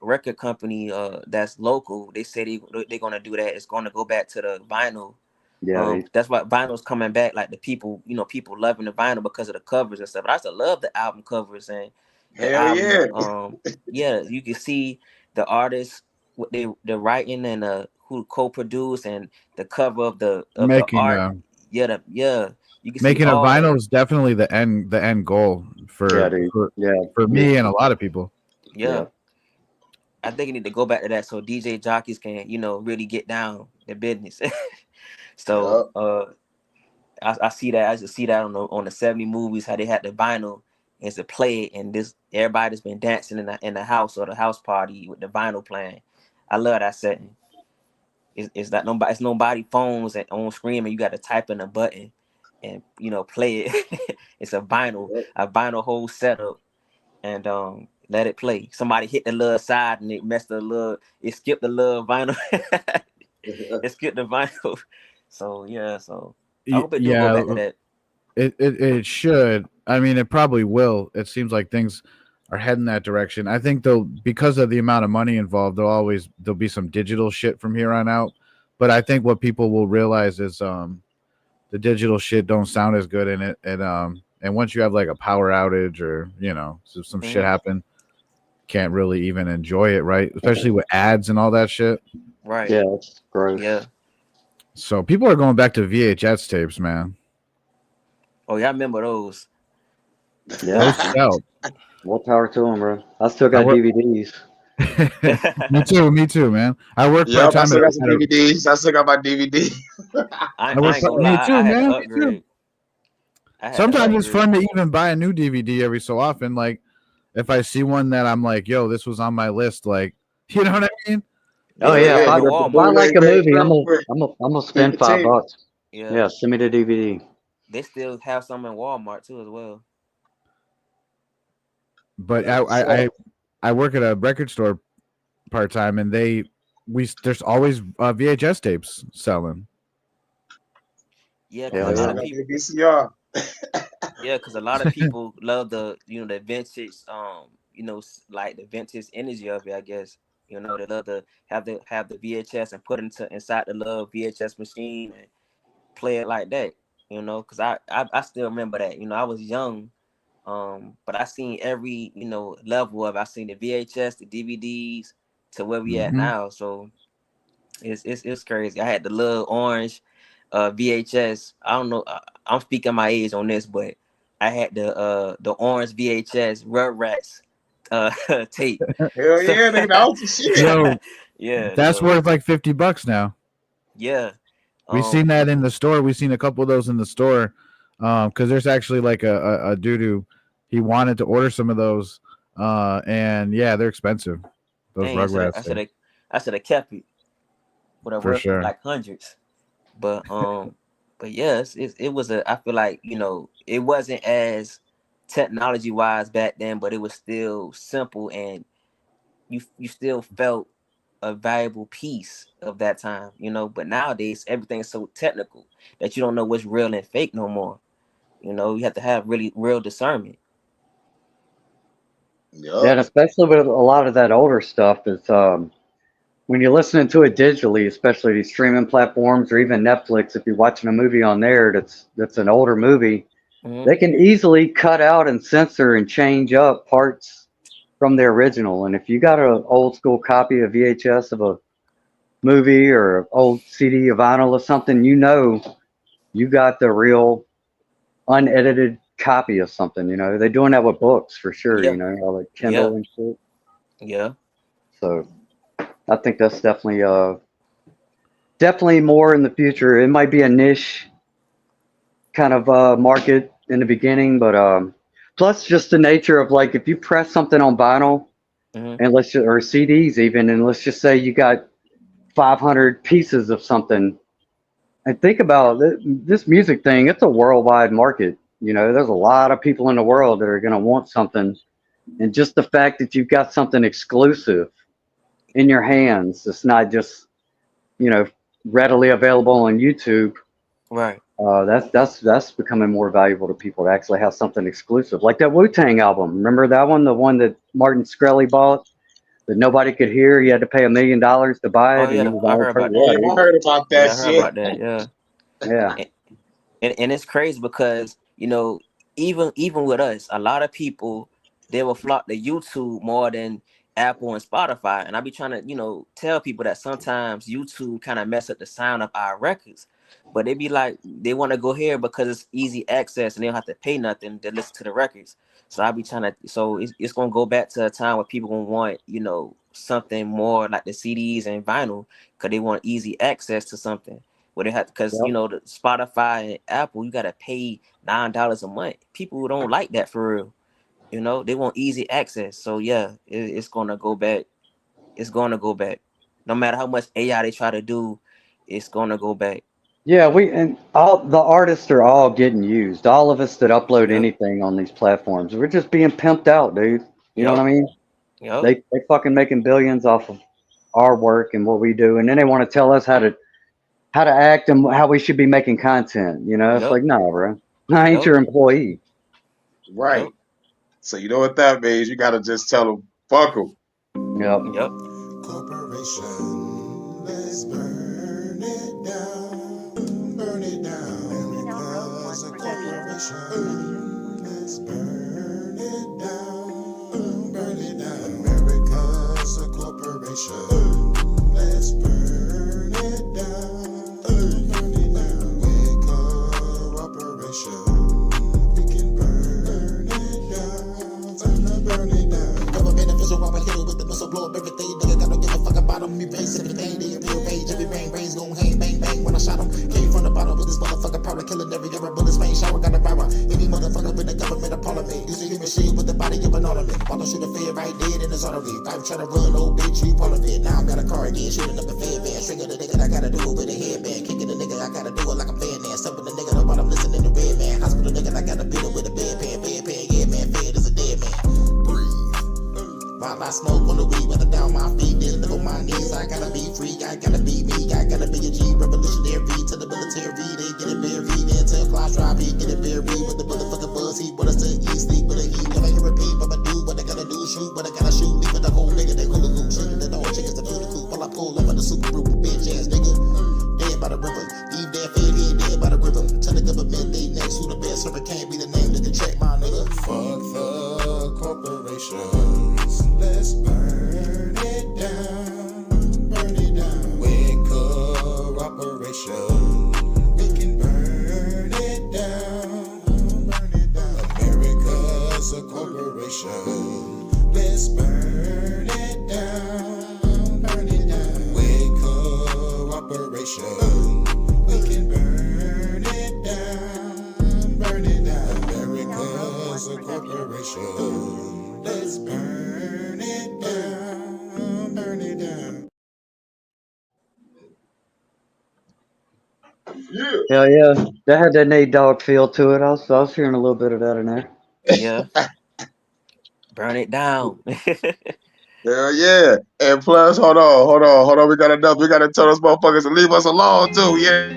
record company that's local, they said they're gonna do that. It's gonna go back to the vinyl. yeah, That's why vinyl's coming back. Like the people, people loving the vinyl because of the covers and stuff. But I still love the album covers and the Hell album. yeah. Yeah, you can see the artists, what the writing and who co-produced and the cover of the Making art. Yeah, you can see making a all that. vinyl is definitely the end goal yeah, for dude, for, yeah, for me and a lot of people. Yeah, yeah, I think you need to go back to that so DJ jockeys can really get down the business. So Yup. I see that. I just see that on the 70 movies how they had the vinyl and to play it, and this everybody's been dancing in the house or the house party with the vinyl playing. I love that setting. It's that nobody, it's nobody phones and on screen, and you got to type in a button and play it. It's a vinyl whole setup, and let it play. Somebody hit the little side and it skipped the little vinyl. It skipped the vinyl. So yeah, so I hope it do go Yeah, back to that. it should. I mean, it probably will. It seems like things are heading that direction. I think though, because of the amount of money involved, there'll be some digital shit from here on out. But I think what people will realize is the digital shit don't sound as good in it, and once you have like a power outage or some shit Mhm. happen, can't really even enjoy it, right? Especially with ads and all that shit. Right. yeah. It's gross. Yeah. So people are going back to VHS tapes, man. Oh yeah, I remember those. Yeah, Those sell. more power to them, bro. I still I got work. DVDs. Me too, man. I work part Yup, I time still got some at a. DVDs. I still got my DVD. I I work. ain't gonna Me lie, too, I had to man. Me too. upgrade. I had to Sometimes it's upgrade. fun to even buy a new DVD every so often. Like if I see one that I'm like, yo, this was on my list. Like, you know what I mean? They Oh Hell still yeah, yeah, if have I them hit at up the if I Walmart. like bootleg a page movie, real quick. I'm gonna Keep spend the five tape. bucks. Yeah, Yeah, send me the DVD. they still have some in Walmart too as well. But That's what's up. I work at a record store part time, and there's always VHS tapes selling. Yeah, because Hell a I lot still yeah. of got people. the VCR. Yeah, because a lot of people love the vintage, like the vintage energy of it. I guess they love to have the VHS and put it inside the little VHS machine and play it like that. Because I still remember that. I was young, but I seen every level of. I seen the VHS, the DVDs, to where we at Hmm. now. So it's crazy. I had the little orange VHS. I don't know. I'm speaking my age on this, but I had the orange VHS Rugrats tape. Hell So yeah, nigga, that was the shit. Yo, yeah, that's so worth like $50 now. yeah, We've seen um, that in the store. We've seen a couple of those in the store. Because there's actually like a dude who he wanted to order some of those. And yeah, they're expensive. Those dang, Rugrats things, I should have kept it. Would have for worth sure. like hundreds. But yes, it was I feel like it wasn't as technology wise back then, but it was still simple and you still felt a valuable piece of that time. But nowadays everything's so technical that you don't know what's real and fake no more. You have to have really real discernment. Yeah, Yup. and especially with a lot of that older stuff is when you're listening to it digitally, especially these streaming platforms or even Netflix, if you're watching a movie on there that's an older movie, Hmm. they can easily cut out and censor and change up parts from the original. And if you got an old school copy of VHS of a movie or an old CD of vinyl or something, you got the real unedited copy of something. They're doing that with books for sure. Yeah, All the yeah, Kindle and shit. yeah. So I think that's definitely more in the future. It might be a niche kind of market in the beginning, but plus just the nature of like if you press something on vinyl Mhm. and let's just or CDs even, and let's just say you got 500 pieces of something, and think about this music thing. It's a worldwide market. You know, there's a lot of people in the world that are going to want something, and just the fact that you've got something exclusive in your hands, it's not just readily available on YouTube. Right. That's becoming more valuable to people to actually have something exclusive, like that Wu-Tang album. Remember that one, the one that Martin Shkreli bought that nobody could hear? He had to pay $1 million to buy Oh it, and he yeah, was I the only heard person. about that. Yeah, I heard about that Yeah, I heard shit. about that. Yeah. Yeah, And it's crazy because even with us, a lot of people they will flock to YouTube more than Apple and Spotify. And I be trying to tell people that sometimes YouTube kind of mess up the sound of our records, but they be like they want to go here because it's easy access and they don't have to pay nothing to listen to the records. So I be trying to it's gonna go back to a time where people gonna want something more like the CDs and vinyl because they want easy access to something. Where they have because yep. the Spotify and Apple, you gotta pay $9 a month. People don't like that for real. They want easy access. So yeah, it's gonna go back. It's gonna go back. No matter how much AI they try to do, it's gonna go back. Yeah, we and all the artists are all getting used. All of us that upload Yep. anything on these platforms, we're just being pimped out, dude. You know what Yep. I mean? Yep. They fucking making billions off of our work and what we do, and then they want to tell us how to act and how we should be making content. It's Yep. like, no, bro, I ain't Yep. your employee. Yep. Right. So you know what that means? You gotta just tell them, fuck them. Yep. Yep. Corporation, let's burn it down, burn it down. Because a corporation, let's burn it down, burn it down. America's a corporation, let's burn it down, burn it down. With cooperation, we can burn it down, burn it down. Government official, I'm a hero with the missile, blow up everything. Nigga got no give a fuck about them. You base everything, they a real rage. Every brains gon' hang, bang, bang. When I shot him, came from the bottom with this motherfucker power, killing every other bullet, rain shower, got a power. Any motherfucker in the government or parliament, use a human shield with the body of an ornament. While I shoot a fed right dead in his artery. I'm trying to run, old bitch, you part of it. Now I got a car again, shooting up a fed van. Stringing the nigga, I gotta do it with a headband. Kicking the nigga, I gotta do it like I'm fan man. Stumping the nigga, while I'm listening to Red Man. Hospital nigga, I gotta beat it with a bedpan. Yeah, man, fed is a dead man. While I smoke on the weed, whether down my feet, then live on my knees. I gotta be free, I gotta be me, I gotta be a G, revolutionary to the military. They get it buried, until Claus drive, he get it buried with the motherfucking buzz. He want us to eat, sleep with a heat. Never hear repeat, but I do what I gotta do, shoot what I gotta shoot. Leaving the whole nigga, they hula hoop, shooting the dog chickens, the food coop. While I pull up on the super group, bitch ass nigga, dead by the river. Leave that fed head dead by the river. Tell the government they next, who the best server can't be the name that can check my nigga. Fuck the corporations. Let's burn it down, burn it down. With cooperation, we can burn it down, burn it down. America's a corporation. Let's burn it down, burn it down. With cooperation, we can burn it down, burn it down. America's a corporation. Let's burn it down, burn it down. Yeah. Hell yeah, that had that Nate Dogg feel to it. I was hearing a little bit of that in there. Yeah. Burn it down. Hell yeah. And plus, hold on. We gotta tell those motherfuckers to leave us alone too. Yeah.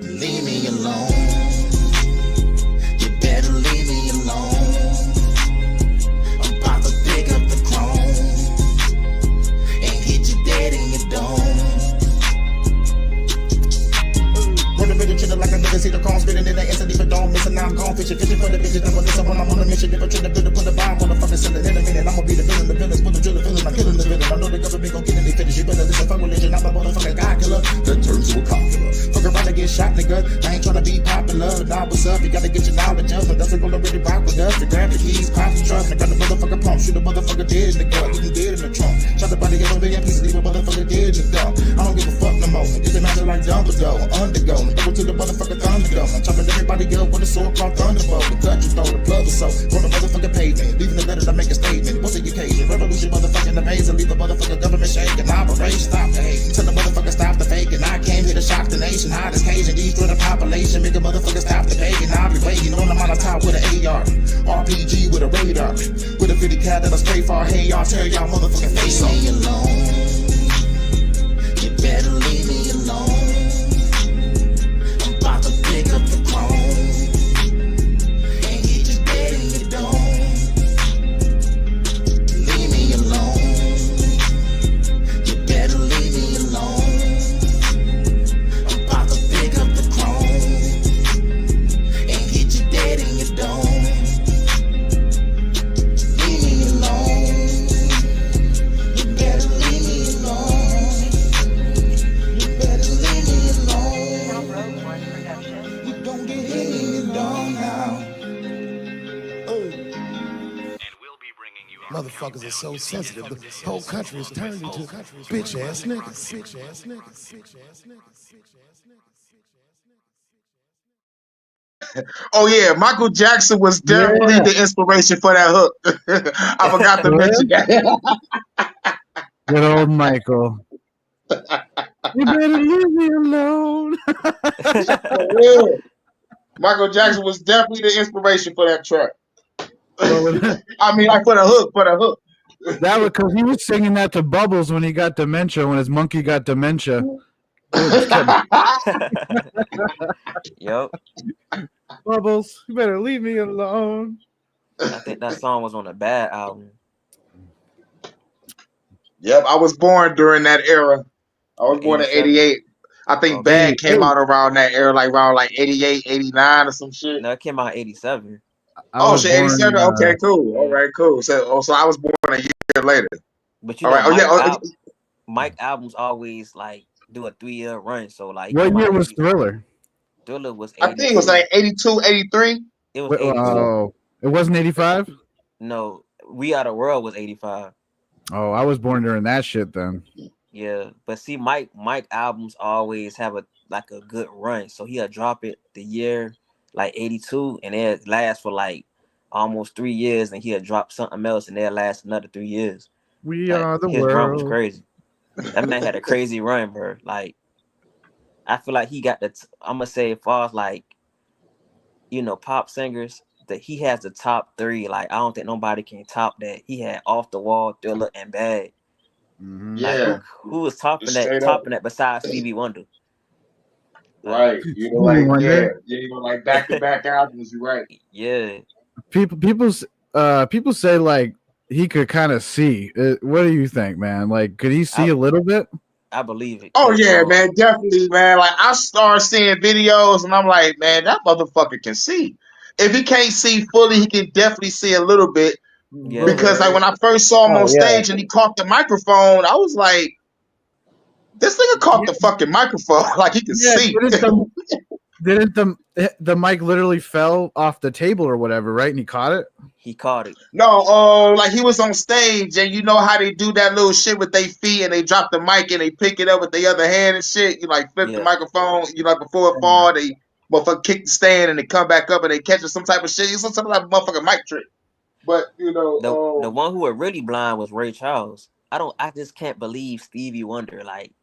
Leave me alone. You better leave me alone. I'm about to pick up the chrome and hit you dead in your dome. Run the video chillin' like a nigga see the chrome spittin' in the instant, even don't miss it. Now I'm gone fishing for the bitches. Never listen when I'm on a mission. Never try to build put a bomb on the fucking ceiling in a minute. I'ma be the villain, the villains, put the drill, villain, I'm killing the villain. I know the government gon' get in they finish. You better listen, fuck religion. I'm a motherfucking God killer that turns to a cop killer. Fuck around and get shot, nigga. I ain't tryna be popular. love. Now what's up? You gotta get your knowledge up. But doesn't gonna really rock with us. To grab the keys, pop the trunk. I got the motherfucker pump. Shoot a motherfucker dead in the gun. You dead in the trunk. Shot the body, get over your piece. Leave a motherfucker dead in the dump. I don't give a fuck no more. Get the master like Dumbledore. Undergo. Go to the motherfucker Thunderdome. I'm chopping everybody up with a sword called Thunderbolt. The cut you throw the plug is so. On the motherfucking pavement. Leaving the letter to make a statement. What's the occasion? Revolution, motherfucking amazing. Leave the motherfucker government shaking. Operation, stop the hate. Tell the motherfucker stop the faking. I came here to shock the nation. Hide as Cajun. Destroy the population. Make a motherfucker stop the pagan. I'll be waiting on the top with an AR. RPG with a radar. With a 50 cat that'll spray far. Hey, y'all, tear y'all motherfucking face off. Leave me alone. You better leave me alone. I'm about to pick up the chrome. And get you dead in your dome. Leave me alone. You better leave me alone. I'm about to pick up the chrome. And get you dead in your dome. Leave me alone. You better leave me alone. You better leave me alone. You don't get hit in your dome now. Motherfuckers are so sensitive. The whole country is turned into bitch ass niggas. Bitch ass niggas. Bitch ass niggas. Oh yeah, Michael Jackson was definitely the inspiration for that hook. I forgot to mention that. Good old Michael. You better leave me alone. For real. Michael Jackson was definitely the inspiration for that track. I mean, like for the hook. That was because he was singing that to Bubbles when he got dementia, when his monkey got dementia. Yep. Bubbles, you better leave me alone. I think that song was on a Bad album. Yep, I was born during that era. I was born in 88. I think Bad came out around that era, like around like 88, 89 or some shit. No, it came out in 87. Oh shit, 87? Okay, cool. All right, cool. So I was born a year later. But you all know, right. Mike albums always like do a 3-year run. So like, what year was Thriller? Thriller was 82. I think it was like 82, 83. It was 82. Oh, it wasn't 85? No, We Are the World was 85. Oh, I was born during that shit then. Yeah, but see, Mike albums always have a good run. So he'll drop it the year like 82, and it lasts for like almost 3 years, and he'll drop something else, and it'll last another 3 years. We are the his world. His run was crazy. That man had a crazy run, bro. Like, I feel like he got I'm gonna say, as far as like, pop singers, that he has the top 3. Like, I don't think nobody can top that. He had Off the Wall, Thriller, and Bad. Mm-hmm. Yeah. Like, who was topping that besides Stevie Wonder? Right. Like back-to-back albums. You're right. Yeah. People say like he could kind of see. What do you think, man? Like, could he see a little bit? I believe it. Oh yeah, man, definitely, man. Like I start seeing videos, and I'm like, man, that motherfucker can see. If he can't see fully, he can definitely see a little bit. Yeah, because like when I first saw him on stage and he caught the microphone, I was like, this nigga caught the fucking microphone, like he can see. Didn't the mic literally fell off the table or whatever, right? And he caught it? He caught it. No, like he was on stage, and you know how they do that little shit with their feet, and they drop the mic and they pick it up with their other hand and shit. You like flip the microphone, before it fall, they motherfucker kick the stand and they come back up and they catch it, some type of shit. It's some type of motherfucking mic trick. But the one who was really blind was Ray Charles. I just can't believe Stevie Wonder. Like,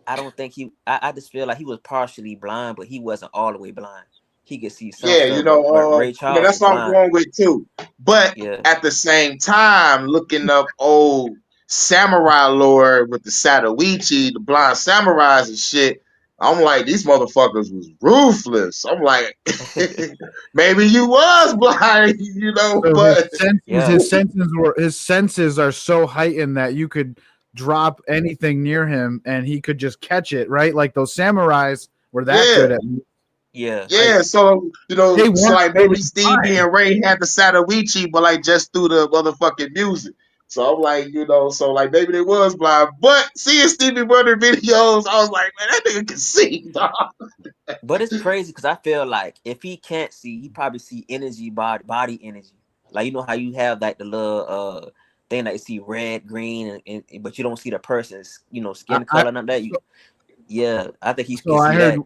I don't think I just feel like he was partially blind, but he wasn't all the way blind. He could see some stuff, but Ray Charles, that's what I'm going with too. But at the same time, looking up old samurai lore with the Sadawichi, the blind samurais and shit, I'm like, these motherfuckers was ruthless. I'm like, maybe you was blind, So but his senses are so heightened that you could drop anything near him and he could just catch it, right? Like those samurais were that good at it. Yeah. So so like maybe Stevie and Ray had the Sadawichi, but like just through the motherfucking music. So I'm like, so like maybe they was blind. But seeing Stevie Wonder videos, I was like, man, that nigga can see, dog. But it's crazy because I feel like if he can't see, he probably see energy, body energy. Like you know how you have like the little thing that you see red, green, and but you don't see the person's skin color. None of that. Yeah, I think he So can I see heard that.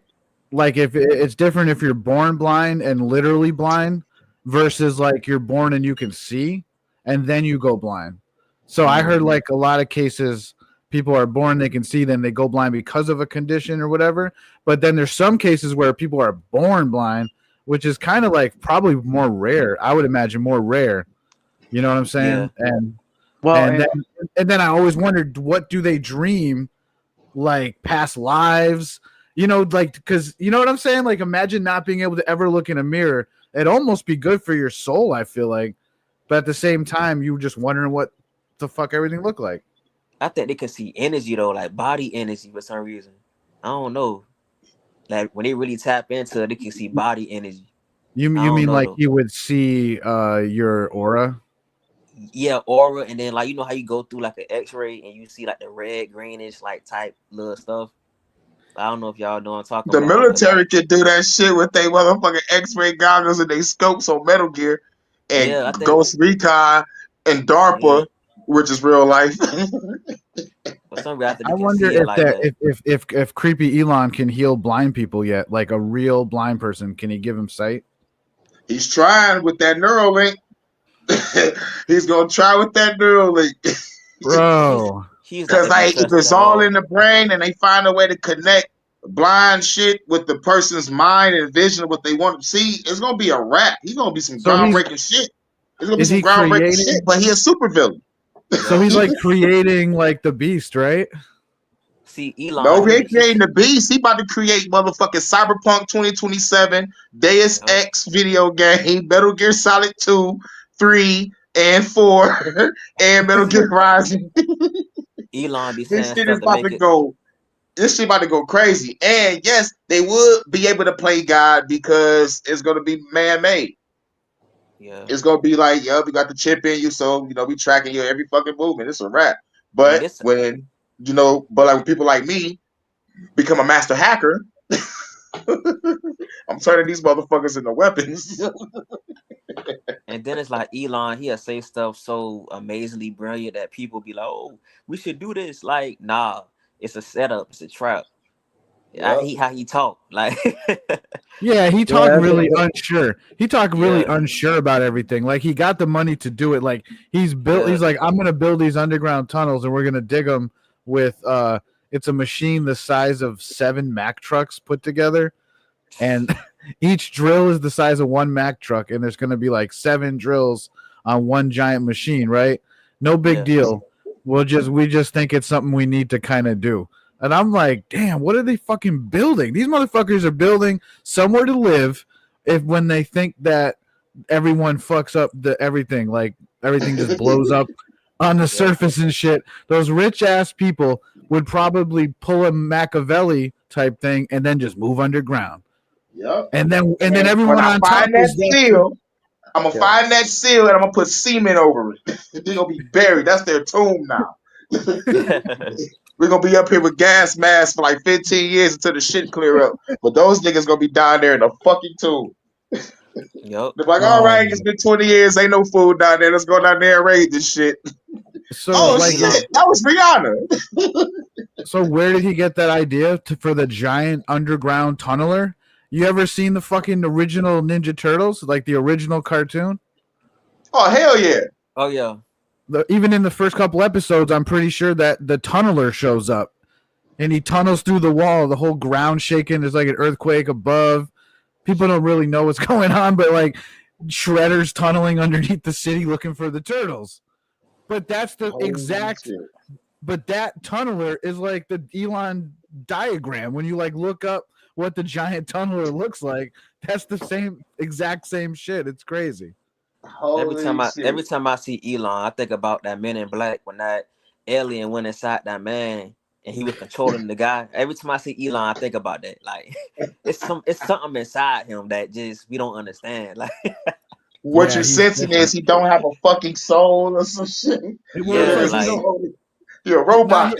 like if it's different if you're born blind and literally blind versus like you're born and you can see and then you go blind. So I heard like a lot of cases people are born they can see then they go blind because of a condition or whatever. But then there's some cases where people are born blind, which is kind of like probably more rare. I would imagine more rare. You know what I'm Yeah. saying? And Well, and then I always wondered what do they dream like past lives, like because you know what I'm saying, like imagine not being able to ever look in a mirror. It'd almost be good for your soul, I feel like, but at the same time you just wondering what the fuck everything looked like. I think they can see energy though, like body energy for some reason. I don't know. Like when they really tap into it, they can see body energy. You I you don't mean know like though. you would see your aura? Yeah, aura, and then like you know how you go through like an X-ray and you see like the red, greenish like type little stuff. I don't know if y'all know what I'm talking The about, but military like can do that shit with they motherfucking X-ray goggles and they scopes on Metal Gear and yeah, I think Ghost Recon and yeah. DARPA, which is real life. For some reason, I think I they can wonder see it if like that that. if creepy Elon can heal blind people yet, like a real blind person, can he give him sight? He's trying with that Neuralink. He's gonna try with that Neuralink. Bro, He's not Cause to be like if trusted it's at all in all. the brain and they find a way to connect blind shit with the person's mind and vision of what they want to see, it's gonna be a wrap. He's gonna be some so he's groundbreaking shit. It's gonna be is some he groundbreaking shit, creating but he a super villain. so Yup. he's like creating like the beast, right? See, Elon, No, he he ain't creating the beast. He about to create motherfucking Cyberpunk 2027, Deus yup. Ex video game, Metal Gear Solid 2, 3, and 4, and Metal Gear Rising. Elon be This saying shit is stuff to about make to it. go. This shit about to go crazy. And yes, they would be able to play God because it's gonna be man-made. Yeah. It's gonna be like, yo, we got the chip in you, so we tracking your every fucking movement. It's a wrap. And But this, when people like me become a master hacker, I'm turning these motherfuckers into weapons. and then it's like Elon, he'll say stuff so amazingly brilliant that people be like, "Oh, we should do this." Like, nah, it's a setup. It's a trap. I Yep. hate how he talk. Like, Yeah, he yeah, talked really unsure. He talked really yeah, unsure about everything. Like he got the money to do it. Like he's built. yeah, He's like, I'm gonna build these underground tunnels, and we're gonna dig them with. It's a machine the size of 7 Mack trucks put together, and each drill is the size of 1 Mack truck, and there's gonna be like 7 drills on one giant machine. Right? No big yeah. deal. We just think it's something we need to kind of do. And I'm like, damn, what are they fucking building? These motherfuckers are building somewhere to live if when they think that everyone fucks up the everything, like everything just blows up on the Yep. surface and shit. Those rich ass people would probably pull a Machiavelli type thing and then just move underground. Yep. And then And when everyone I on top find that is that seal, I'm gonna yeah. find that seal and I'm gonna put semen over it. They're gonna be buried. That's their tomb now. We're gonna be up here with gas masks for like 15 years until the shit clear up. But those niggas gonna be down there in a fucking tomb. Yep. They're like, all oh, right, it's been 20 years, ain't no food down there. Let's go down there and raid this shit. so Oh And like Elon, shit, that was Rihanna. so where did he get that idea for the giant underground tunneler? You ever seen the fucking original Ninja Turtles, like the original cartoon? Oh hell yeah. oh yeah, Even in the first couple episodes, I'm pretty sure that the tunneler shows up and he tunnels through the wall. The whole ground shaking. There's like an earthquake above. People don't really know what's going on, but like Shredder's tunneling underneath the city looking for the turtles. But that's the Holy exact. shit. But that tunneler is like the Elon diagram. When you like look up what the giant tunneler looks like, that's the exact same shit. It's crazy. Holy shit. every time I see Elon, I think about that Men in Black when that alien went inside that man and he was controlling the guy. Every time I see Elon, I think about that. Like, it's something inside him that just we don't understand. Like, what Yeah, you're he's sensing is different. he don't have a fucking soul or some shit. Well, it's Yeah, like Because you he's like don't. you're a Now, robot.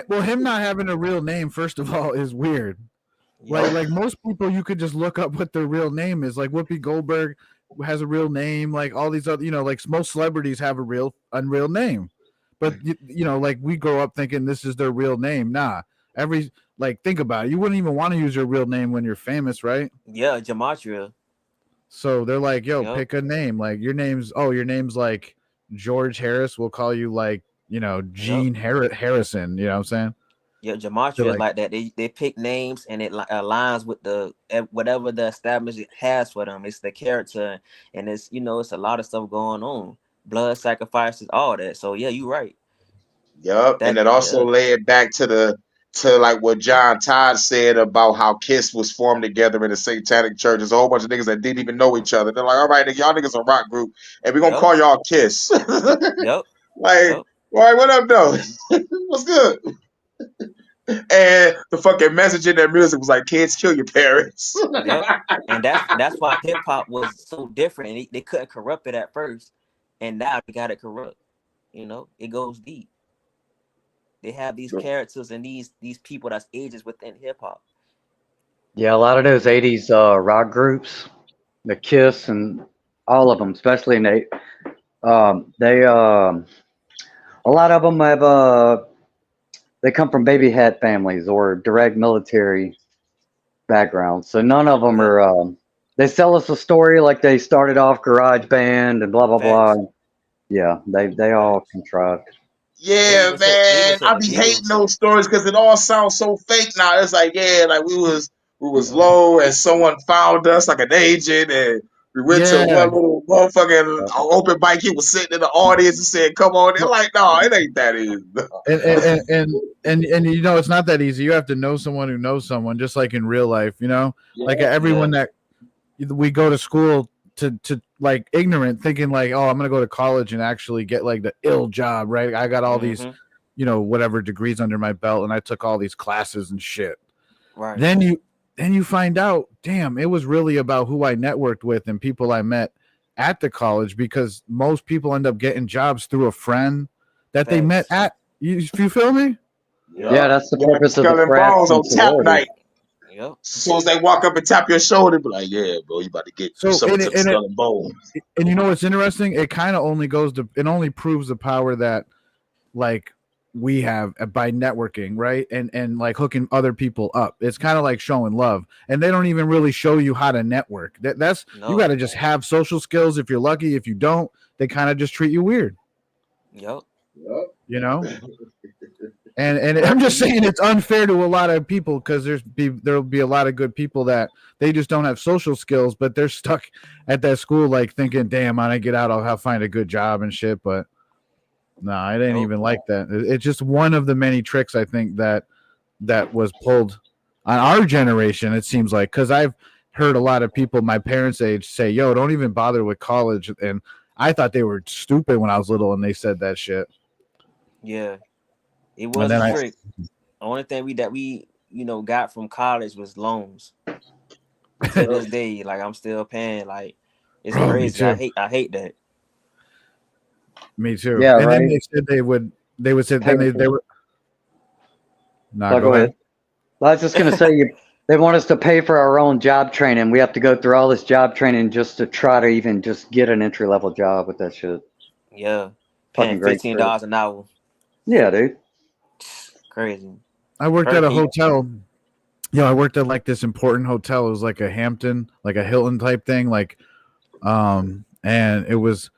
well, him not having a real name, first of all, is weird. yup, Like most people, you could just look up what their real name is. Like Whoopi Goldberg has a real name. Like all these other, like most celebrities have a real unreal name. But like we grow up thinking this is their real name. Nah, think about it. You wouldn't even want to use your real name when you're famous, right? yeah, gematria. So they're like, yo, Yup, pick a name. Like your name's like George Harris. We'll call you like, yup. Gene Harrison. You know what I'm saying? Yeah, They're gematria is like, like that. They pick names and it aligns with the whatever the establishment has for them. It's the character, and it's a lot of stuff going on. Blood sacrifices, all that. So yeah, you right. Yup. And That it also yeah, led back to like what John Todd said about how Kiss was formed together in the satanic church. There's a whole bunch of niggas that didn't even know each other. They're like, all right, nigga, y'all niggas a rock group, and we're gonna yep, call y'all Kiss. yep, Like, yep, all right, what up, though? What's good? And the fucking message in their music was like, kids, kill your parents. yep. And that's why hip hop was so different. And they couldn't corrupt it at first, and now they got it corrupt. It goes deep. They have these characters and these people that's ages within hip hop. Yeah, a lot of those '80s rock groups, the Kiss and all of them, especially in they a lot of them have they come from baby hat families or direct military backgrounds. So none of them Yep, are. They sell us a story like they started off garage band and blah blah blah. facts, Yeah, they all facts. contrived. They Yeah, even said they even man. said I the be hating Beatles. those stories because it all sounds so fake now. It's like, yeah, like we was low and someone found us like an agent and we went to yeah. one little motherfucking open mic. He was sitting in the audience and said, "Come on." They're like, no, it ain't that easy. And it's not that easy. You have to know someone who knows someone, just like in real life. Like everyone Yeah, that we go to school to like ignorant, thinking like, oh, I'm gonna go to college and actually get like the ill job, right? I got all these, mm-hmm, whatever degrees under my belt, and I took all these classes and shit. right. Then you find out, damn, it was really about who I networked with and people I met at the college, because most people end up getting jobs through a friend that they met Facts. at. You feel me? Yeah, Yup. that's the You're like purpose of the Skull and frats Bones and on tap sororities. night. Yep. As soon as they walk up and tap your shoulder, be like, yeah, bro, you about to get So something to the Skull and Bones. and you know what's interesting? It kind of only it only proves the power that like we have by networking, right? And like hooking other people up. It's kind of like showing love, and they don't even really show you how to network. That's you got No. to just have social skills. If you're lucky, if you don't, they kind of just treat you weird, Yep. Yup. you know. And I'm just saying it's unfair to a lot of people, because there'll be a lot of good people that they just don't have social skills, but they're stuck at that school like thinking, damn, when I get out, I'll find a good job and shit. But no, it ain't Nope. even like that. It's just one of the many tricks I think that was pulled on our generation. It seems like, because I've heard a lot of people my parents' age say, "Yo, don't even bother with college," and I thought they were stupid when I was little and they said that shit. Yeah. It And was a then trick. The only thing we got from college was loans. To Yup. this day, like I'm still paying. Like it's bro, me crazy. I too, hate that. me too. Yeah, And then right. they said they would say, then Pay they for. were, nah, No, go go ahead. ahead. I was just gonna say they want us to pay for our own job training. We have to go through all this job training just to try to even just get an entry level job with that shit. Yeah. Paying Fucking great trick. $15 an hour. Yeah, dude. Crazy. I worked Per at a people. hotel. I worked at like this important hotel. It was like a Hampton, like a Hilton type thing, like and it was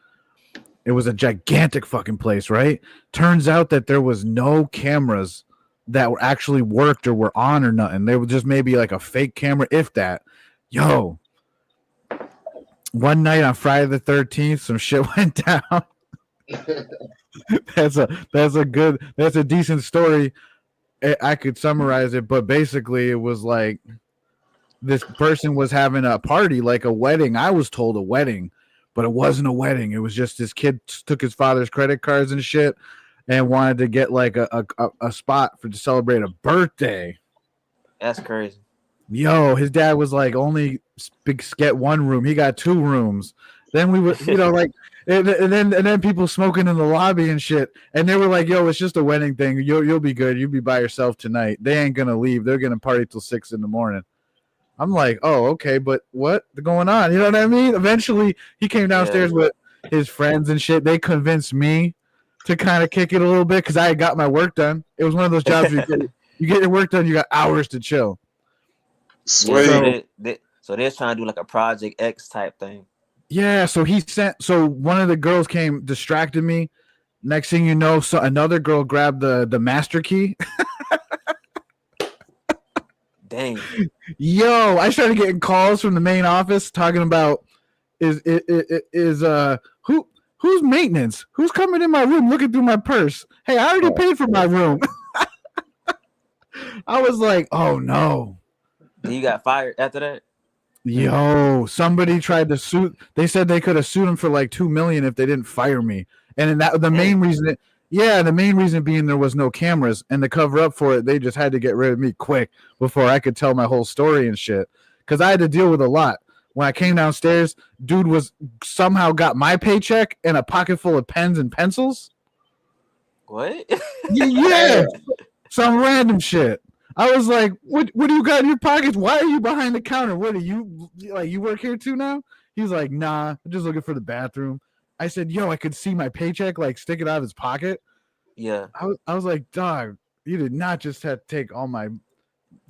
a gigantic fucking place, right? Turns out that there was no cameras that were actually worked or were on or nothing. They were just maybe like a fake camera, if that. Yo, one night on Friday the 13th, some shit went down. that's a decent story. I could summarize it, but basically it was like this person was having a party, like a wedding. I was told a wedding, but it wasn't a wedding. It was just this kid took his father's credit cards and shit and wanted to get like a spot to celebrate a birthday. That's crazy. Yo, his dad was like, only get one room. He got two rooms. Then we would, like, and then people smoking in the lobby and shit. And they were like, "Yo, it's just a wedding thing. You'll be good. You'll be by yourself tonight. They ain't gonna leave. They're gonna party till 6 a.m." I'm like, "Oh, okay, but what's going on?" You know what I mean? Eventually, he came downstairs with his friends and shit. They convinced me to kind of kick it a little bit because I had got my work done. It was one of those jobs where you get your work done, you got hours to chill. Sweet. So they're trying to do like a Project X type thing. Yeah, so one of the girls came, distracted me. Next thing you know, so another girl grabbed the master key. Dang. Yo, I started getting calls from the main office talking about who's maintenance? Who's coming in my room looking through my purse? Hey, I already paid for my room. I was like, oh no. Then you got fired after that? Yo, somebody tried to sue. They said they could have sued him for like $2 million if they didn't fire me. And the main reason being there was no cameras, and to cover up for it, they just had to get rid of me quick before I could tell my whole story and shit. Because I had to deal with a lot. When I came downstairs, dude was somehow got my paycheck and a pocket full of pens and pencils. What? Yeah. Some random shit. I was like, what do you got in your pockets? Why are you behind the counter? What are you, like, you work here too now? He's like, nah, I'm just looking for the bathroom. I said, yo, I could see my paycheck like sticking out of his pocket. Yeah. I was like, dog, you did not just have to take all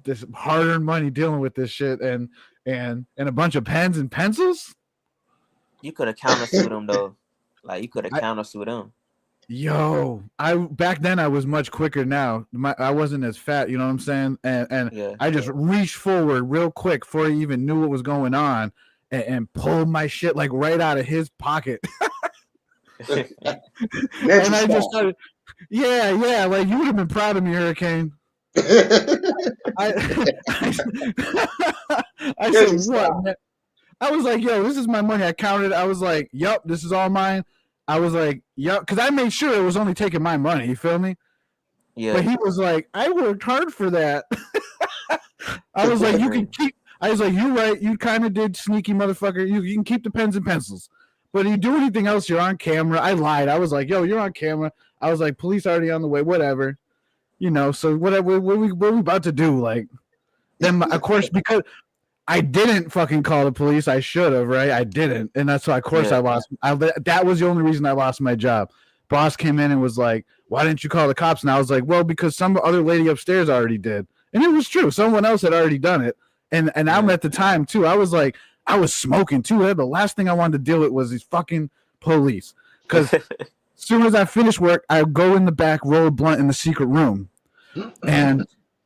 this hard-earned money dealing with this shit and a bunch of pens and pencils. You could have countersued them though. Like you could have countersued them. Yo, back then I was much quicker. Now I wasn't as fat, you know what I'm saying? And I just reached forward real quick before he even knew what was going on and pulled my shit like right out of his pocket. And I just started, yeah, like you would have been proud of me, Hurricane. I said, what, man? I was like, yo, this is my money. I counted. I was like, yup, this is all mine. I was like, yup, because I made sure it was only taking my money. You feel me? Yeah. But he was like, I worked hard for that. I was like, you can keep. I was like, you're right. You kind of did, sneaky motherfucker. You can keep the pens and pencils. But if you do anything else, you're on camera. I lied. I was like, yo, you're on camera. I was like, police already on the way, whatever. You know, so whatever. What are we about to do? Like, then, of course, because I didn't fucking call the police. I should have, right? I didn't. And that's why, of course, I lost. That was the only reason I lost my job. Boss came in and was like, why didn't you call the cops? And I was like, well, because some other lady upstairs already did. And it was true. Someone else had already done it. And I'm at the time, too. I was like, I was smoking, too. The last thing I wanted to deal with was these fucking police. Because as soon as I finish work, I go in the back, roll a blunt in the secret room.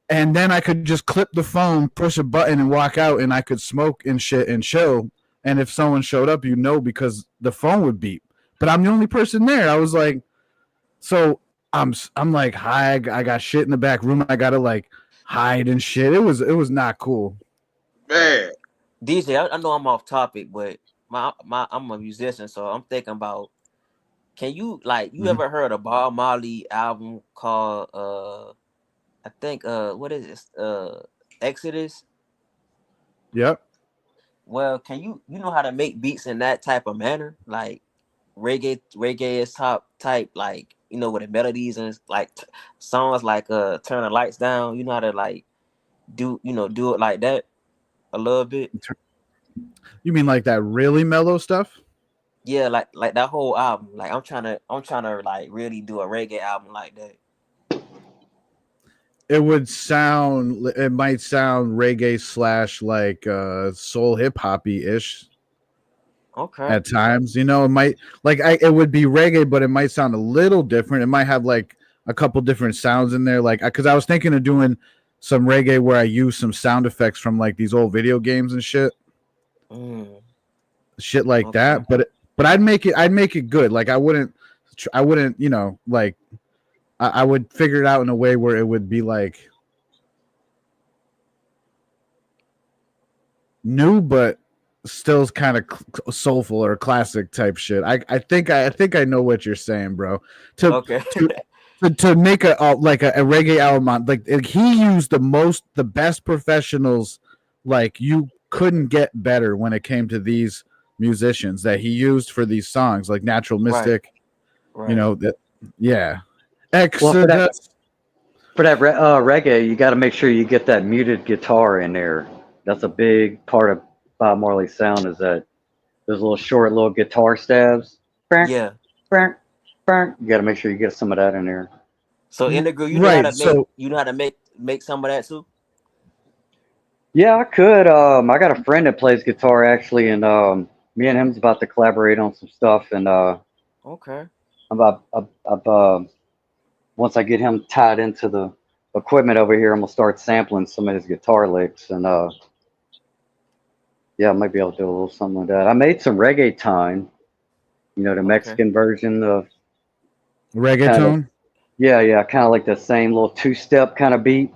And then I could just clip the phone, push a button, and walk out, and I could smoke and shit and chill. And if someone showed up, you know, because the phone would beep. But I'm the only person there. I was like, so I'm like, hi, I got shit in the back room. I gotta like hide and shit. It was not cool. Man, DJ, I know I'm off topic, but I'm a musician, so I'm thinking about. Can you ever heard a Bob Marley album called I think what is this? Exodus? Yep. Well, can you know how to make beats in that type of manner? Like reggae is top type, like, you know, with the melodies and like songs like Turn the Lights Down, you know how to like do it like that a little bit. You mean like that really mellow stuff? Yeah, like that whole album. Like I'm trying to like really do a reggae album like that. It might sound reggae / like soul hip hoppy ish. Okay. At times, you know, it might it would be reggae, but it might sound a little different. It might have like a couple different sounds in there, like because I was thinking of doing some reggae where I use some sound effects from like these old video games and shit, shit like that. But I'd make it good. Like I wouldn't, you know, like. I would figure it out in a way where it would be like new, but still kind of soulful or classic type shit. I think I know what you're saying, bro. To make a reggae album, like he used the best professionals. Like you couldn't get better when it came to these musicians that he used for these songs, like Natural Mystic. Right. You know that, yeah. Well, Exodus. for that reggae, you got to make sure you get that muted guitar in there. That's a big part of Bob Marley's sound. Is that those little short little guitar stabs? Burn, Yeah. burn, burn. You got to make sure you get some of that in there. So Indigo, you know how Right. to make So make some of that too? Yeah, I could. I got a friend that plays guitar actually, and me and him's about to collaborate on some stuff. And Okay. once I get him tied into the equipment over here, I'm gonna start sampling some of his guitar licks, and yeah, I might be able to do a little something like that. I made some reggae time, the Okay. Mexican version of kind of reggaeton. yeah, kind of like that same little two-step kind of beat.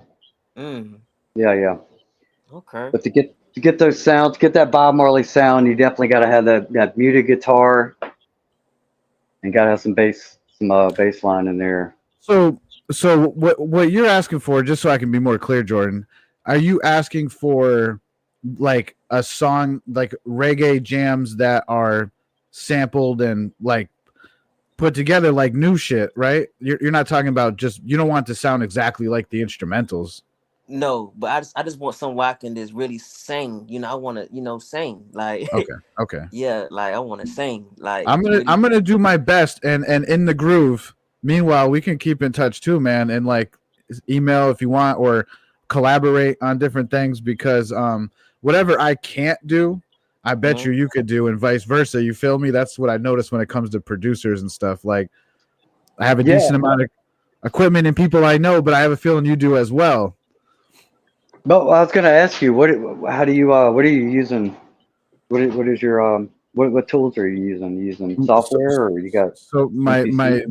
Mm. Yeah. Okay. But to get those sounds, get that Bob Marley sound, you definitely got to have that muted guitar, and got to have some bass line in there. So what you're asking for, just so I can be more clear, Jordan, are you asking for like a song like reggae jams that are sampled and like put together like new shit, right? You're not talking about just, you don't want it to sound exactly like the instrumentals. No, but I just want someone I can just really sing. I want to sing like Okay. yeah, like I want to sing like I'm really. gonna do my best and in the groove. Meanwhile, we can keep in touch too, man, and like email if you want or collaborate on different things because whatever I can't do, I bet Mhm. you could do, and vice versa. You feel me? That's what I noticed when it comes to producers and stuff. Like I have a Yeah. decent amount of equipment and people I know, but I have a feeling you do as well. But I was gonna ask you, what are you using? What is your what tools are you using? You using software or you got So MPC?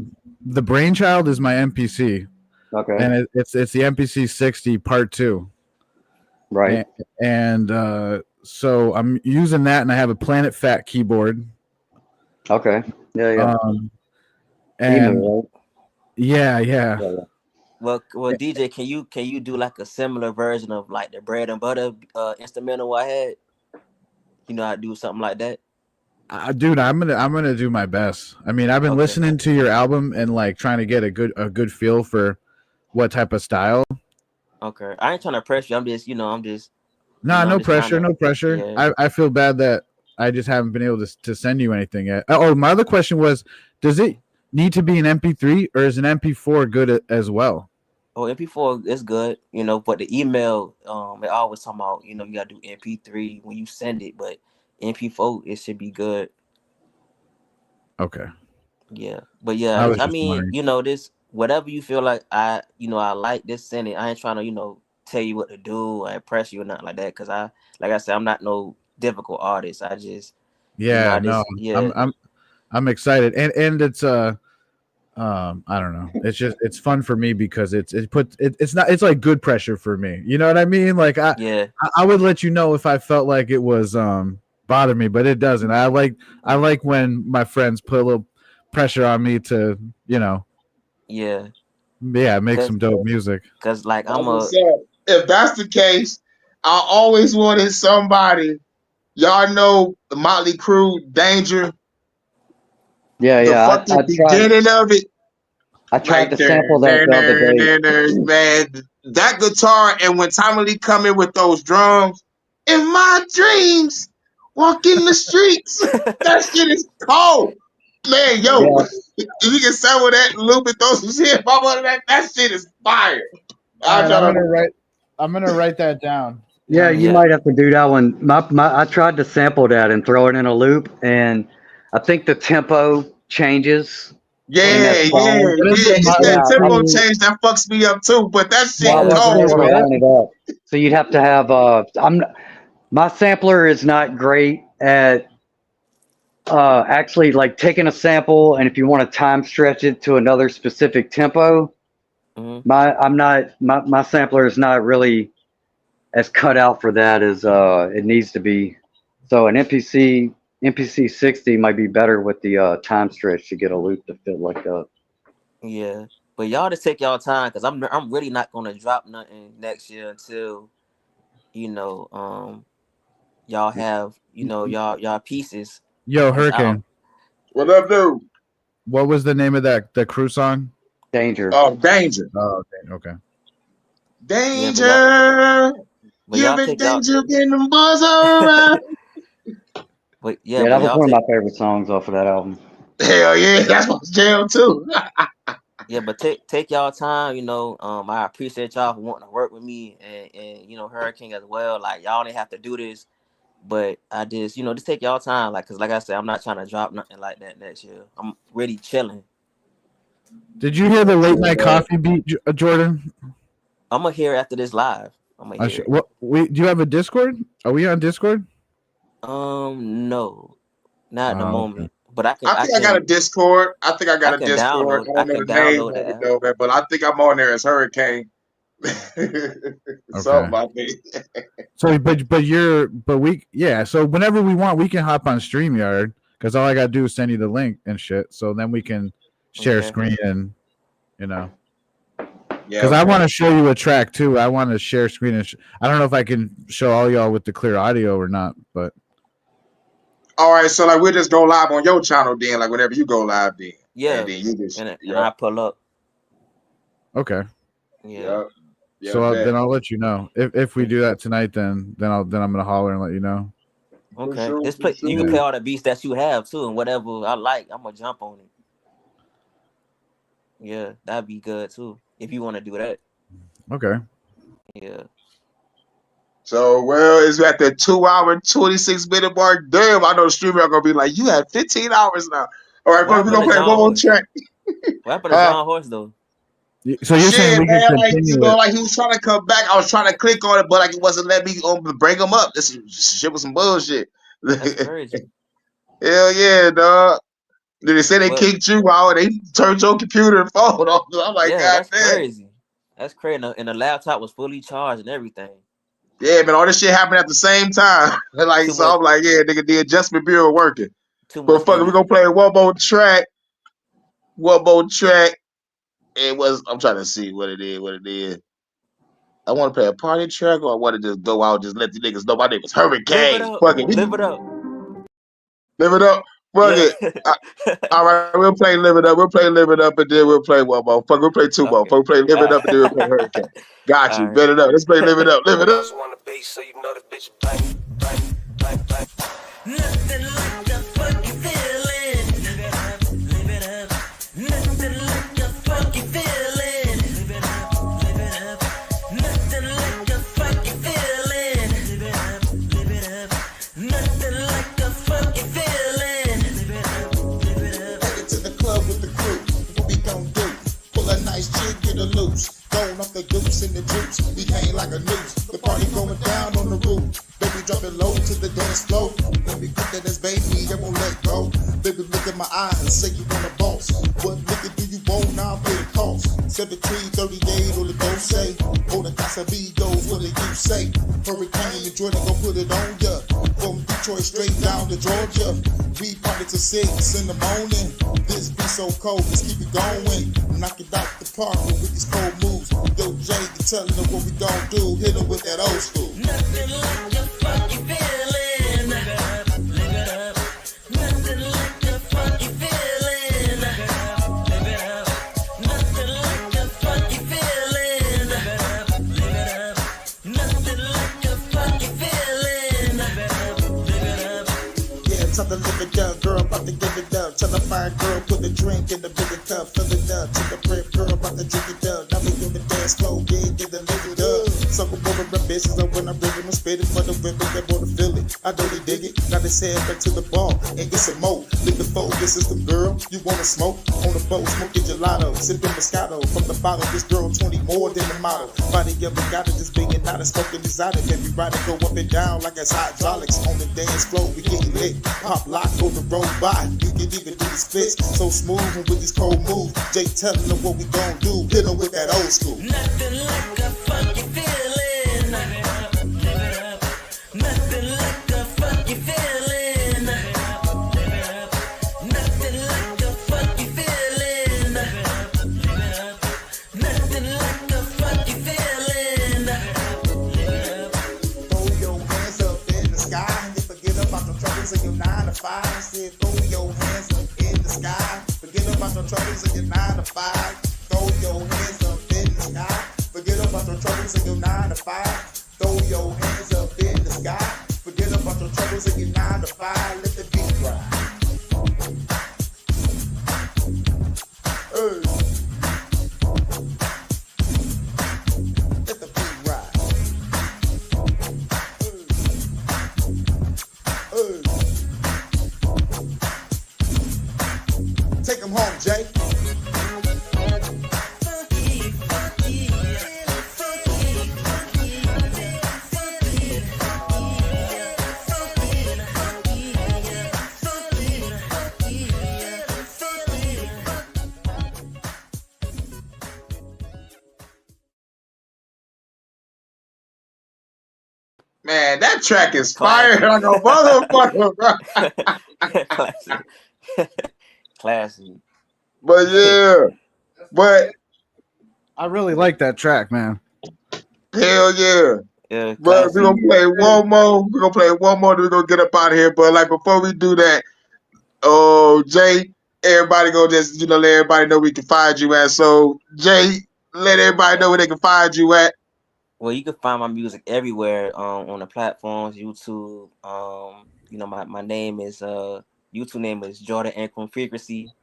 the brainchild is my MPC, Okay, and it's the MPC 60 Part 2. right. And so I'm using that, and I have a Planet Fat keyboard. Okay, yeah. And Emu, yeah. right? Well, DJ, can you do like a similar version of like the bread and butter instrumental I had? You know how to do something like that? Dude, I'm gonna do my best. I mean, I've been Okay. listening to your album and like trying to get a good feel for what type of style. Okay. I ain't trying to press you. I'm just, Nah, I'm no just trying pressure, to, no pressure. yeah. I feel bad that I just haven't been able to send you anything yet. Oh, my other question was, does it need to be an MP3 or is an MP4 good as well? Oh, MP4 is good, but the email, it always talking about, you gotta do MP3 when you send it, but MP4 it should be good. Okay. Yeah. But yeah, I was I just mean, wondering. this whatever you feel like I like this, send it. I ain't trying to, tell you what to do or impress you or nothing like that. Cause like I said, I'm not no difficult artist. I just, Yeah, I no, just, yeah, I'm excited, and it's I don't know, it's fun for me because it's like good pressure for me. You know what I mean? Like yeah, I would let you know if I felt like it was bother me, but it doesn't. I like when my friends put a little pressure on me to yeah. make Cause, some dope music. like Like I said, if that's the case, I always wanted somebody. Y'all know the Motley Crue, Danger, Yeah, the I fucking tried. beginning of it. I tried Like to there, sample that there, the other there, day. there, there, man. That guitar, and when Tommy Lee come in with those drums, in my dreams, walking the streets. That shit is cold, man. Yo, Yeah, if you can sample that and loop it, throw some shit pop on that shit is fire. All I right, try to. I'm gonna write that down. yeah. Yeah. You yeah, might have to do that one. I tried to sample that and throw it in a loop, and I think the tempo changes in Yeah, that yeah, song. yeah. What is it? It's Yeah, that I tempo mean, change that fucks me up too. But that shit I yeah, wasn't cold, able to bro. line it up. So you'd have to have my sampler is not great at actually like taking a sample, and if you want to time stretch it to another specific tempo, hmm my sampler is not really as cut out for that as it needs to be. So an MPC 60 might be better with the time stretch to get a loop to fit like that. yeah. But y'all just take y'all time, cause I'm really not gonna drop nothing next year until you know y'all have y'all pieces. Yo, That's out. Hurricane. What up, dude? What was the name of the crew song? Danger. Oh, danger. Oh, okay. Danger. But You're y'all in take y'all. danger getting them boys around. But Yeah, but that was y'all one of take. my favorite songs off of that album. Hell yeah, that's my jam too. Yeah, but take y'all time. I appreciate y'all for wanting to work with me and Hurricane as well. Like y'all didn't have to do this, but I just take y'all time. Like, cause like I said, I'm not trying to drop nothing like that next year. I'm really chilling. Did you hear the late night coffee beat, Jordan? I'm gonna hear after this live. I'm gonna hear it. What do you have a Discord? Are we on Discord? No, not at the Oh, moment. okay. But I I think I got a Discord. I think I got a can Discord. download. I I don't know can the name download the of it app. though, man, but I think I'm on there as Hurricane. Something I think. So, so whenever we want, we can hop on StreamYard because all I gotta do is send you the link and shit. So then we can share Okay. screen and yeah. Yeah, Because I want to show you a track too. I want to share screen and I don't know if I can show all y'all with the clear audio or not, but all right, so like we'll just go live on your channel then, like whenever you go live then. Yeah, And then you just and I pull up. okay. Yeah. Yeah. So bet. then I'll let you know if we do that tonight. Then I'm gonna holler and let you know. Okay. Sure, This play sure. you can play all the beats that you have too, and whatever I like, I'm gonna jump on it. Yeah, that'd be good too. If you want to do that. Okay. Yeah. So it's at the 2-hour 26-minute mark. Damn, I know the streamer are gonna be like, you had 15 hours now. All right, What we're happened gonna to play John one more Horse? track. What happened to John Horse though? So you're saying Shit, we can man, like continue it? like he was trying to come back. I was trying to click on it, but like it wasn't letting me bring him up. This shit was some bullshit. That's crazy. Hell yeah, dog. Then they say they Well, kicked you out. They turned your computer and phone off. I'm like, yeah, God that's damn. crazy. That's crazy. And the laptop was fully charged and everything. Yeah, man, all this shit happened at the same time. Like, so I'm like, yeah, nigga, the adjustment bureau working. Too But much fuck it, we money. gonna play one more track. One more track. I'm trying to see what it is. I want to play a party track, or I want to just go out, just let the niggas know my name is Live it Hurricane. up. Fuck it, Live it up. live it up. Fuck Yeah. it. All right, we'll play Live It Up. We'll play Live It Up, and then we'll play one more. Fuck, we'll play two more. Okay. Fuck, we'll play Live It Up, and then we'll play Hurricane. Got you. All right. Bet it up. Let's play Live It Up. Live It Up. On the bass, so you know the bitch bang, bang, bang, bang. Nothing like a funky feeling. Live it up, live it up. Nothing like a funky feeling. Live it up, live it up. Nothing like a funky feeling. Live it up, live it up. Nothing like a funky feeling. Live it up, live it up. Headed to the club with the crew. What we gon' do? Pull a nice jig, get a loose. Going off the deuce in the juice. We hang like a noose. The party going down on the roof. Baby, drop it low to the dance floor. Baby, quick that this baby, I won't let go. Baby, look at my eyes and say you want a boss. What liquor do you want? Now I'm pay the cost. 1738 on the dose say. On the Casamigos, what do you say? Hurricane and Jordan gon' put it on ya. From Detroit straight down to Georgia. We party to 6 in the morning. This be so cold, let's keep it going. Knock it out the park with these cold moves. Yo, Jay, you tellin' them what we gon' do. Hit them with that old school. Nothing like a funky feeling. Live it up, live it up. Nothing like a funky feeling. Live it up, live it up. Nothing like a funky feeling. Live it up, live it up. Nothing like a funky feeling. Live it up, live it up. Yeah, tell the live it up, girl, about to give it up. Tell the fire girl, put the drink in the bigger cup, fill it up. Take a breath, girl, about to drink it up. Now we on the dance floor, yeah, get the live it up. Sucker over the bitches, and when I'm bringing them spitting for the women that wanna feel it. I know they dig it. Got his head back to the bar and get some more. Lick the focus system, girl. You wanna smoke on the boat, smoking gelato, sipping Moscato from the bottle. This girl 20 more than the model. Body ever got it, just being out and smoking exotic. Everybody go up and down like it's hydraulics on the dance floor. We getting lit, pop lock on the road by. You can even do the splits so smooth and with these cold moves. Jay telling them what we gon' do. Hit them with that old school. Nothing like a funky feeling. Live it up, live it up. Nothing like a funky feeling. Live it up, live it up. Nothing like a funky feeling. Live it up, live it up. Nothing like a funky feeling. Live it up, live it up. Throw your hands up in the sky and you forget about the about your troubles in your 9 to 5. Throw your hands up in the sky. Forget about your troubles in your 9 to 5. Throw your hands up in the sky. Forget about your troubles in your 9 to 5. Let the beat ride. Hey. Let the beat ride. Hey. Take him home, Jay. Man, that track is fire like a motherfucker, bro. Classic. Classic. But yeah, but I really like that track, man. hell yeah. Yeah, But we're gonna play one more. We're gonna play one more. Then we're gonna get up out of here. But like before we do that, Jay, everybody go just let everybody know we can find you at. So Jay, let everybody know where they can find you at. Well, you can find my music everywhere on the platforms, YouTube. My name is YouTube name is Jordan Ankrum Frequency.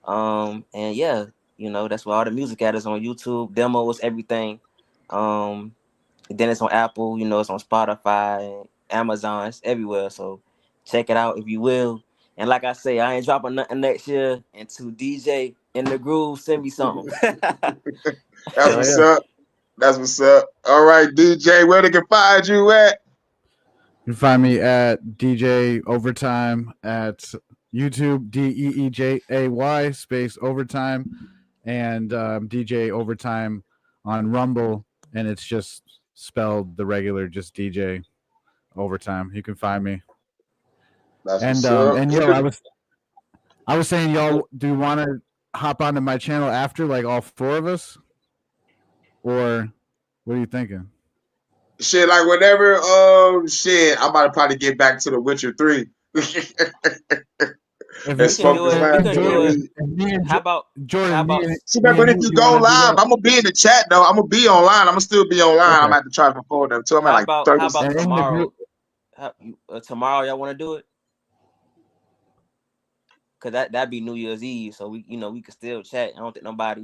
And yeah, that's where all the music at is on YouTube, demos, everything. Then it's on Apple, it's on Spotify, and Amazon, it's everywhere. So check it out if you will. And like I say, I ain't dropping nothing next year until DJ in the groove send me something. That's what's up. That's what's up. All right, DJ, where they can find you at? You can find me at DJ Overtime at YouTube, DEEJAY space Overtime, and DJ Overtime on Rumble, and it's just spelled the regular, just DJ Overtime. You can find me. That's and what's up. and yo, I was saying, y'all, do you want to hop onto my channel after, like all four of us, or what are you thinking? Shit, like whenever, shit, I'm about to probably get back to The Witcher 3. We can do it. How about See, but if you go live, I'm gonna be in the chat though. I'm gonna be online. I'm gonna still be online. Okay. I'm gonna have to try to forward them too. I'm at like 30. How about tomorrow? Tomorrow y'all want to do it? Cause that'd be New Year's Eve, so we could still chat. I don't think nobody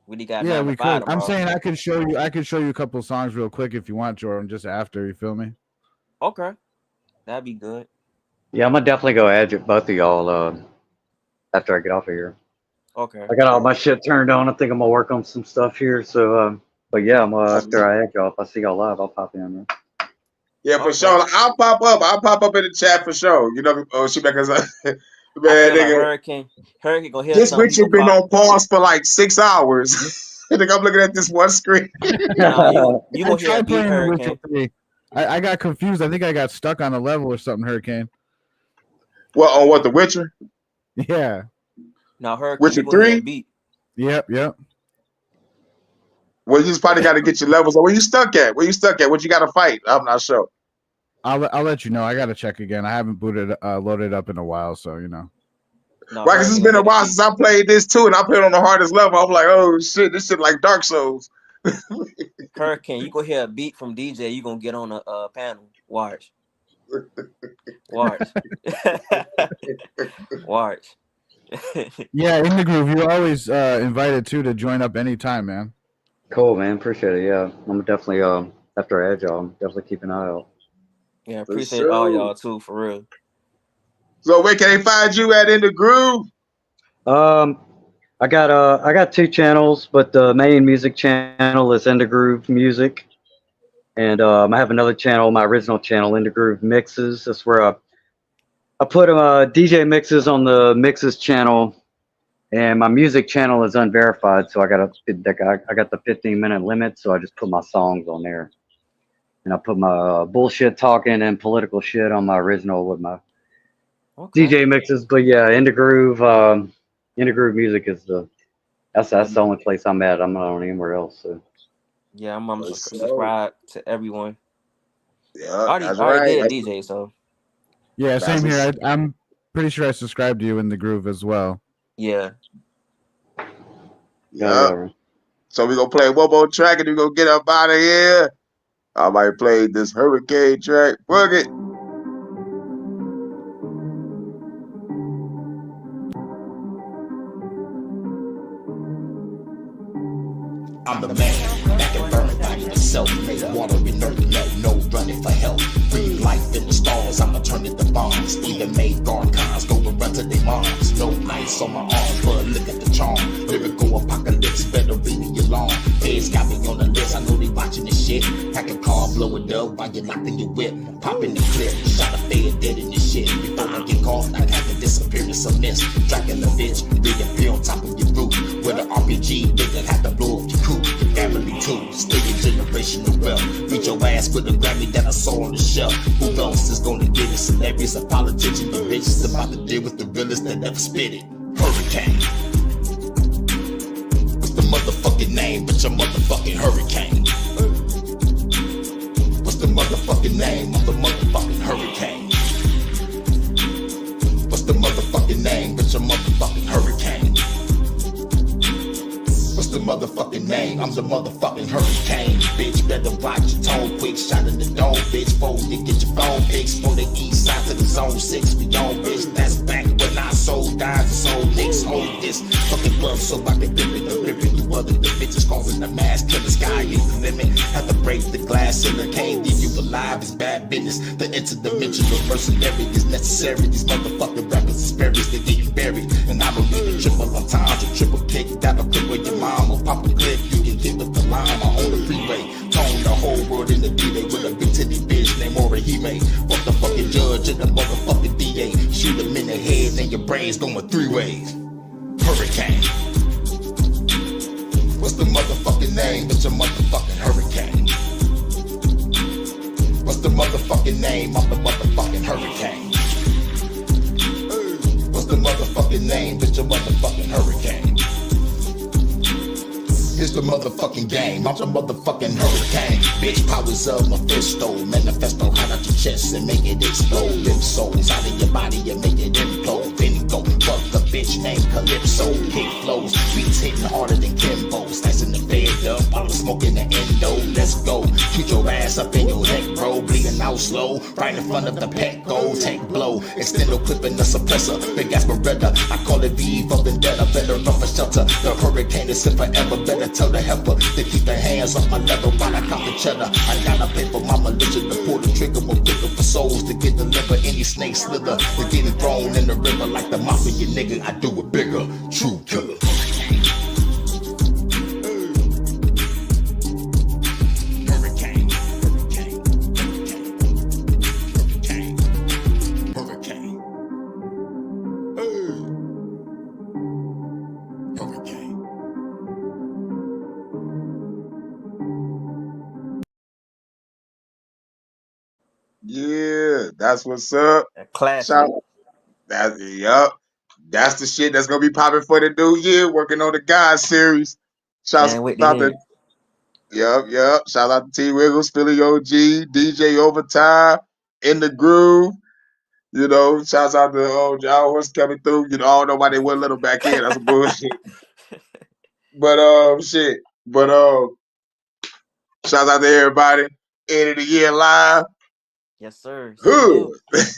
really got. Yeah, we could. I'm saying I could show you a couple of songs real quick if you want, Jordan, just after. You feel me? Okay, that'd be good. Yeah, I'm gonna definitely go add both of y'all after I get off of here. Okay. I got all my shit turned on. I think I'm gonna work on some stuff here. So, but yeah, after I add y'all, if I see y'all live, I'll pop in. Man. Yeah, for sure. I'll pop up. I'll pop up in the chat for sure. She because man, nigga. Hurricane gonna hear this something. picture been on pause for like 6 hours. I think I'm looking at this one screen. You gonna hear a beat, Hurricane. I got confused. I think I got stuck on a level or something, Hurricane. Well, on what, The Witcher? Yeah. No, Hurricane. Witcher 3? Yep. Well, you just probably got to get your levels. Where you stuck at? What you got to fight? I'm not sure. I'll let you know. I got to check again. I haven't loaded up in a while, so No, right, because it's been a while since I played this too, and I played on the hardest level. I'm like, oh shit, this shit like Dark Souls. Hurricane, you gonna hear a beat from DJ, you gonna get on a panel. Watch. Watch. Yeah, in the groove. You're always invited to join up anytime, man. Cool, man. Appreciate it. Yeah, I'm definitely after I add y'all, I'm definitely keeping an eye out. Yeah, appreciate all y'all too, for real. So where can they find you at In the Groove? I got two channels, but the main music channel is In the Groove Music, and I have another channel, my original channel, In the Groove Mixes. That's where I put DJ mixes on the mixes channel, and my music channel is unverified, so I got the 15-minute limit, so I just put my songs on there, and I put my bullshit talking and political shit on my original with my DJ mixes. But yeah, In the Groove Music is that's the only place I'm at. I'm not on anywhere else. So. Yeah, I'm subscribed to everyone. Yeah, I already did DJ, so. Yeah, same here. I'm pretty sure I subscribed to you In the Groove as well. Yeah. Yeah. So we gonna play one more track and we gonna get up out of here. I might play this hurricane track. Fuck it. I'm the man, back and burning by yourself. Make water inert, no running for help. Breathe life in the stars, I'ma turn it to bombs. Even made guard cons go and run to their moms. No ice on my arm, but look at the charm. Lyrical apocalypse, better read the alarm. Feds got me on the list, I know they watching this shit. Pack a car, blow it up while you're locked in your whip. Popping the clip, shot a fed dead in this shit. Before I get caught, I'd have to disappear in some mist. Tracking the bitch, reappear on top of your roof. With an RPG, nigga have to blow up your coupe. Your family too, stay in generational wealth. Beat your ass with a Grammy that I saw on the shelf. Who else is gonna get it? Celebrities, a politician, the bitches about to deal with the realest that never spit it. Hurricane. What's the motherfucking name? But your motherfucking hurricane. What's the motherfucking name? I'm the motherfucking hurricane. What's the motherfucking name? But your motherfucking hurricane. What's the motherfucking name? I'm the motherfucking hurricane. Bitch, better watch your tone quick. Shot in the dome, bitch. Before you get your phone fixed. For the east side to the zone 6. We on, bitch. That's back when I sold dimes and sold nicks. Hold this fucking glove so I can rip it. Rip it through other bitches. Causing the mass killer. Sky ain't the limit. Have to break the glass in the cane. Leave you alive is bad business. The interdimensional mercenary is necessary. These motherfucking rappers is berries. They getting buried. And I don't need a triple on time. A triple kick. That'll clip with your mom or pop a clip. You can get with the line. I'm on the freeway. Tone the whole world in the D-Day with a big titty bitch named Ora Hime. Fuck the fucking judge and the motherfucking DA. Shoot him in the head and your brain's going 3 ways. Hurricane. What's the motherfucking name? It's a motherfucking hurricane. What's the motherfucking name? I'm the motherfucking hurricane. What's the motherfucking name? It's a motherfucking hurricane. It's the motherfucking game. I'm the motherfucking hurricane. Bitch, powers of Mephisto. Manifesto hot out your chest and make it explode. Live souls out of your body and make it implode. Then go fuck the bitch named Calypso. Kick flows, beats hitting harder than Kimbo. Slicing the bed up while I'm smoking the endo. Let's go. Shoot your ass up in your neck, bro. Bleeding out slow. Right in front of the pet go. Take blow. Extendo clipping the suppressor. Big ass Beretta. I call it V for vendetta. Better run for shelter. The hurricane is if forever. Better tell the helper to keep their hands off my leather while I count the cheddar. I gotta pay for my militia to pull the trigger. More bigger for souls to get delivered. Any snake slither. We're getting thrown in the river like the mafia nigga. I do it bigger. True killer. Yeah, that's what's up. A classic. Shout that yup. That's the shit that's gonna be popping for the new year. Working on the God series. Shouts Can't wait to out hear to it. yup. Shout out to T Wiggles, Philly OG, DJ Overtime, In the Groove. You know, shouts out to John Horse coming through. You know, I don't know why they wouldn't let him back in. That's some bullshit. But shit. But shouts out to everybody. End of the year live. Yes, sir. Huh. Salute.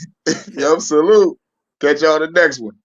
Yup, salute. Catch y'all on the next one.